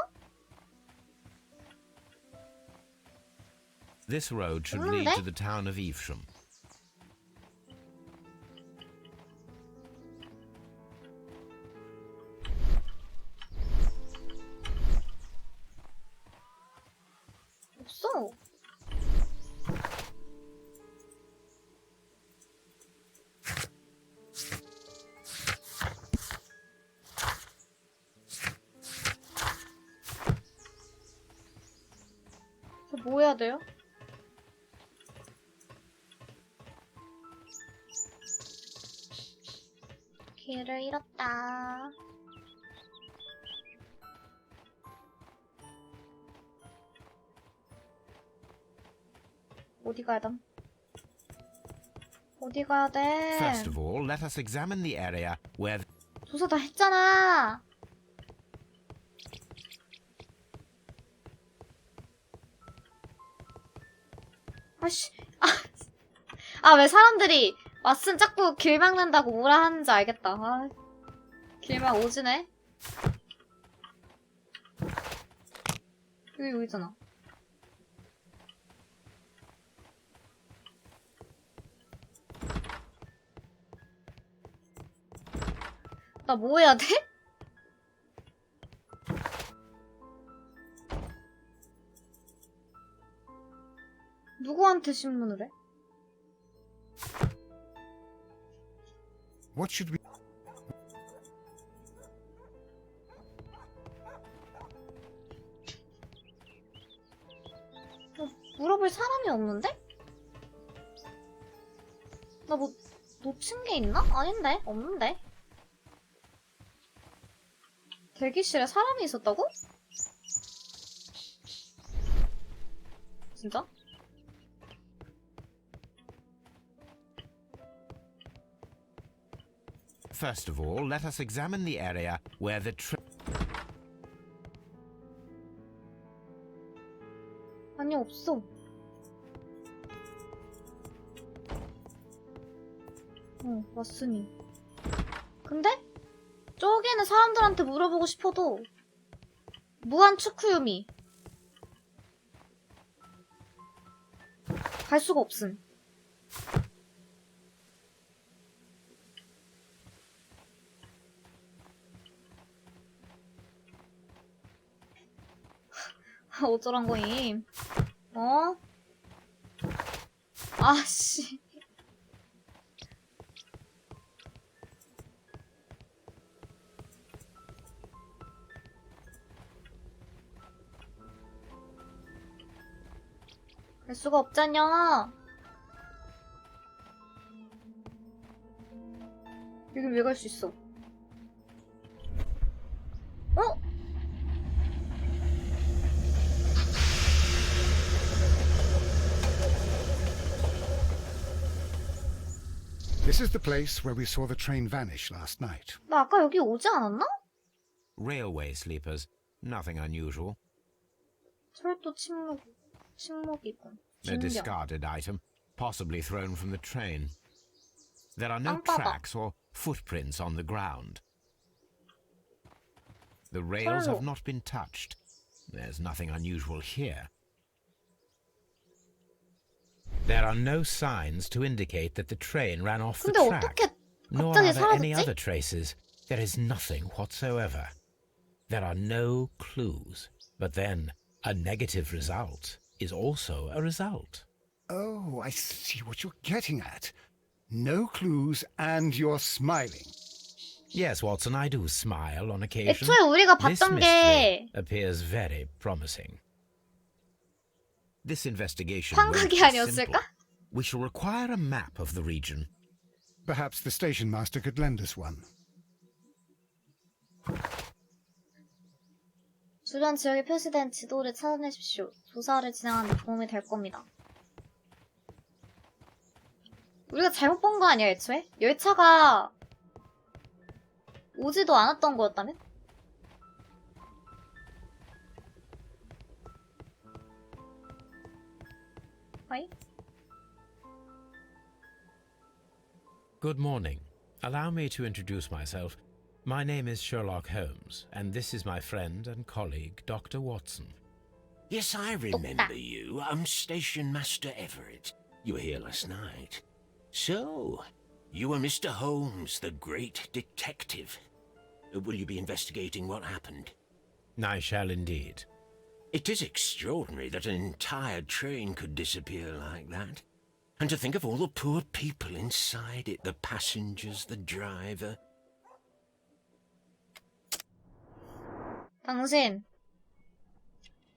This road should lead to the town of Evesham. 없어. 저 뭐 해야 돼요? 길을 잃었다. 어디 가야 돼? 어디 가야 돼? First of all, let us examine the area where 조사 다 했잖아. 아씨. 왜 사람들이 왓슨 자꾸 길 막는다고 뭐라 하는지 알겠다. 길막 오지네. 여기잖아. 나 뭐 해야 돼? 누구한테 신문을 해? What should we? 물어볼 사람이 없는데? 나 뭐 놓친 게 있나? 아닌데? 없는데? 대기실에 사람이 있었다고? 진짜? First of all, let us examine the area where the train 아니, 없어. 왔으니. 근데? 저기는 사람들한테 물어보고 싶어도 무한 축구 유미 갈 수가 없음. 어쩌란 거임? 어? 아씨. 갈 수가 없잖냐. 여긴 왜 갈 수 있어? 어? This is the place where we saw the train vanish last night. 나 아까 여기 오지 않았나? Railway sleepers. Nothing unusual. 철도 침묵이군. A discarded item, possibly thrown from the train. There are no 땅바닥. tracks or footprints on the ground. The rails 철로. have not been touched. There's nothing unusual here. There are no signs to indicate that the train ran off the 근데 track. 어떻게 Nor 갑자기 are there any 사라졌지? other traces. There is nothing whatsoever. There are no clues. But then, a negative result is also a result. Oh, I see what you're getting at. No clues and you're smiling. Yes, Watson, I do smile on occasion. 애초에 우리가 This 봤던 mystery 게 appears very promising. This investigation 환각이 won't be simple. 아니었을까? We shall require a map of the region. Perhaps the station master could lend us one. 주변 지역에 표시된 지도를 찾아내십시오. 조사를 진행하는 데 도움이 될 겁니다. 우리가 잘못 본 거 아니야, 애초에? 열차가 오지도 않았던 거였다면? 하이? Good morning. Allow me to introduce myself. My name is Sherlock Holmes, and this is my friend and colleague, Dr. Watson. Yes, I remember you. I'm Station Master Everett. You were here last night. So, you are Mr. Holmes, the great detective. Will you be investigating what happened? I shall indeed. It is extraordinary that an entire train could disappear like that. And to think of all the poor people inside it, the passengers, the driver. 당신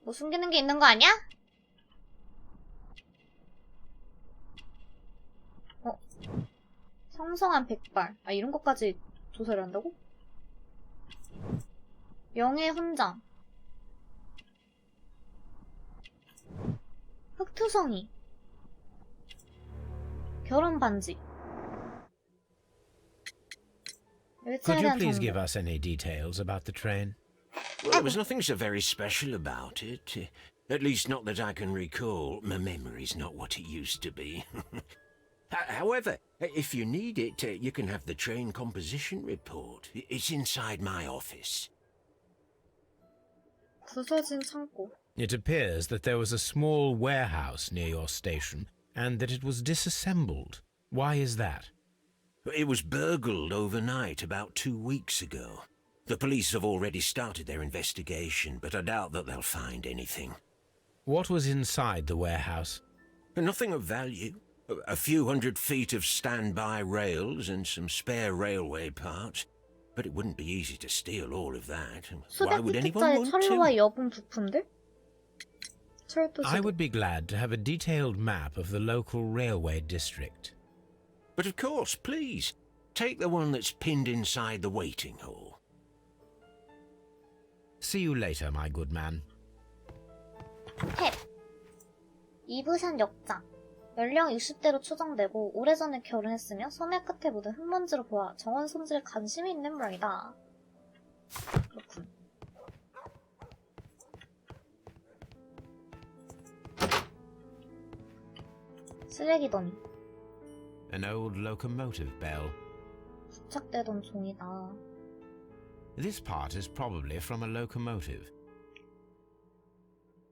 뭐 숨기는 게 있는 거 아니야? 성성한 백발. 아, 이런 것까지 조사를 한다고? 명예 훈장. 흑투성이. 결혼 반지. 열차에 Could you 대한 please give 정보. us any details about the train? Well, there was nothing so very special about it. At least not that I can recall. My memory's not what it used to be. However, if you need it, you can have the train composition report. It's inside my office. 부서진 창고. It appears that there was a small warehouse near your station, and that it was disassembled. Why is that? It was burgled overnight about 2 weeks ago. The police have already started their investigation, but I doubt that they'll find anything. What was inside the warehouse? Nothing of value. A few 100 feet of standby rails and some spare railway parts. But it wouldn't be easy to steal all of that. Why would anyone 수백 want 철로와 to? 여분 부품들? 철도 I 지도. would be glad to have a detailed map of the local railway district. But of course, please. Take the one that's pinned inside the waiting hall. See you later, my good man. 탭. 이브산 역장. 연령 60대로 추정되고 오래전에 결혼했으며 소매 끝에 묻은 흙먼지로 보아 정원 손질에 관심이 있는 모양이다. 그렇군. 쓰레기 더미. An old locomotive bell. 부착되던 종이다. This part is probably from a locomotive.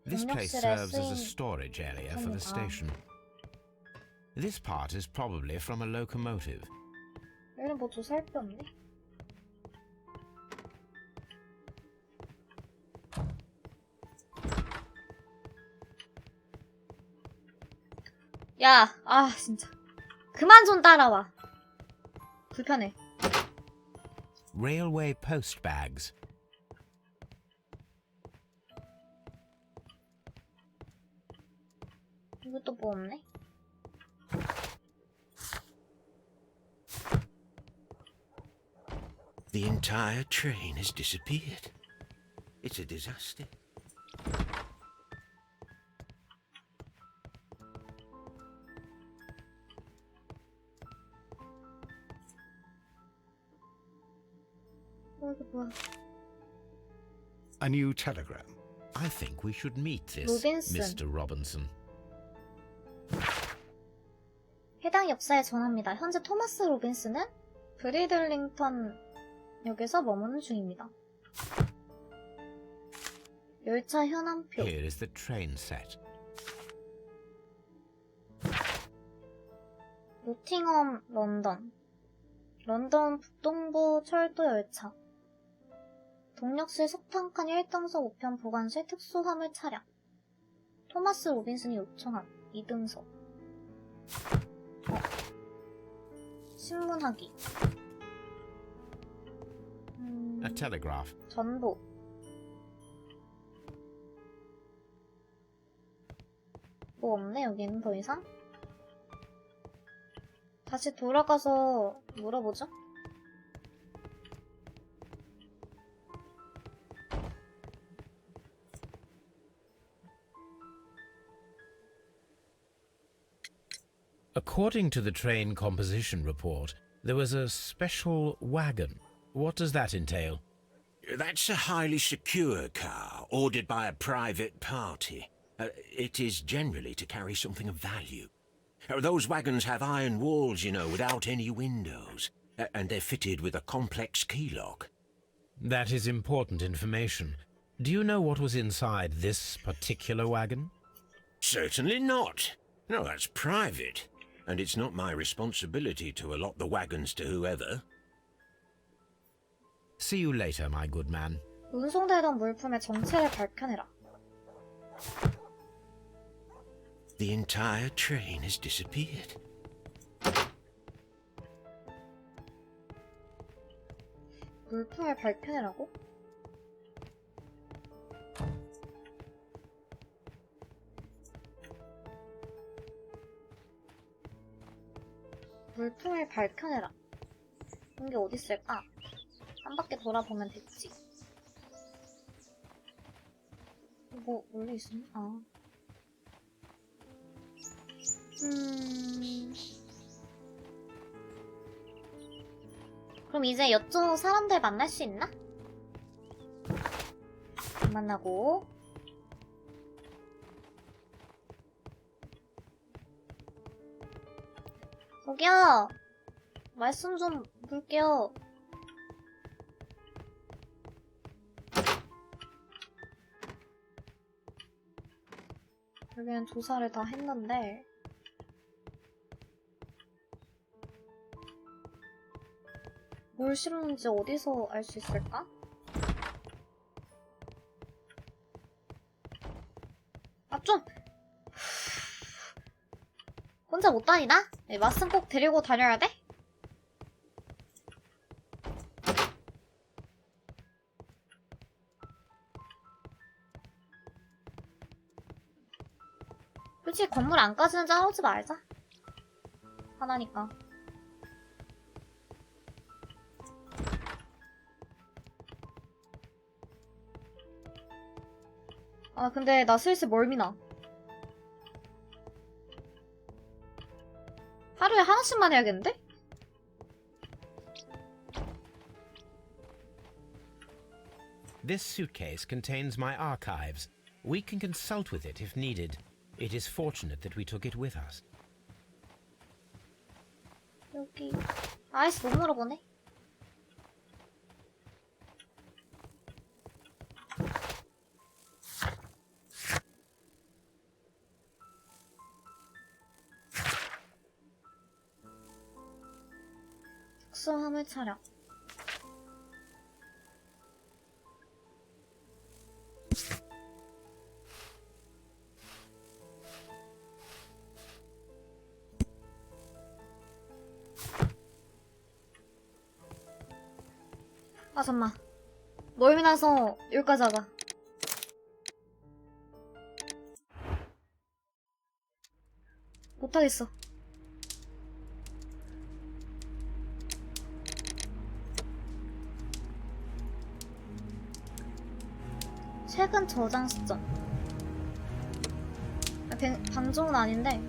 This place 경력실에 serves as a 쓰인 storage area for the 겁니다. station. This part is probably from a locomotive. 여기는 뭐 조사할 게 없네. 야, 아 진짜 그만 좀 따라와. 불편해. Railway post bags. 이것도 뭐 없네. The entire train has disappeared. It's a disaster. 이게 뭐야? A new telegram. I think we should meet this 로빈슨. Mr. Robinson. 해당 역사에 전합니다. 현재 토마스 로빈스는 브리들링턴 역에서 머무는 중입니다. 열차 현황표. Here is the train set. 노팅엄, 런던. 런던 북동부 철도 열차. 동력실 석탄칸 1등석 5편 보관실 특수화물 차량. 토마스 로빈슨이 요청한 2등석. 신문하기. A telegraph. 전보. 뭐 없네 여기는 더 이상? 다시 돌아가서 물어보죠. According to the train composition report, there was a special wagon. What does that entail? That's a highly secure car, ordered by a private party. It is generally to carry something of value. Those wagons have iron walls, you know, without any windows. And they're fitted with a complex key lock. That is important information. Do you know what was inside this particular wagon? Certainly not. No, that's private. And it's not my responsibility to allot the wagons to whoever. See you later, my good man. 운송되던 물품의 정체를 밝혀내라. The entire train has disappeared. 물품을 밝혀내라고? 물품을 밝혀내라. 그런 게 어디 있을까? 한 바퀴 돌아보면 됐지. 뭐 원래 있었나? 아. 그럼 이제 이쪽 사람들 만날 수 있나? 안 만나고. 저기요! 말씀 좀 볼게요. 여기는 조사를 다 했는데 뭘 실었는지 어디서 알 수 있을까? 아 좀! 혼자 못 다니나? 왓슨 꼭 데리고 다녀야 돼? 솔직히 건물 안까지는 짜오지 말자. 하나니까. 아 근데 나 슬슬 멀미나. 하루에 하나씩만 해야겠는데? This suitcase contains my archives. We can consult with it if needed. It is fortunate that we took it with us. 여기 아이스 못 물어보네. 특수 화물 차량. 아 잠만. 멀미 나서 여기까지 하자. 못하겠어. 최근 저장 시점. 방종은 아닌데